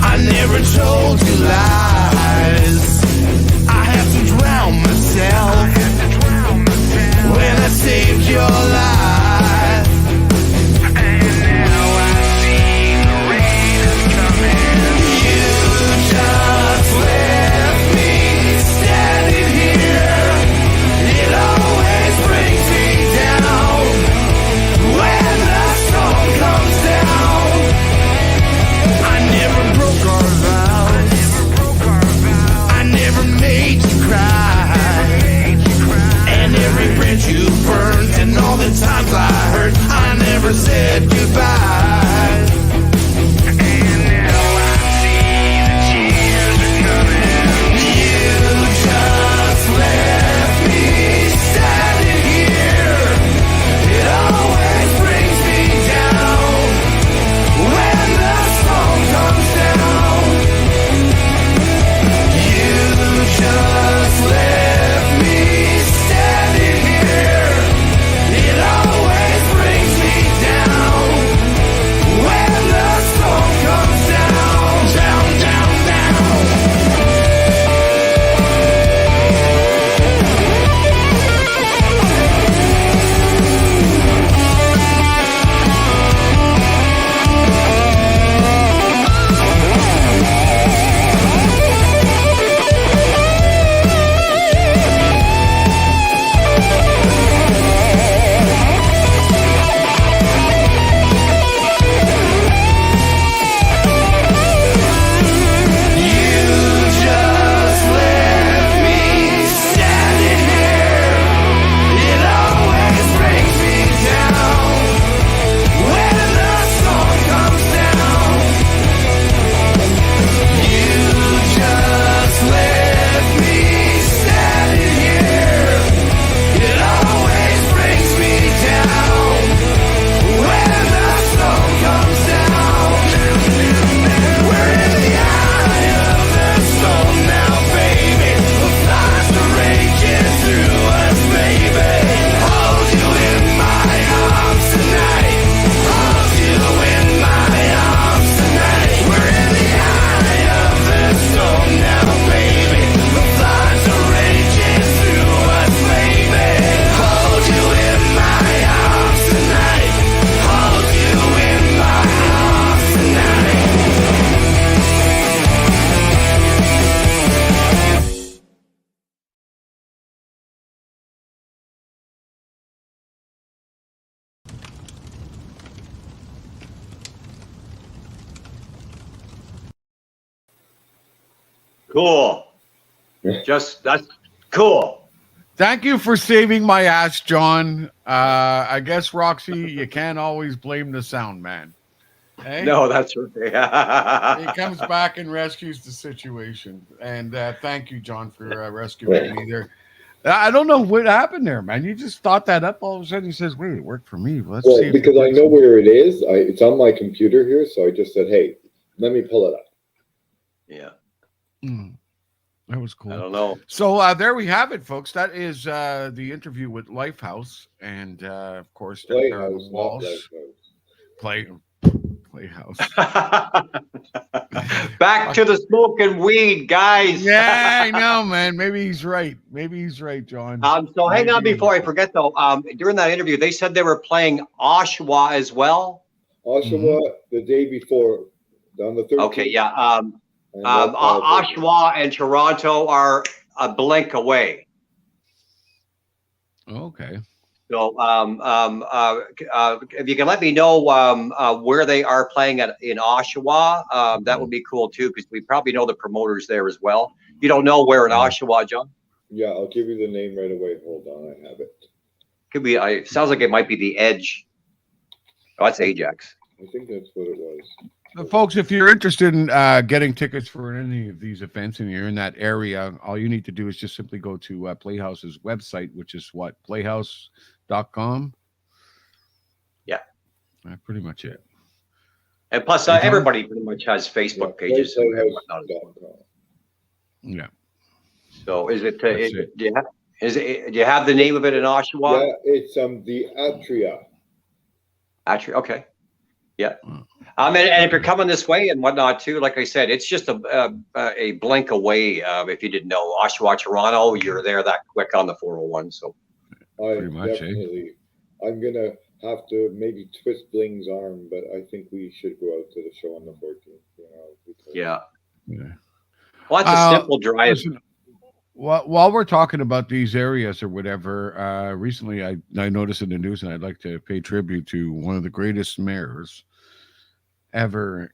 I never told you lies. I had to drown myself when I saved your life. Cool. Just that's cool. Thank you for saving my ass, John. I guess, Roxy, you can't always blame the sound man. Hey? No, that's right. He comes back and rescues the situation. And thank you, John, for rescuing me there. I don't know what happened there, man. You just thought that up. All of a sudden, he says, wait, it worked for me. Let's see. Well, because I know where it is. It's on my computer here. So I just said, hey, let me pull it up. Yeah. That was cool. I don't know. So there we have it, folks. That is the interview with Lifehouse. And, of course, Playhouse, Darren Walsh. Playhouse. Back to the smoking weed, guys. Yeah, I know, man. Maybe he's right. Maybe he's right, John. So hang on before I forget, though. During that interview, they said they were playing Oshawa as well. Oshawa the day before, on the 13th. Okay, yeah. Oshawa and Toronto are a blink away. Okay. So, if you can let me know where they are playing in Oshawa, that would be cool too, because we probably know the promoters there as well. You don't know where in Oshawa, John? Yeah, I'll give you the name right away. Hold on, I have it. Could be. Sounds like it might be the Edge. Oh, that's Ajax. I think that's what it was. Folks, if you're interested in getting tickets for any of these events and you're in that area, all you need to do is just simply go to Playhouse's website, which is what? Playhouse.com? Yeah. That's pretty much it. And plus, everybody pretty much has Facebook pages. And whatnot. Yeah. So is it, do you have the name of it in Oshawa? Yeah, it's the Atria. Atria, okay. Yeah. And if you're coming this way and whatnot too, like I said, it's just a blink away. If you didn't know, Oshawa, Toronto, you're there that quick on the 401. So pretty much, definitely. I'm gonna have to maybe twist Bling's arm, but I think we should go out to the show on the 14th. Yeah. Well, that's a simple drive. Listen, while we're talking about these areas or whatever, recently I noticed in the news, and I'd like to pay tribute to one of the greatest mayors ever,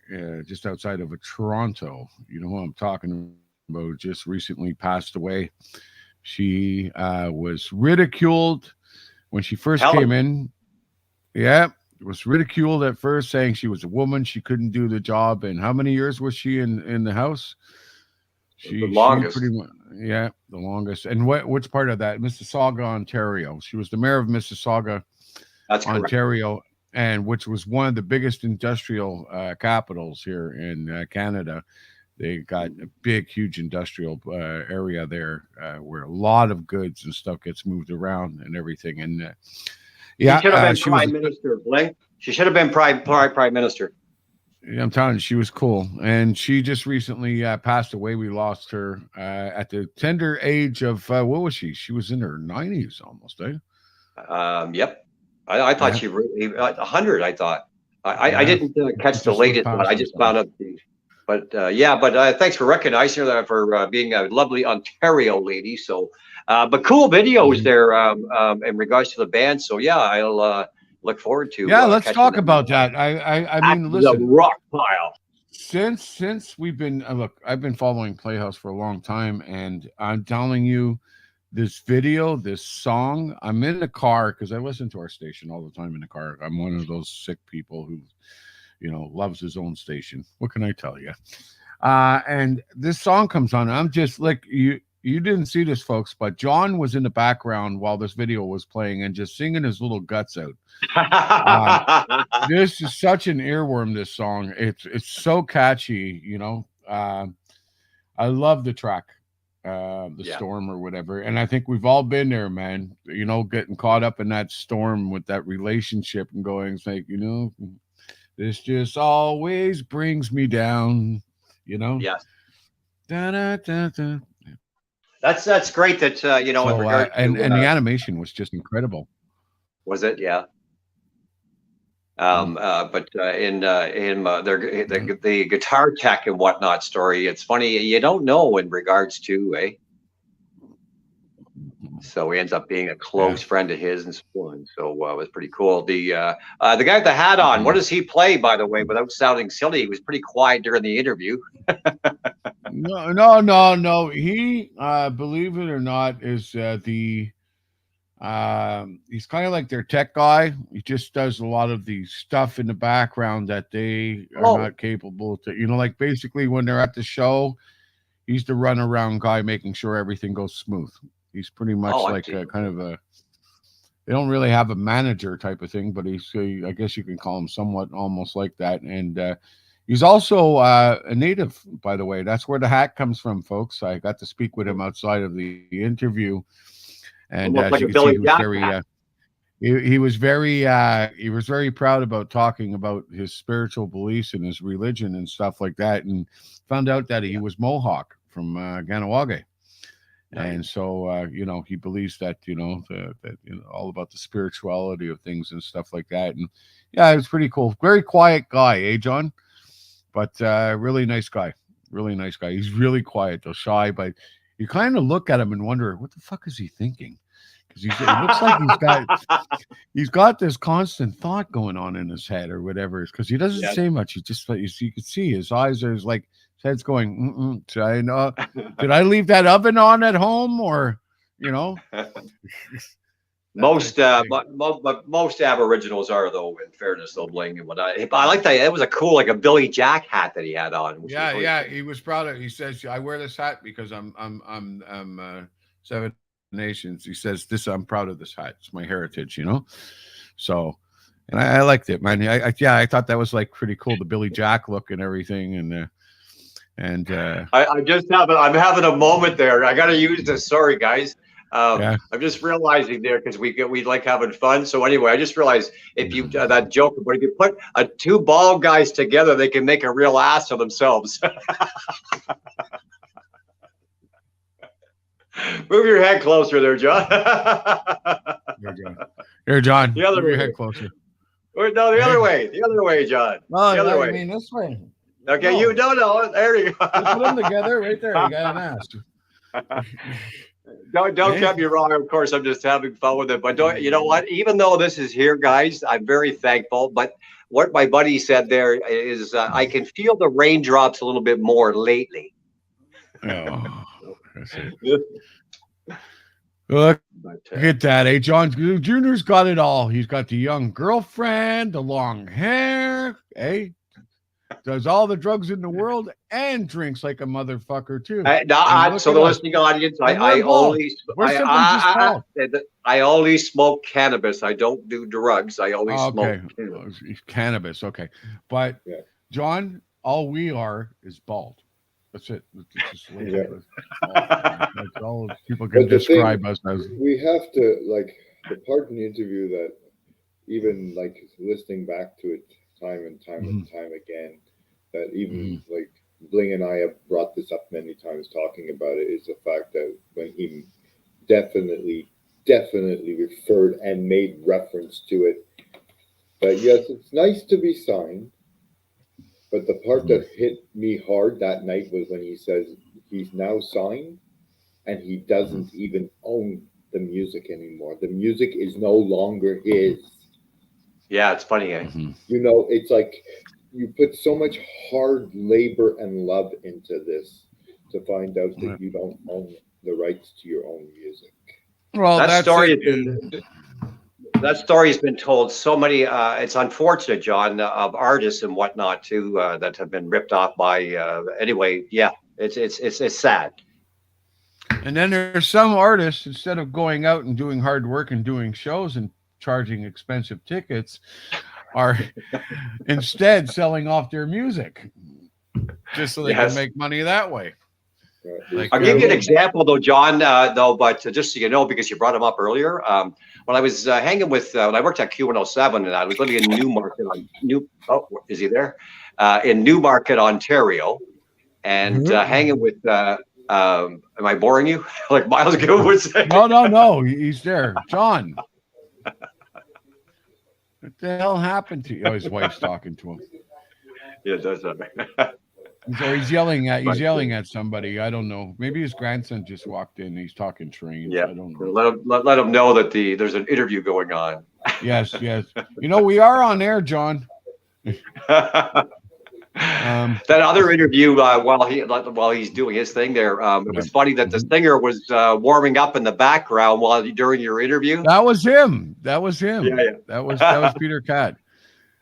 just outside of Toronto. You know who I'm talking about? Just recently passed away. She was ridiculed when she first came in. Yeah, was ridiculed at first, saying she was a woman, she couldn't do the job. And how many years was she in the house? The longest. She pretty much, yeah, the longest. And which part of that? Mississauga, Ontario. She was the mayor of Mississauga, Ontario, and which was one of the biggest industrial capitals here in Canada. They got a big, huge industrial area there where a lot of goods and stuff gets moved around and everything. And yeah, she should have been prime minister, Bling. She should have been prime minister. Yeah, I'm telling you, she was cool. And she just recently passed away. We lost her at the tender age of, what was she? She was in her 90s almost, eh? Yep. I thought she really 100. I thought I didn't catch the latest one. I just found out. But thanks for recognizing her for being a lovely Ontario lady. So, but cool videos there in regards to the band. So yeah, I'll look forward to. Yeah, let's talk about that. I mean, listen, the rock pile. Since we've been look, I've been following Playhouse for a long time, and I'm telling you, this video, this song, I'm in the car because I listen to our station all the time in the car. I'm one of those sick people who, loves his own station. What can I tell you? And this song comes on. I'm just like, you didn't see this, folks, but John was in the background while this video was playing and just singing his little guts out. This is such an earworm, this song. It's so catchy, I love the track. Storm or whatever, and I think we've all been there, man, getting caught up in that storm with that relationship and going, it's like, this just always brings me down, Yes. Da, da, da, da. That's great that in regard to, and the animation was just incredible. Was it? Yeah. But in the guitar tech and whatnot story, it's funny, you don't know in regards to, so he ends up being a close friend of his and so on. So it was pretty cool. The guy with the hat on, what does he play, by the way, without sounding silly? He was pretty quiet during the interview. No. He, believe it or not, is he's kind of like their tech guy. He just does a lot of the stuff in the background that they are not capable to. Like basically when they're at the show, he's the runaround guy, making sure everything goes smooth. He's pretty much like a, kind of a. They don't really have a manager type of thing, but he's, I guess you can call him somewhat almost like that. And he's also a native, by the way. That's where the hat comes from, folks. I got to speak with him outside of the interview, and as you can see, he was very proud about talking about his spiritual beliefs and his religion and stuff like that, and found out that he was Mohawk from Ganawage. And so, he believes that, that all about the spirituality of things and stuff like that. And yeah, it was pretty cool. Very quiet guy, eh, John? But really nice guy. Really nice guy. He's really quiet, though, shy. But you kind of look at him and wonder, what the fuck is he thinking? Because it looks like he's got this constant thought going on in his head or whatever. Because he doesn't say much. He just, you can see his eyes are like. His head's going, did I leave that oven on at home, or most Aboriginals are, though, in fairness, though, Bling and whatnot. But I like that. It was a cool, like a Billy Jack hat that he had on. He was proud of it. He says, I wear this hat because I'm Seven Nations. He says, I'm proud of this hat. It's my heritage, So, and I liked it, man. I thought that was like pretty cool, the Billy Jack look and everything, and I'm having a moment there. I got to use this. Sorry, guys. I'm just realizing there, because we like having fun. So anyway, I just realized if you that joke, but if you put two bald guys together, they can make a real ass of themselves. Move your head closer there, John. Here, John. The other move your way. head closer. No, the other way. The other way, John. No, the other way. I mean this way. Okay, no. You don't know. There you go. Put them together right there. You got an ass. Don't get me wrong. Of course, I'm just having fun with it. But you know what? Even though this is here, guys, I'm very thankful. But what my buddy said there is, I can feel the raindrops a little bit more lately. Oh, look at that, eh? John Jr.'s got it all. He's got the young girlfriend, the long hair, eh? Does all the drugs in the world and drinks like a motherfucker too. So the listening audience, I only smoke cannabis. I don't do drugs. I only smoke cannabis. Okay, but John, all we are is bald. That's it. That's all people can describe us as. We have to, like, the part in the interview that even like listening back to it time and time again, that even like Bling and I have brought this up many times talking about it, is the fact that when he definitely referred and made reference to it, that yes, it's nice to be signed, but the part that hit me hard that night was when he says he's now signed and he doesn't even own the music anymore. The music is no longer his. Yeah, it's funny. Eh? It's like you put so much hard labor and love into this to find out that you don't own the rights to your own music. Well, that story has been told so many. It's unfortunate, John, of artists and whatnot too that have been ripped off by. Anyway, yeah, it's sad. And then there's some artists, instead of going out and doing hard work and doing shows and charging expensive tickets, are instead selling off their music just so they can make money that way. Like, I'll give you an example, though, John. But just so you know, because you brought him up earlier, when I was hanging with, when I worked at Q107, and I was living in Newmarket is he there? In Newmarket, Ontario, and hanging with. Am I boring you? Like Miles Gill would say. No, he's there, John. What the hell happened to you? Oh, his wife's talking to him. Yeah, that's So he's yelling at somebody. I don't know. Maybe his grandson just walked in. He's talking trains. Yeah, I don't know. Let him know that there's an interview going on. Yes. We are on air, John. That other interview while he's doing his thing there, it was funny that the singer was warming up in the background during your interview. That was him. That was him. Yeah. That was Peter Cat.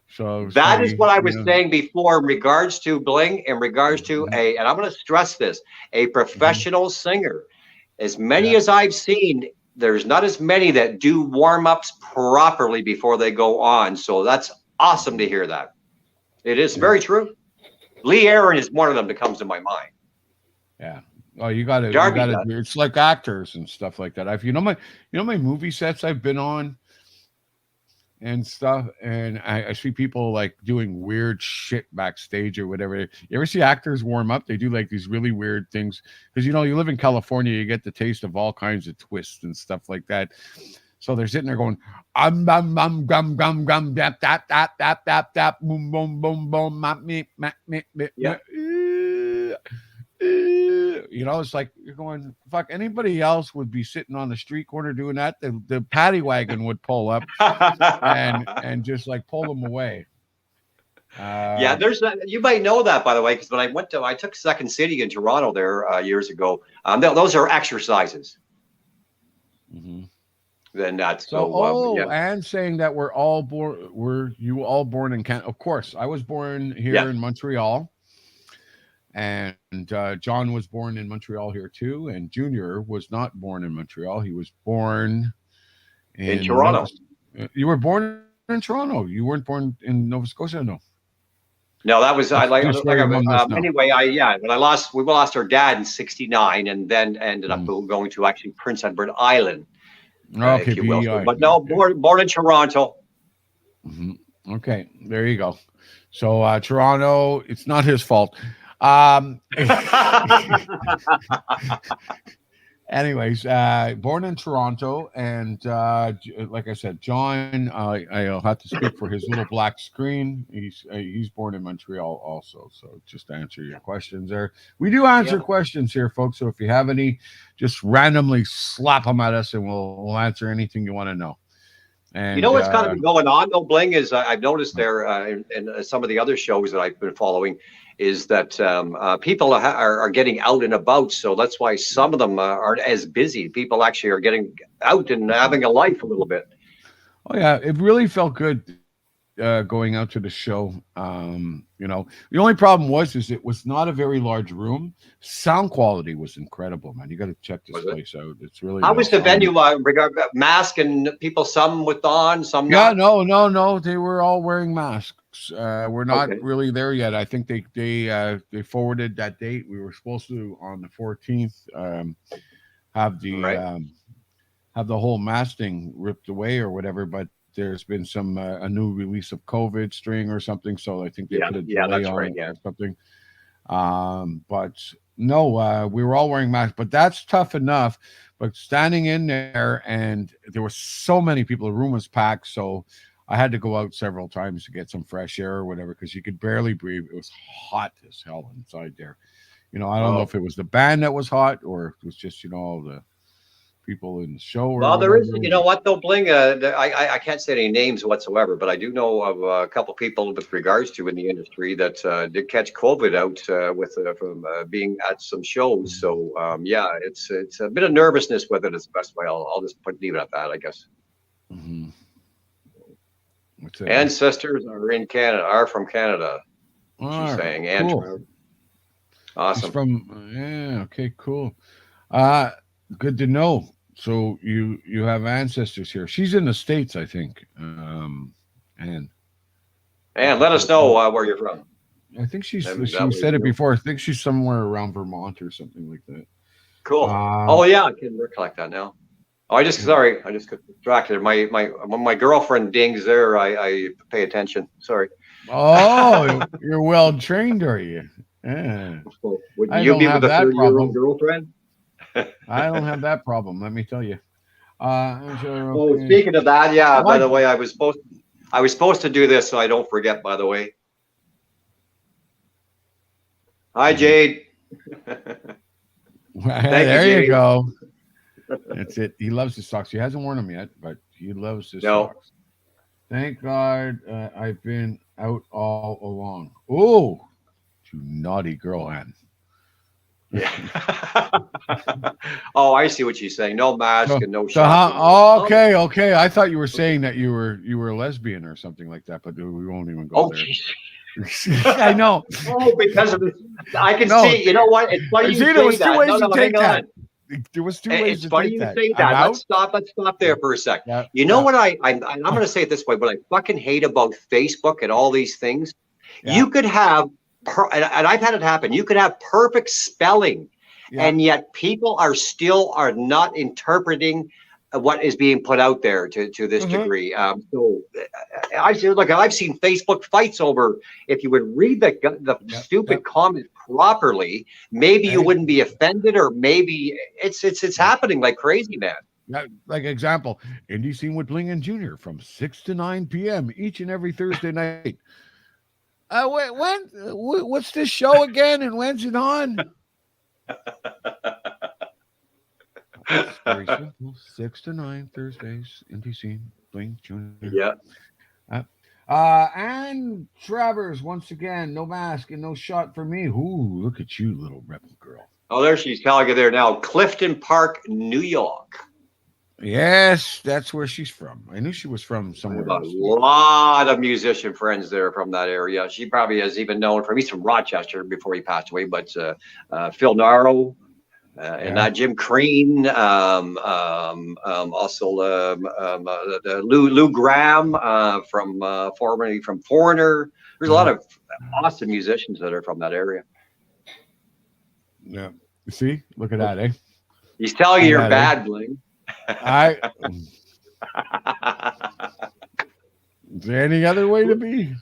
So that is what I was saying before in regards to Bling, in regards to and I'm going to stress this, a professional singer. As many as I've seen, there's not as many that do warm-ups properly before they go on. So that's awesome to hear that. It is very true. Lee Aaron is one of them that comes to my mind. Yeah. Oh, you got to. It's like actors and stuff like that. You know my movie sets I've been on and stuff, and I see people like doing weird shit backstage or whatever. You ever see actors warm up? They do like these really weird things because you live in California, you get the taste of all kinds of twists and stuff like that. So they're sitting there going, gum dap dap dap dap dap dap boom boom boom boom me. It's like you're going, fuck, anybody else would be sitting on the street corner doing that. The paddy wagon would pull up and just like pull them away. You might know that, by the way, because when I took Second City in Toronto there years ago. Those are exercises. Then that's and saying that were you all born in Canada? Of course, I was born here in Montreal. And John was born in Montreal here too, and Junior was not born in Montreal. He was born in Toronto. You were born in Toronto. You weren't born in Nova Scotia, no. No, that was anyway. When we lost our dad in '69, and then ended up going to actually Prince Edward Island, if you will. But no, born in Toronto. Okay, there you go. So Toronto, it's not his fault. Anyways, born in Toronto, and like I said, John, I'll have to speak for his little black screen. He's born in Montreal also. So just to answer your questions there, we do answer questions here, folks. So if you have any, just randomly slap them at us, and we'll answer anything you want to know. And, what's kind of been going on though, Bling, is I've noticed there in some of the other shows that I've been following, is that people are getting out and about. So that's why some of them aren't as busy. People actually are getting out and having a life a little bit. Oh yeah, it really felt good going out to the show. The only problem was it was not a very large room. Sound quality was incredible, man. You got to check this place out. It's really. How was the venue? Regarding mask and people, some with on, some not. No. They were all wearing masks. We're not really there yet. I think they forwarded that date. We were supposed to on the 14th have the whole mask thing ripped away or whatever, but there's been some a new release of COVID string or something, so I think they put a delay on it or something. But no, we were all wearing masks, but that's tough enough. But standing in there, and there were so many people, the room was packed, so I had to go out several times to get some fresh air or whatever, because you could barely breathe. It was hot as hell inside there. I don't know if it was the band that was hot or if it was just, all the people in the show. Well, there is, what though, Bling, I can't say any names whatsoever, but I do know of a couple people with regards to in the industry that did catch COVID out from being at some shows. So it's a bit of nervousness with it is the best way. I'll just leave it at that, I guess. Ancestors are from Canada. She's saying, cool. Awesome. Okay, cool. Good to know. So you have ancestors here. She's in the States, I think. And let us know where you're from. I think she said it before. I think she's somewhere around Vermont or something like that. Cool. I can recollect that now. I just got distracted. My girlfriend dings there. I pay attention. Sorry. Oh, you're well trained, are you? Yeah. Would you be with a 30-year-old girlfriend? I don't have that problem. Let me tell you. Speaking of that, by the way, I was supposed to do this, so I don't forget. By the way, hi Jade. There you go. That's it. He loves his socks. He hasn't worn them yet, but he loves his socks. Thank God I've been out all along. Oh, You naughty girl, Ann. Yeah. Oh, I see what she's saying. No mask and no So shot. okay. I thought you were saying that you were a lesbian or something like that, but we won't even go there. I know. Oh, because of this, I can see. You know what? It's funny you say there was two that. ways to take hang that. on. There was two ways to funny take you that. say that. Let's stop there for a sec. You know what I'm going to say it this way. What I fucking hate about Facebook and all these things, you could have, and I've had it happen. You could have perfect spelling, and yet people are not interpreting what is being put out there to this degree. So I've seen Facebook fights over, if you would read the stupid comment properly, maybe you wouldn't be offended, or maybe it's happening like crazy, man. Like example, Indie Scene with Bling and Junior from 6 to 9 p.m. each and every Thursday night. What's this show again, and when's it on? It's very simple. 6 to 9 Thursdays. Indie Scene, Bling, Junior. Yeah. And Travers, once again, no mask and no shot for me. Ooh, look at you, little rebel girl. Oh, there she's telling you there now. Clifton Park, New York. Yes, that's where she's from. I knew she was from somewhere else. A lot of musician friends there from that area. She probably has even known he's from Rochester before he passed away, but Phil Narrow. And Jim Crean, also Lou Graham formerly from Foreigner. There's a lot of awesome musicians that are from that area. Yeah, you see, look at that, eh? He's telling you you're bad, Bling. Is there any other way to be?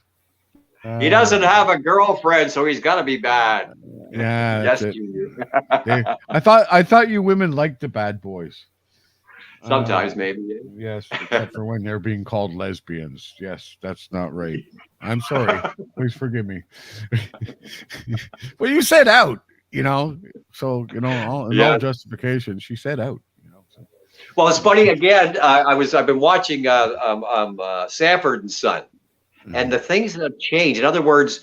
He doesn't have a girlfriend, so he's got to be bad. Yeah, yes, Junior. I thought you women liked the bad boys. Sometimes, maybe. Yes, except for when they're being called lesbians. Yes, that's not right. I'm sorry. Please forgive me. Well, you said out, so all justification. She said out. Well, it's funny again. I've been watching Sanford and Son. And the things that have changed. In other words,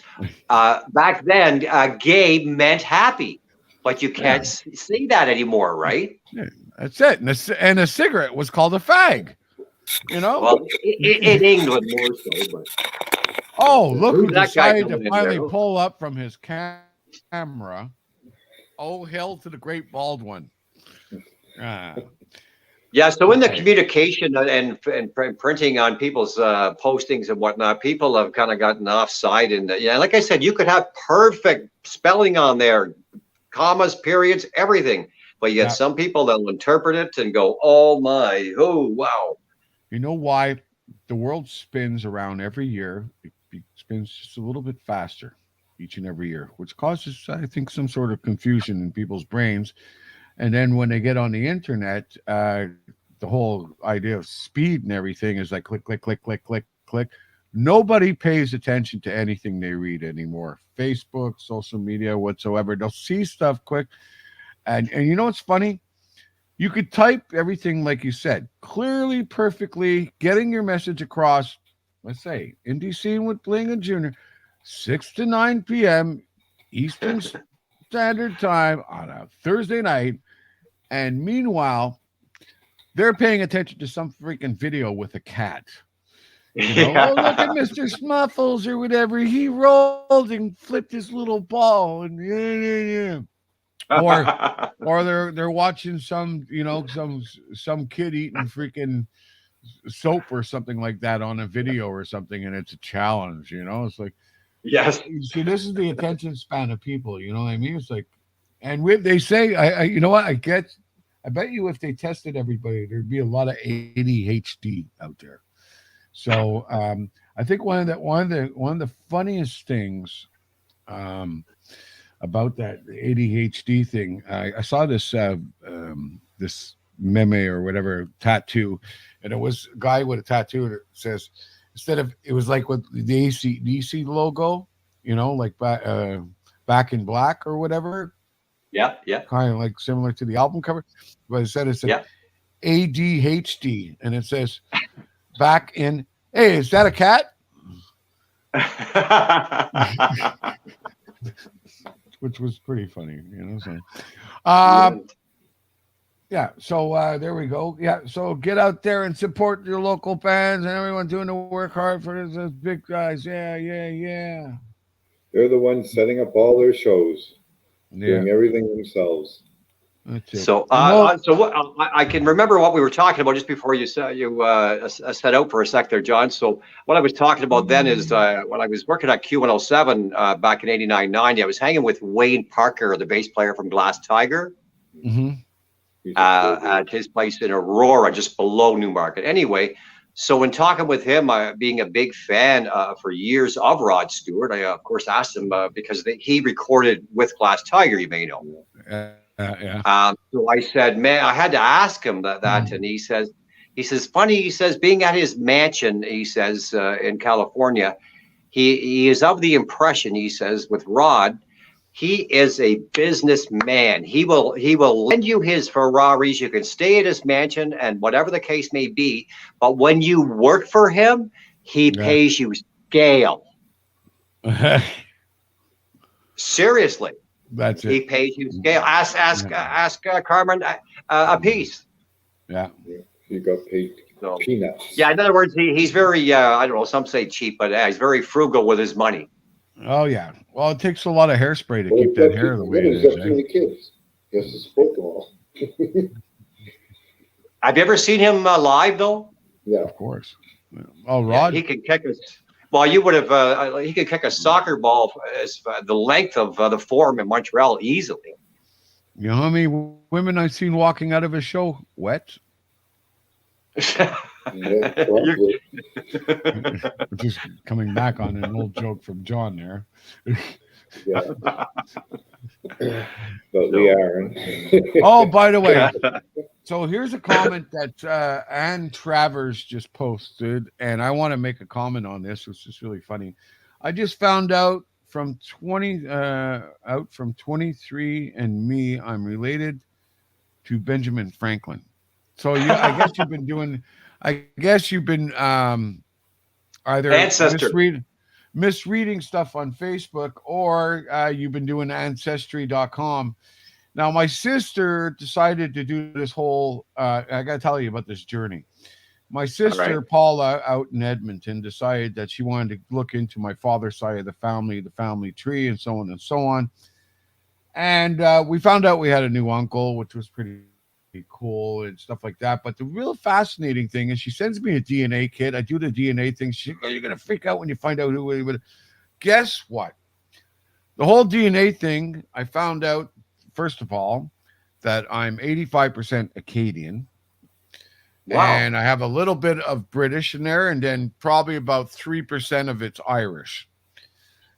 back then, gay meant happy, but you can't say that anymore, right? Yeah, that's it. And a cigarette was called a fag. Well, in England more so. But look who decided to finally pull up from his camera. Oh, hell to the great bald one. Yeah, so in the communication and printing on people's postings and whatnot, people have kind of gotten offside. And like I said, you could have perfect spelling on there, commas, periods, everything. But you get some people that will interpret it and go, oh my, oh, wow. You know why? The world spins around every year. It spins just a little bit faster each and every year, which causes, I think, some sort of confusion in people's brains. And then when they get on the internet, the whole idea of speed and everything is like click, click, click, click, click, click. Nobody pays attention to anything they read anymore. Facebook, social media, whatsoever. They'll see stuff quick. And you know what's funny? You could type everything like you said, clearly, perfectly, getting your message across. Let's say, Indie Scene with Bling and Junior, 6 to 9 p.m. Eastern Standard Time on a Thursday night. And meanwhile, they're paying attention to some freaking video with a cat. Oh, look at Mr. Smuffles or whatever. He rolled and flipped his little ball. And or they're watching some kid eating freaking soap or something like that on a video or something, and it's a challenge. It's like, yes. See, this is the attention span of people. You know what I mean? It's like, and they say, you know what? I bet you if they tested everybody, there'd be a lot of ADHD out there. So I think one of the funniest things about that ADHD thing, I saw this this meme or whatever tattoo, and it was a guy with a tattoo that says, it was like with the AC/DC logo, like Back in Black or whatever. Yeah. Kind of like similar to the album cover, but it said ADHD, and it says back in. Hey, is that a cat? which was pretty funny, So, yeah. So there we go. Yeah. So get out there and support your local bands and everyone doing the work hard for those big guys. Yeah. They're the ones setting up all their shows, doing everything themselves. So, I can remember what we were talking about just before you set out for a sec there, John. So what I was talking about then is when I was working at Q107 back in '89, '90, I was hanging with Wayne Parker, the bass player from Glass Tiger, at his place in Aurora, just below Newmarket. Anyway, so when talking with him, being a big fan for years of Rod Stewart, I of course asked him because he recorded with Glass Tiger, you may know. So I said, man, I had to ask him that, and he says, funny, he says, being at his mansion, he says, in California, he is of the impression, he says, with Rod, he is a businessman. He will lend you his Ferraris. You can stay at his mansion and whatever the case may be. But when you work for him, he pays you scale. Seriously. That's it. He pays you scale. Ask Carmen a piece. Yeah. You got paid peanuts. Yeah, in other words, he's very, I don't know, some say cheap, but he's very frugal with his money. Oh, yeah. Well, it takes a lot of hairspray to keep that hair the way it is. He's got too many kids. He has to support them all. Have you ever seen him live, though? Yeah. Of course. Oh, Rod? Yeah, he can kick us. Well, you would have, he could kick a soccer ball as the length of the Forum in Montreal easily. You know how many women I've seen walking out of his show wet? Just coming back on an old joke from John there. But we are. Oh, by the way, so here's a comment that Ann Travers just posted, and I want to make a comment on this, which is really funny. I just found out from 23 and Me, I'm related to Benjamin Franklin. So I guess you've been doing. I guess you've been either misreading stuff on Facebook, or you've been doing Ancestry.com. Now, my sister decided to do this whole. I got to tell you about this journey. My sister Paula, out in Edmonton, decided that she wanted to look into my father's side of the family tree, and so on and so on. And we found out we had a new uncle, which was pretty cool and stuff like that. But the real fascinating thing is she sends me a DNA kit. I do the DNA thing. She's like, you're going to freak out when you find out who it is. Guess what? The whole DNA thing, I found out, first of all, that I'm 85% Acadian. Wow. And I have a little bit of British in there, and then probably about 3% of it's Irish.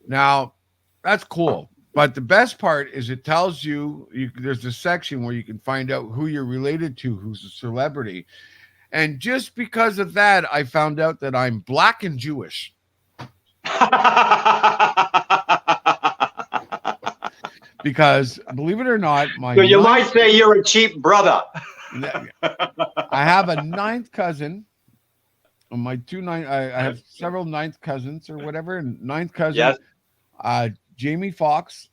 Now, that's cool. But the best part is it tells you there's a section where you can find out who you're related to, who's a celebrity. And just because of that, I found out that I'm Black and Jewish. Because, believe it or not, so you might say you're a cheap brother. I have a ninth cousin. My I have several ninth cousins or whatever. And ninth cousin, Jamie Foxx.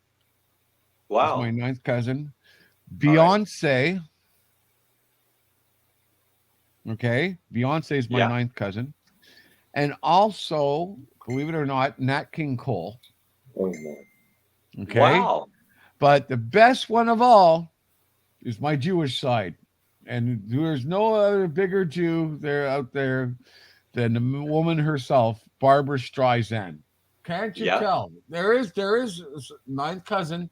Wow. My ninth cousin. Beyonce. Okay. Beyonce is my ninth cousin. And also, believe it or not, Nat King Cole. Oh, my. Okay. Wow. But the best one of all is my Jewish side. And there's no other bigger Jew out there than the woman herself, Barbara Streisand. Can't you tell? There is ninth cousin.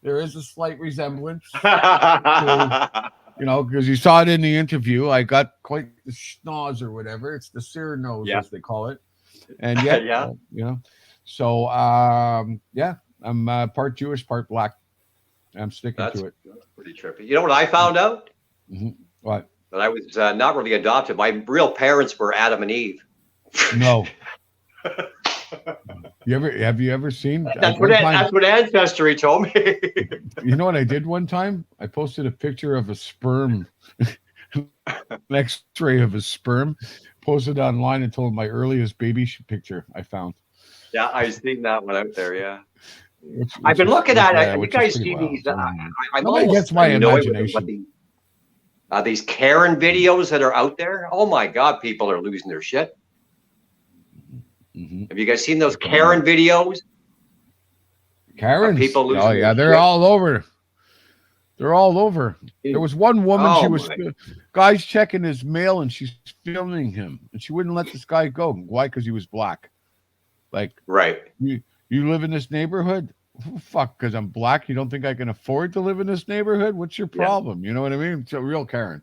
There is a slight resemblance. To, because you saw it in the interview. I got quite the schnoz or whatever. It's the sear nose, as they call it. And So I'm part Jewish, part Black. I'm sticking to it. Pretty trippy. You know what I found out? Mm-hmm. What? That I was not really adopted. My real parents were Adam and Eve. No. Have you ever seen? That's what Ancestry told me. You know what I did one time? I posted a picture of a sperm, an X-ray of a sperm, posted online and told my earliest baby picture I found. Yeah, I've seen that one out there. Yeah. I've been looking at it. You guys see these? I'm almost my annoyed with them, imagination. but these Karen videos that are out there. Oh my God, people are losing their shit. Have you guys seen those Karen videos? Karens? People losing Oh yeah, their they're shit? all over. They're all over. There was one woman. Oh, she was my. guy's checking his mail, and she's filming him, and she wouldn't let this guy go. Why? Because he was black. Like, right? You live in this neighborhood? Fuck, because I'm black. You don't think I can afford to live in this neighborhood? What's your problem? You know what I mean? It's a real Karen.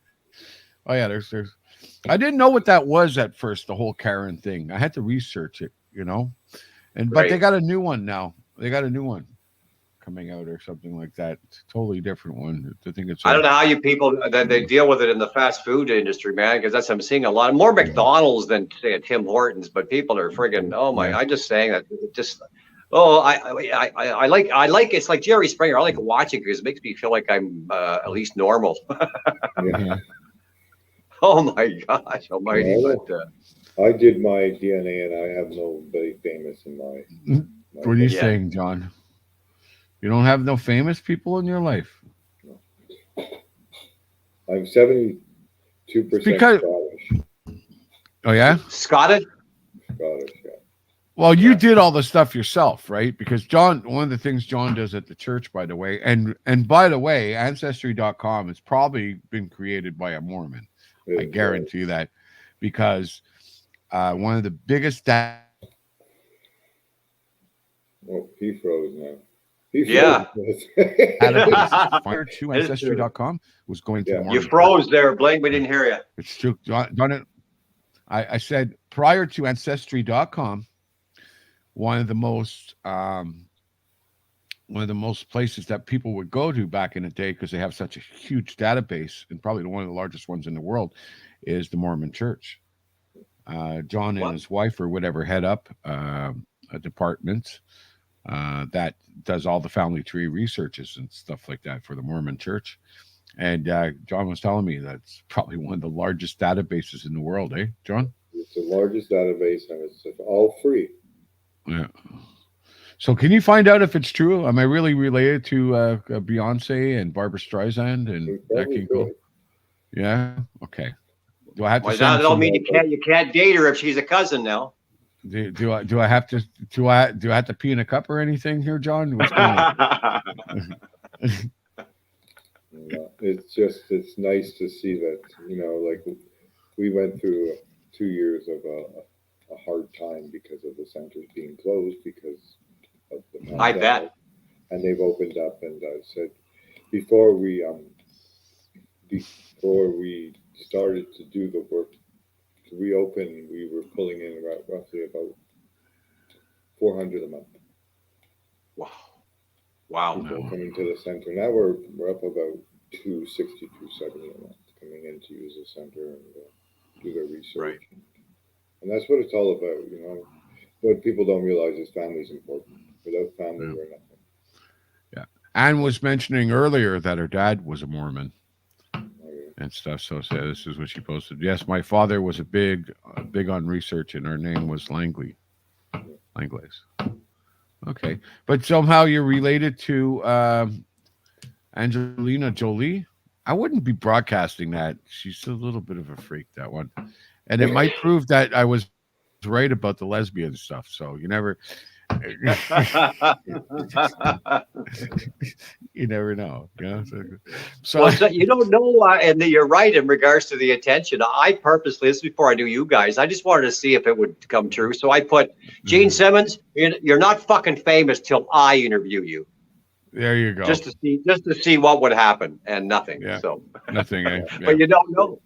Oh yeah, there's. I didn't know what that was at first. The whole Karen thing. I had to research it. You know, but they got a new one now. They got a new one coming out or something like that. It's a totally different one. I think it's. I don't know how you people that they deal with it in the fast food industry, man. Because that's I'm seeing a lot more McDonald's than say at Tim Hortons, but people are friggin' oh my! I'm just saying that just. Oh, I like it's like Jerry Springer. I like watching because it makes me feel like I'm at least normal. Oh my gosh, almighty! But I did my DNA and I have nobody famous in my. What are you saying, John? You don't have no famous people in your life. I'm 72% Scottish. Oh yeah, Scottish. Scottish, yeah. Well, you did all the stuff yourself, right? Because John, one of the things John does at the church, by the way, and by the way, Ancestry.com has probably been created by a Mormon. I guarantee that, because one of the biggest. Oh, he froze now. Fire to Ancestry.com was going to Mormon. You froze there, Bling. We didn't hear you. It's true. I said prior to Ancestry.com. One of the most places that people would go to back in the day, because they have such a huge database, and probably one of the largest ones in the world, is the Mormon Church. John and his wife or whatever head up a department that does all the family tree researches and stuff like that for the Mormon Church. And John was telling me that's probably one of the largest databases in the world, eh, John? It's the largest database, and it's all free. Yeah. So can you find out if it's true? Am I really related to Beyonce and Barbara Streisand and that King Cole? Yeah. Okay. Do I have to? Well, that don't mean you can't date her if she's a cousin now. Do I have to pee in a cup or anything here, John? What's going on? It's nice to see that, like we went through 2 years of a hard time because of the centers being closed because of the pandemic. I bet. And they've opened up, and I said before we started to do the work to reopen, we were pulling in roughly about 400 a month. Wow. People coming to the center. Now we're up about 260, 270 a month coming in to use the center and do their research. Right. And that's what it's all about, What people don't realize is family's important. Without family, we're nothing. Yeah. Anne was mentioning earlier that her dad was a Mormon and stuff. So this is what she posted. Yes, my father was big on research, and her name was Langley. Langlaise. Okay. But somehow you're related to Angelina Jolie. I wouldn't be broadcasting that. She's a little bit of a freak, that one. And it might prove that I was right about the lesbian stuff. So you never you never know. So you don't know, and you're right in regards to the attention. I purposely, this is before I knew you guys, I just wanted to see if it would come true. So I put Gene Simmons, you're not fucking famous till I interview you. There you go. Just to see what would happen, and nothing. Yeah. So nothing. Yeah. But you don't know.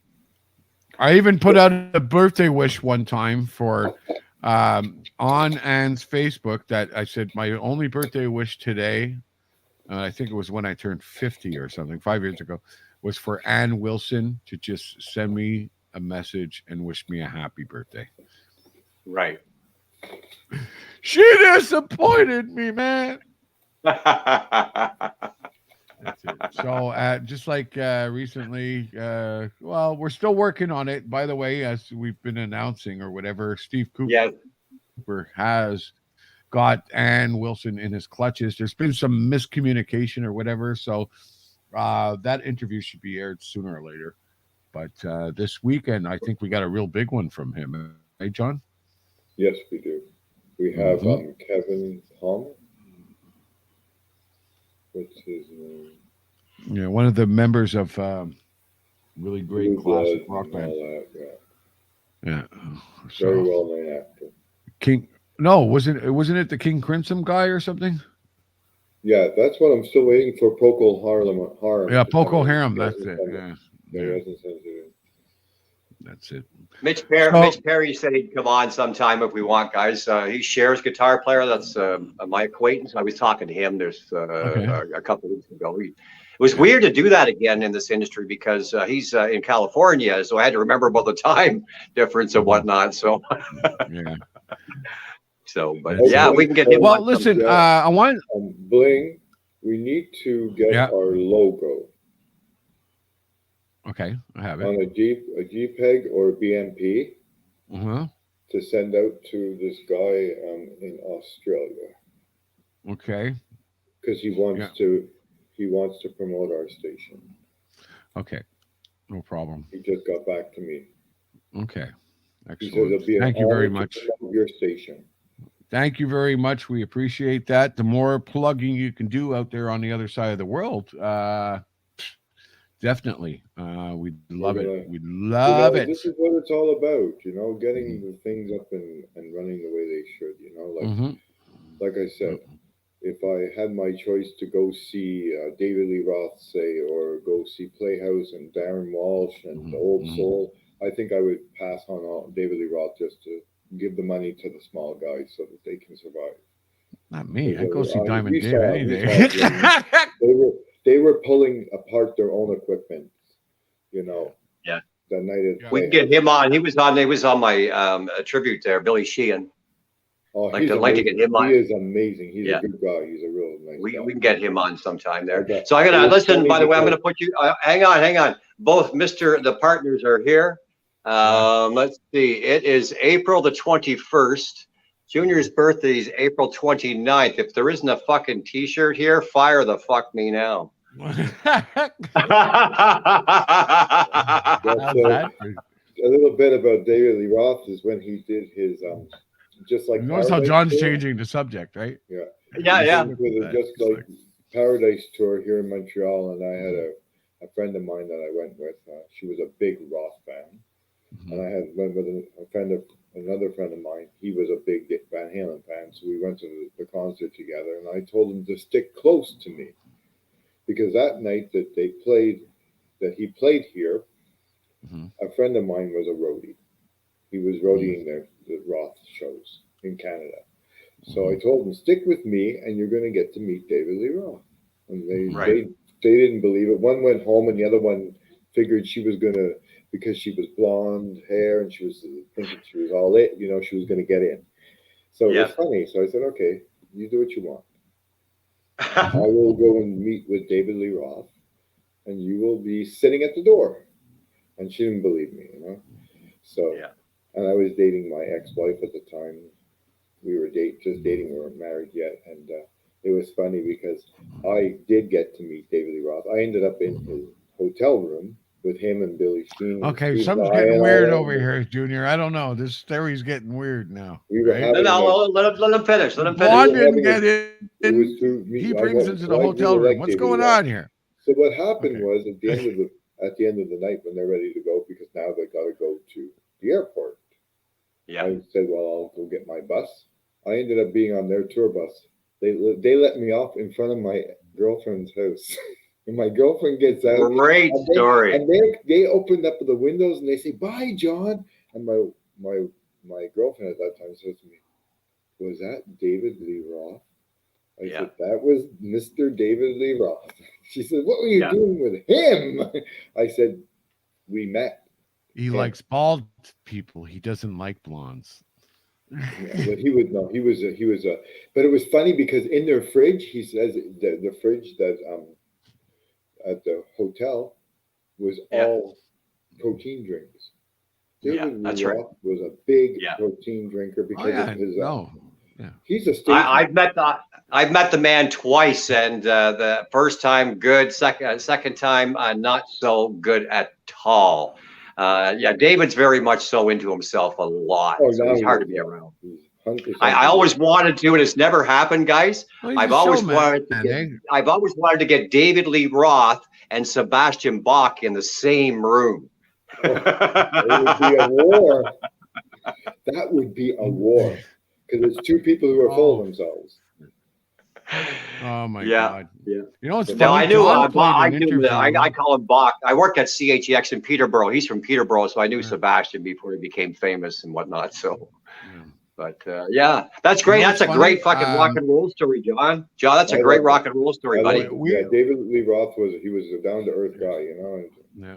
I even put out a birthday wish one time for on Anne's Facebook that I said my only birthday wish today, I think it was when I turned 50 or something, 5 years ago, was for Ann Wilson to just send me a message and wish me a happy birthday. Right. She disappointed me, man. So just like recently, well, we're still working on it, by the way, as we've been announcing or whatever. Steve Cooper has got Ann Wilson in his clutches. There's been some miscommunication or whatever, so that interview should be aired sooner or later. But this weekend, I think we got a real big one from him. Hey, John? Yes, we do. We have Kevin Hom. What's his name? Yeah, one of the members of really great Blue classic Blood rock and band. all that, Yeah. Very well-known actor. King. No, wasn't it the King Crimson guy or something? Yeah, that's what I'm still waiting for. Procol Harum. Yeah, Procol Harum. That's it. Yeah. He hasn't sent it in. That's it. Mitch Perry said he'd come on sometime if we want, guys. He shares guitar player. That's my acquaintance. I was talking to him. There's a couple of weeks ago. It was weird to do that again in this industry because he's in California, so I had to remember about the time difference and whatnot. So yeah. So, but yeah, we can get him. Well, listen, I want Bling. We need to get our logo. Okay, I have it on a JPEG or a BMP to send out to this guy in Australia. Okay. Because he wants to promote our station. Okay, no problem. He just got back to me. Okay, excellent. He says it'll be Thank you very much. Your station. Thank you very much. We appreciate that. The more plugging you can do out there on the other side of the world, definitely. We'd love it. We'd love it. This is what it's all about, getting the things up and running the way they should, like I said, if I had my choice to go see David Lee Roth, say, or go see Playhouse and Darren Walsh and Old Soul, I think I would pass on David Lee Roth just to give the money to the small guys so that they can survive. Not me. I go see Diamond Dave any day. They were pulling apart their own equipment, Yeah. The night of we can get him on. He was on my tribute there, Billy Sheehan. Oh, like to get him on. He is amazing. He's a good guy. He's a real nice guy. We can get him on sometime there. So I'm gonna listen. By the way, I'm gonna put you. Hang on. Both the partners are here. Let's see. It is April the 21st. Junior's birthday is April 29th. If there isn't a fucking T-shirt here, fire the fuck me now. A little bit about David Lee Roth is when he did his just like. Notice how John's changing the subject, right? Yeah. Yeah. Just like Paradise tour here in Montreal, and I had a friend of mine that I went with. She was a big Roth fan, and I went with another friend of mine. He was a big Van Halen fan, so we went to the concert together, and I told him to stick close to me because that night that he played here, a friend of mine was a roadie. He was roadieing the Roth shows in Canada. So I told him, stick with me and you're going to get to meet David Lee Roth. And they didn't believe it. One went home and the other one figured she was going to, because she was blonde hair and she was thinking she was all it, she was going to get in. So it was funny. So I said, okay, you do what you want. I will go and meet with David Lee Roth and you will be sitting at the door. And she didn't believe me, So, and I was dating my ex-wife at the time. We were just dating. We weren't married yet. And it was funny because I did get to meet David Lee Roth. I ended up in his hotel room with him and Billy Sheen. Okay, something's getting weird over here, Junior. I don't know. This story's getting weird now. Let him finish. Let him finish. Juan didn't get in. He brings us to the hotel room. What's going on here? So what happened was at the end of the night when they're ready to go, because now they got to go to the airport. Yeah. I said, well, I'll go get my bus. I ended up being on their tour bus. They let me off in front of my girlfriend's house. And my girlfriend gets out. Great story. And they opened up the windows and they say, bye, John. And my girlfriend at that time says to me, was that David Lee Roth? I said, that was Mr. David Lee Roth. She said, what were you doing with him? I said, we met. He likes bald people. He doesn't like blondes. But he was but it was funny because in their fridge, he says the fridge that at the hotel was all protein drinks. David Lee Roth was a big protein drinker because of his He's a I've met the man twice, and the first time good, second time not so good at all. Yeah, David's very much so into himself a lot, so he's hard to be around. I always wanted to, and it's never happened, guys. I've always wanted to get David Lee Roth and Sebastian Bach in the same room. It would be a war. That would be a war because it's two people who are full of themselves. Oh my God! Yeah, you know it's funny. No, I knew. I I call him Bach. I worked at CHEX in Peterborough. He's from Peterborough, so I knew Sebastian before he became famous and whatnot. So, but yeah, that's great. That's a great fucking rock and roll story, John. John, that's a great rock and roll story, buddy. Yeah, David Lee Roth was a down to earth guy, you know. And,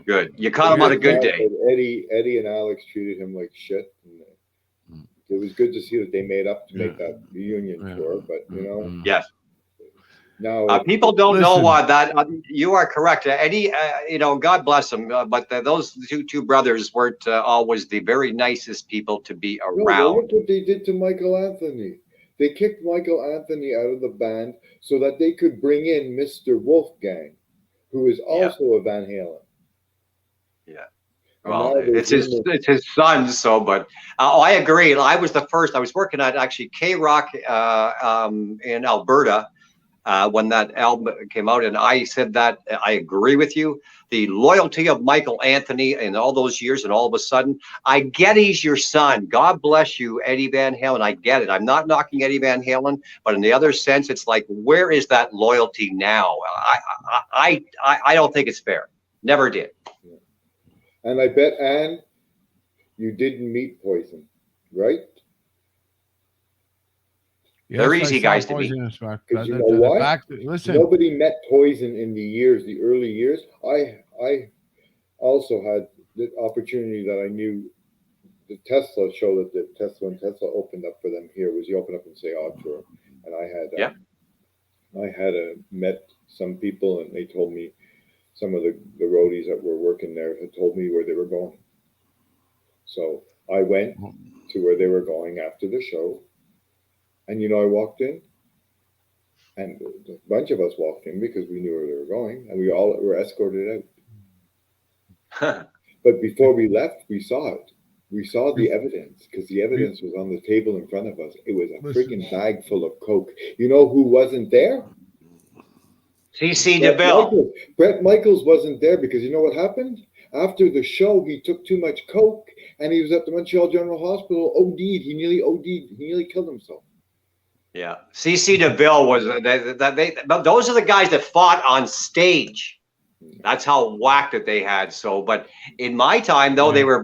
good. You caught him on a good day. Eddie and Alex treated him like shit. And it was good to see that they made up to make that reunion tour, but you know. Yes. Now people don't know that you are correct. Eddie, you know, God bless them, but those two brothers weren't always the very nicest people to be around. No, look what they did to Michael Anthony. They kicked Michael Anthony out of the band so that they could bring in Mr. Wolfgang, who is also a Van Halen. Yeah. Well, it's his son. So, but I agree. I was the first. I was working at actually K-Rock in Alberta when that album came out, and I said that I agree with you. The loyalty of Michael Anthony in all those years, and all of a sudden, I get he's your son. God bless you, Eddie Van Halen. I get it. I'm not knocking Eddie Van Halen, but in the other sense, it's like, where is that loyalty now? I don't think it's fair. Never did. And I bet, Anne, you didn't meet Poison, right? Yes, they're easy guys to meet. Because you know what? Listen, nobody met Poison in the early years. I also had the opportunity that I knew the Tesla show that when Tesla opened up for them here was he opened up and say tour, and I had met some people, and they told me. Some of the roadies that were working there had told me where they were going. So I went to where they were going after the show. And, you know, I walked in. And a bunch of us walked in because we knew where they were going. And we all were escorted out. But before we left, we saw it. We saw the evidence because the evidence was on the table in front of us. It was a freaking bag full of coke. You know who wasn't there? C.C. DeVille. Bret Michaels wasn't there because you know what happened? After the show, he took too much coke and he was at the Montreal General Hospital, OD'd. He nearly OD'd. He nearly killed himself. Yeah. C.C. DeVille was, those are the guys that fought on stage. That's how whacked that they had. So, but in my time, though, they were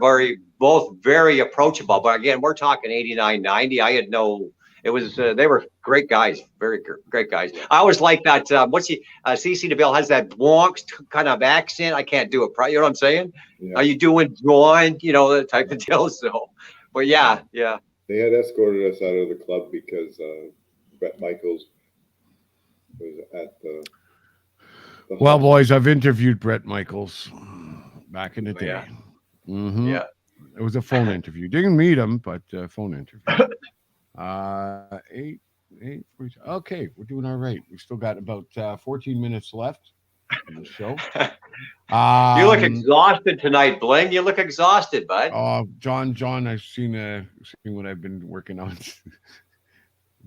both very approachable. But again, we're talking 89, 90. I had no... It was they were great guys, very great guys. I always like that. CC DeVille has that Bronx kind of accent. I can't do it. You know what I'm saying? Yeah. Are you doing John? You know, that type of deal. So, but yeah. They had escorted us out of the club because Bret Michaels was at the well, boys, I've interviewed Bret Michaels back in the day. Yeah. Mm-hmm. Yeah. It was a phone interview. Didn't meet him, but phone interview. 8. Okay, we're doing all right. We still got about 14 minutes left in the show. You look exhausted tonight, Bling. You look exhausted, bud. Oh, John, I've seen what I've been working on.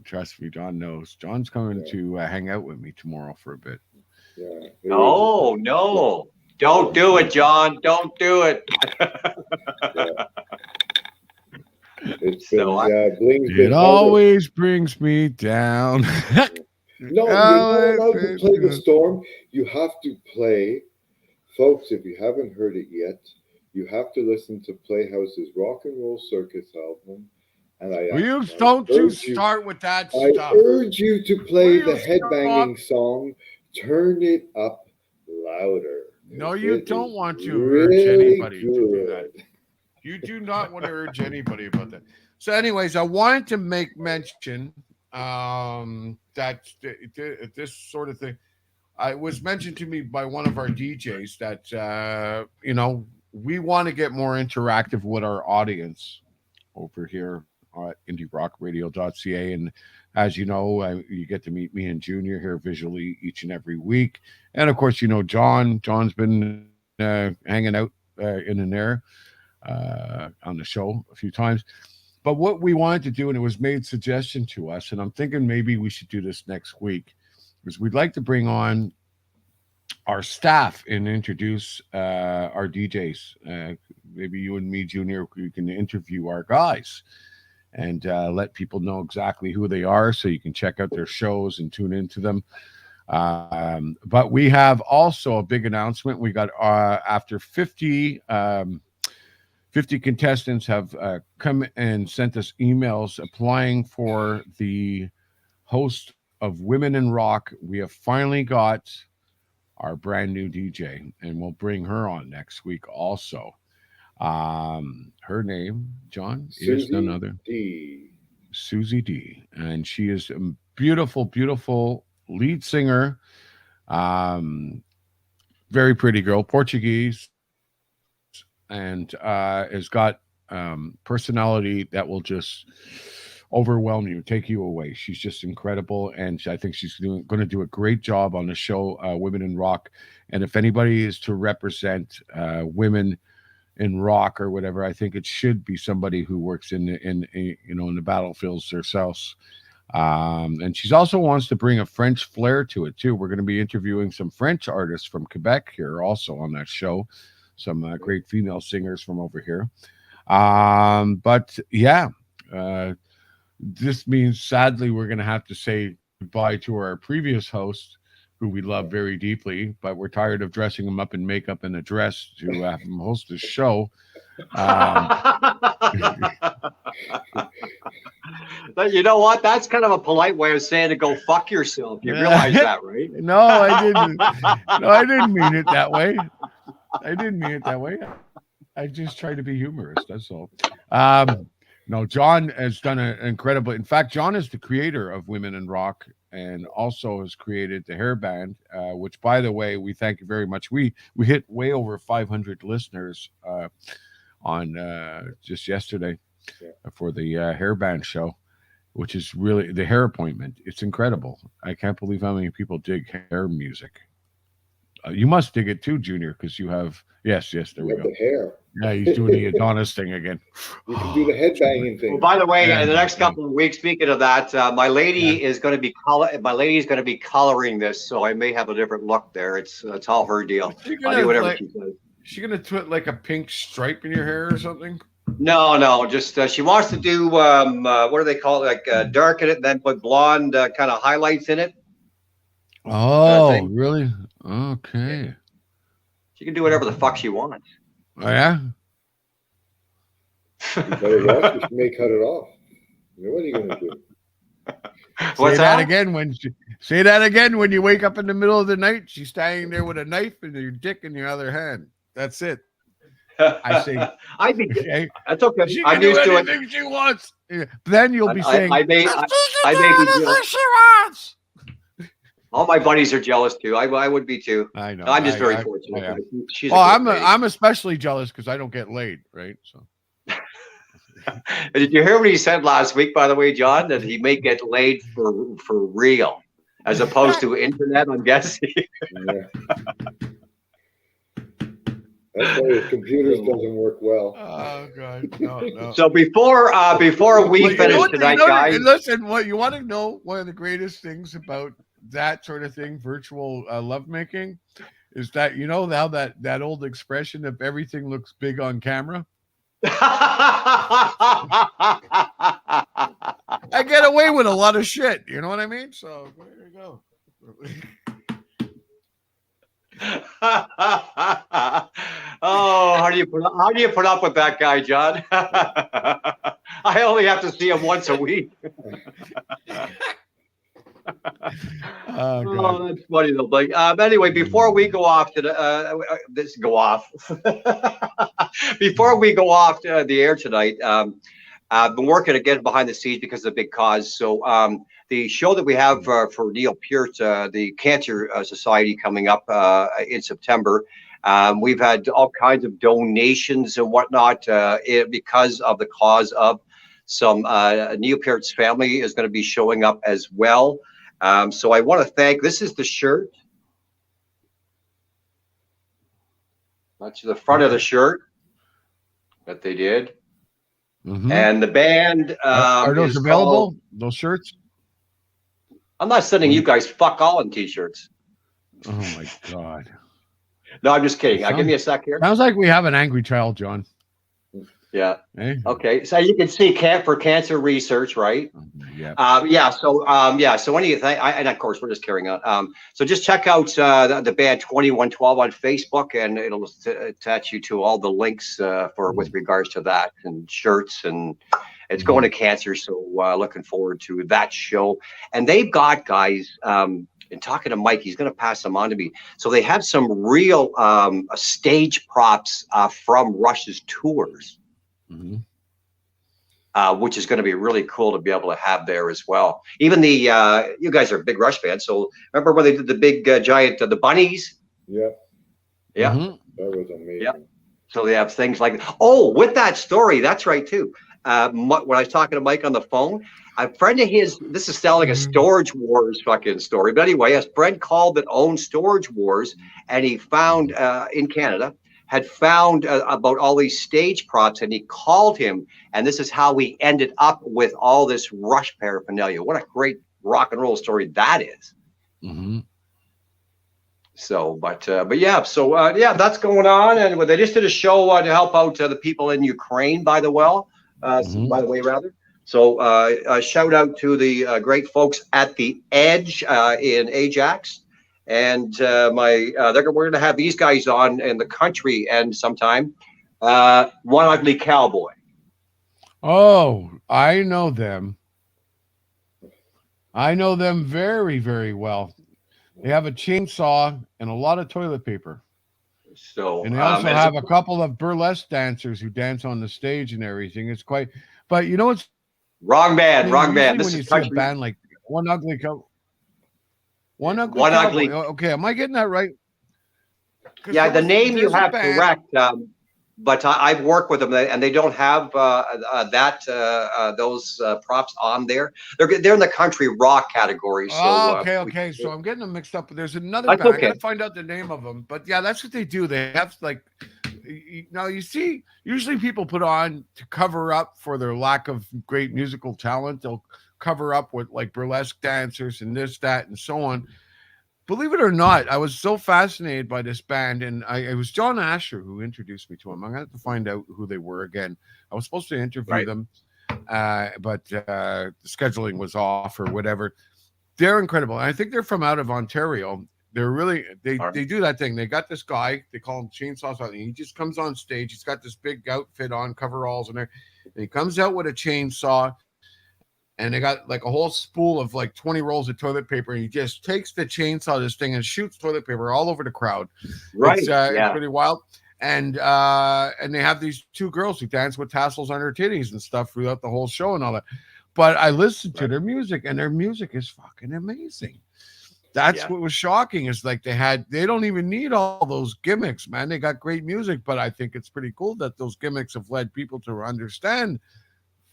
Trust me, John knows. John's coming to hang out with me tomorrow for a bit. Yeah. Oh no! Don't do it, John. Don't do it. It's been, Bling's it always brings me down. No, you're not allowed to play the storm. You have to play, folks. If you haven't heard it yet, you have to listen to Playhouse's Rock and Roll Circus album. And don't start with that stuff. I urge you to play the headbanging song. Turn it up louder. No, you don't want to urge anybody to do that. You do not want to urge anybody about that. So anyways, I wanted to make mention that this sort of thing, it was mentioned to me by one of our DJs that, you know, we want to get more interactive with our audience over here at indierockradio.ca. And as you know, you get to meet me and Junior here visually each and every week. And of course, you know, John's been hanging out in and there on the show a few times. But what we wanted to do, and it was made suggestion to us, and I'm thinking maybe we should do this next week, is we'd like to bring on our staff and introduce our DJs. Maybe you and me, Junior, we can interview our guys and let people know exactly who they are so you can check out their shows and tune into them. But we have also a big announcement. We got after 50 contestants have come and sent us emails applying for the host of Women in Rock. We have finally got our brand new DJ, and we'll bring her on next week also. Her name, John, is none other Susie D, and she is a beautiful, beautiful lead singer. Very pretty girl, Portuguese, and has got personality that will just overwhelm you, take you away. She's just incredible, and I think she's going to do a great job on the show, Women in Rock. And if anybody is to represent women in rock or whatever, I think it should be somebody who works in the battlefields themselves. And she also wants to bring a French flair to it too. We're going to be interviewing some French artists from Quebec here also on that show. Some great female singers from over here. But yeah, this means sadly we're going to have to say goodbye to our previous host, who we love very deeply, but we're tired of dressing him up in makeup and a dress to have him host the show. You know what? That's kind of a polite way of saying to go fuck yourself. You realize that, right? No, I didn't. No, I didn't mean it that way. I just try to be humorous. That's all. No, John has done an incredible. In fact, John is the creator of Women in Rock, and also has created the hair band, which, by the way, we thank you very much. We hit way over 500 listeners on just yesterday for the hair band show, which is really the hair appointment. It's incredible. I can't believe how many people dig hair music. You must dig it too, Junior, because you have yes, there we go. The hair. Yeah, he's doing the Adonis thing again. You can do the headbanging thing. Well, by the way, in the next couple of weeks, speaking of that, my lady is going to be coloring this, so I may have a different look there. It's all her deal. I'll do whatever she says. She gonna put like a pink stripe in your hair or something? No, just she wants to do what do they call it? Like darken it and then put blonde kind of highlights in it. Oh, really? Okay. She can do whatever the fuck she wants. Oh, yeah? You cut it off, you may cut it off. What are you going to do? Say that again when you wake up in the middle of the night. She's standing there with a knife and your dick in your other hand. That's it. I say, okay. That's okay. She can do anything she wants. Then you'll be saying, I may be jealous. She wants. All my buddies are jealous too. I would be too. I know. I'm just very fortunate. I'm especially jealous because I don't get laid, right? So. Did you hear what he said last week? By the way, John, that he may get laid for real, as opposed to internet. I'm guessing. That's why his computers doesn't work well. Oh God, no. So before we finish tonight, guys, listen. What you want to know? One of the greatest things about that sort of thing, virtual lovemaking, is that how that old expression of everything looks big on camera. I get away with a lot of shit. You know what I mean? So there you go. Oh, how do you put up with that guy, John? I only have to see him once a week. Oh, that's funny though. But anyway, before we go off to before we go off to the air tonight, I've been working again behind the scenes because of the big cause. So the show that we have for Neil Peart, the Cancer Society, coming up in September. We've had all kinds of donations and whatnot because of the cause of Some Neil Peart's family is going to be showing up as well. So I want to thank. This is the shirt. That's the front of the shirt that they did. And the band are those is available? called, Those shirts? I'm not sending you guys fuck all in t-shirts. Oh my god. No, I'm just kidding. Give me a sec here. Sounds like we have an angry child, John. Yeah. Hey? Okay. So you can see for cancer research, right? Yeah. So anything, and of course we're just carrying on. So just check out the band 2112 on Facebook, and it'll attach you to all the links with regards to that and shirts, and it's going to cancer. So looking forward to that show. And they've got guys. And talking to Mike, he's going to pass them on to me. So they have some real stage props from Rush's tours. Which is going to be really cool to be able to have there as well. Even the you guys are a big Rush fans, so remember when they did the big giant the bunnies? Yeah. Yeah. That was amazing. Yeah. So they have things like with that story, that's right too. When I was talking to Mike on the phone, a friend of his, this is sounding like a Storage Wars fucking story, but anyway, a friend called that owned Storage Wars, and he found in Canada. Had found about all these stage props, and he called him, and this is how we ended up with all this Rush paraphernalia. What a great rock and roll story that is. So, but yeah, so yeah, that's going on, and they just did a show to help out the people in Ukraine, by the way, rather. So, a shout out to the great folks at the Edge in Ajax. And we're going to have these guys on in the country and sometime. One Ugly Cowboy. Oh, I know them. I know them very, very well. They have a chainsaw and a lot of toilet paper. So, and they also have a couple of burlesque dancers who dance on the stage and everything. It's quite, but you know what's wrong band. This when you see a band like One Ugly Cowboy. One Ugly. Okay, am I getting that right? Yeah, the name you have correct, but I've worked with them, and they don't have those props on there. They're in the country rock category. So okay. So I'm getting them mixed up. There's another band. I gotta find out the name of them. But yeah, that's what they do. They have now you see, usually people put on to cover up for their lack of great musical talent. They'll cover up with like burlesque dancers and this, that, and so on. Believe it or not, I was so fascinated by this band, and it was John Asher who introduced me to them. I'm going to have to find out who they were again. I was supposed to interview them, but the scheduling was off or whatever. They're incredible. And I think they're from out of Ontario. They're really, they do that thing. They got this guy, they call him Chainsaw Something. He just comes on stage. He's got this big outfit on, coveralls and everything. And he comes out with a chainsaw, and they got like a whole spool of like 20 rolls of toilet paper. And he just takes the chainsaw, this thing, and shoots toilet paper all over the crowd. Right. It's pretty wild. And they have these two girls who dance with tassels on their titties and stuff throughout the whole show and all that. But I listened to their music, and their music is fucking amazing. That's what was shocking, is like they don't even need all those gimmicks, man. They got great music, but I think it's pretty cool that those gimmicks have led people to understand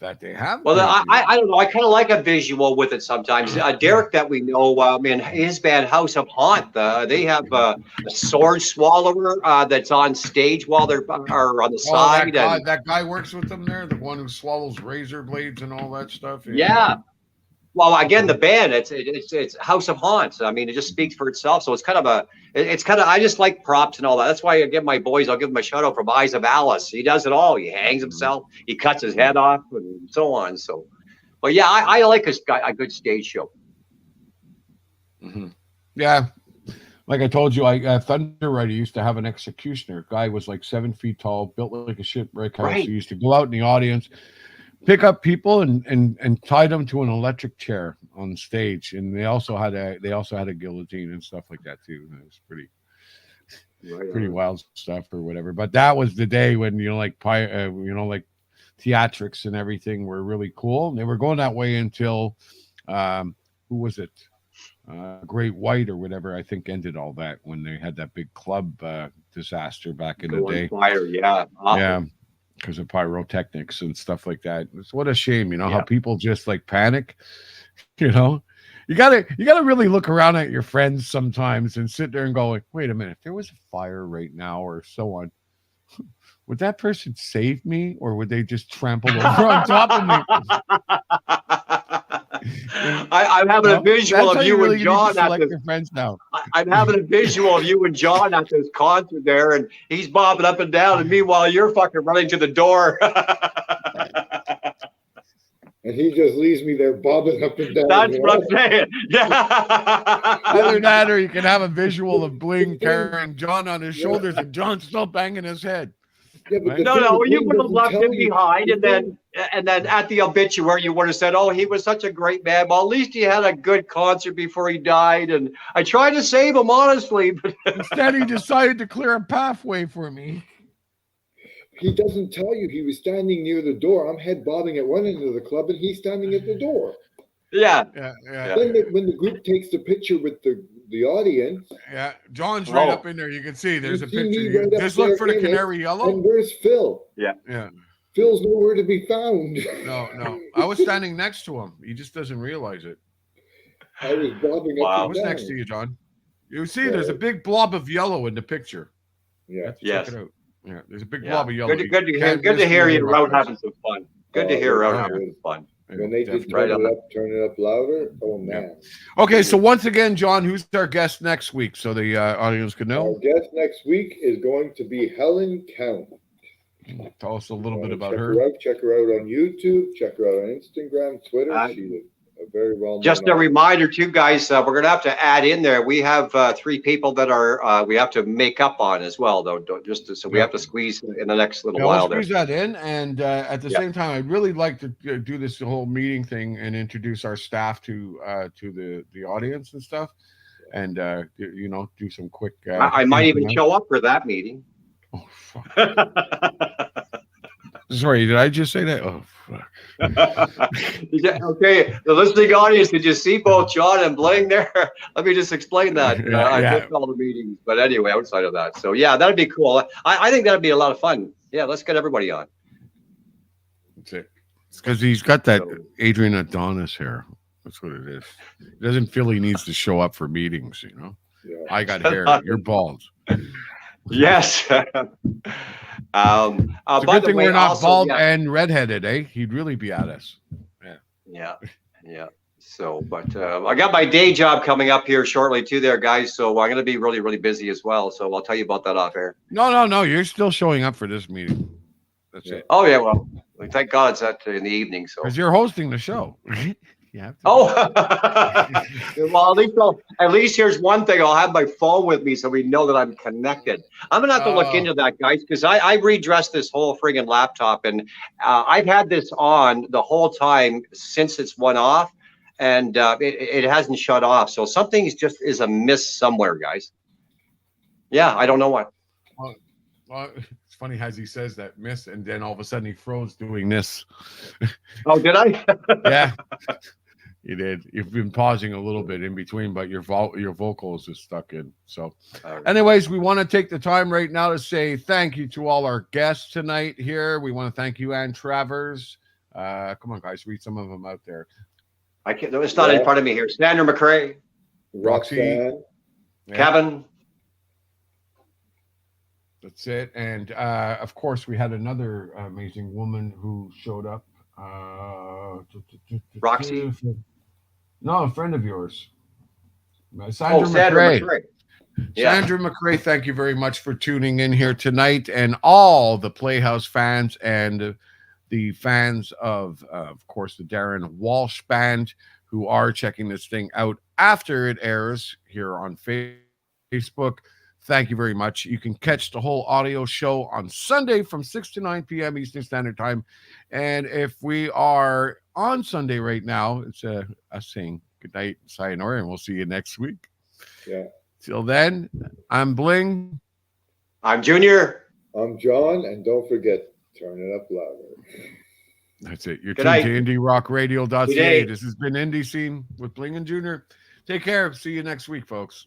that they have. Well, I don't know. I kind of like a visual with it sometimes. Derek, that we know, in his band House of Haunt, they have a sword swallower that's on stage while they're on the side. That guy works with them there, the one who swallows razor blades and all that stuff. Yeah. Well, again, the band, it's House of Haunts. I mean, it just speaks for itself. So it's kind of I just like props and all that. That's why I give my boys, I'll give them a shout out from Eyes of Alice. He does it all. He hangs himself, he cuts his head off, and so on. So, but yeah, I like a good stage show. Yeah. Like I told you, Thunder Rider used to have an executioner. Guy was like 7 feet tall, built like a shipwreck house. He used to go out in the audience, pick up people and tie them to an electric chair on stage, and they also had a guillotine and stuff like that too. It was pretty wild stuff or whatever. But that was the day when like theatrics and everything were really cool. And they were going that way until who was it? Great White or whatever, I think, ended all that when they had that big club disaster back in the day. Fire, yeah. Awesome. Yeah. because of pyrotechnics and stuff like that. It's what a shame, how people just like panic. You gotta really look around at your friends sometimes and sit there and go, like, wait a minute, if there was a fire right now or so on, would that person save me or would they just trample over on top of me? I'm having a visual of you and John at this. Your friends now. I'm having a visual of you and John at this concert there, and he's bobbing up and down, and meanwhile you're fucking running to the door. And he just leaves me there bobbing up and down. That's what I'm saying. Yeah. Either that or you can have a visual of Bling carrying John on his shoulders and John still banging his head. Yeah, but No, you would have left him behind, and then at the obituary you would have said, "Oh, he was such a great man. Well, at least he had a good concert before he died, and I tried to save him, honestly." But instead, he decided to clear a pathway for me. He doesn't tell you he was standing near the door. I'm head bobbing at one end of the club, and he's standing at the door. Yeah. Then when the group takes the picture with the audience. Yeah, John's right up in there. You can see there's a picture. Right just look for the canary yellow. And where's Phil? Yeah. Phil's nowhere to be found. No. I was standing next to him. He just doesn't realize it. I was bobbing up I and was down. next to you, John. You see, there's a big blob of yellow in the picture. Yeah. Check it out. Yeah, there's a big blob of yellow. Good to hear you out having some fun. Good to hear out having some fun. When they just turn it up louder, oh man. Okay, so once again, John, who's our guest next week so the audience could know? Our guest next week is going to be Helen Count. Tell us a little bit about her. Check her out on YouTube. Check her out on Instagram, Twitter. She's a very well. Just a reminder, too, guys. We're going to have to add in there. We have 3 people that are we have to make up on as well, though. So we have to squeeze in the next little while. We'll squeeze that in, and at the same time, I'd really like to do this whole meeting thing and introduce our staff to the audience and stuff, and do some quick. I might even show up for that meeting. Oh fuck! Sorry, did I just say that? Oh fuck! Okay, the listening audience, did you see both John and Bling there? Let me just explain that. I missed all the meetings, but anyway, outside of that, so yeah, that'd be cool. I think that'd be a lot of fun. Yeah, let's get everybody on. That's it. It's because he's got that Adrian Adonis hair. That's what it is. He doesn't feel he needs to show up for meetings. Yeah. I got hair. You're bald. Yes. It's a good thing we're not bald and redheaded, eh? He'd really be at us. Yeah. So, but I got my day job coming up here shortly too there, guys. So I'm going to be really, really busy as well. So I'll tell you about that off air. No. You're still showing up for this meeting. That's it. Oh, yeah. Well, thank God it's in the evening. So because you're hosting the show. Yeah. Oh, well, at least here's one thing. I'll have my phone with me so we know that I'm connected. I'm gonna have to look into that, guys, because I redressed this whole friggin' laptop, and I've had this on the whole time since it's went off, and it hasn't shut off. So something is amiss somewhere, guys. Yeah, I don't know what. Well, it's funny as he says that miss, and then all of a sudden he froze doing this. Oh, did I? Yeah. You did. You've been pausing a little bit in between, but your vocals is stuck in. So, anyways, we want to take the time right now to say thank you to all our guests tonight here. We want to thank you, Ann Travers. Come on, guys, read some of them out there. I can't. It's not in front of me here. Sandra McCrae, Roxanne, Kevin. That's it. And of course, we had another amazing woman who showed up. Roxy. No, a friend of yours. Sandra McCrae. Yeah. Sandra McCrae, thank you very much for tuning in here tonight, and all the Playhouse fans and the fans of course, the Darren Walsh Band who are checking this thing out after it airs here on Facebook. Thank you very much. You can catch the whole audio show on Sunday from 6 to 9 p.m. Eastern Standard Time. And if we are on Sunday right now, it's us saying good night, sayonara, and we'll see you next week. Yeah. Till then, I'm Bling. I'm Junior. I'm John. And don't forget, turn it up louder. That's it. You're tuned to IndieRockRadio.ca. This has been Indie Scene with Bling and Junior. Take care. See you next week, folks.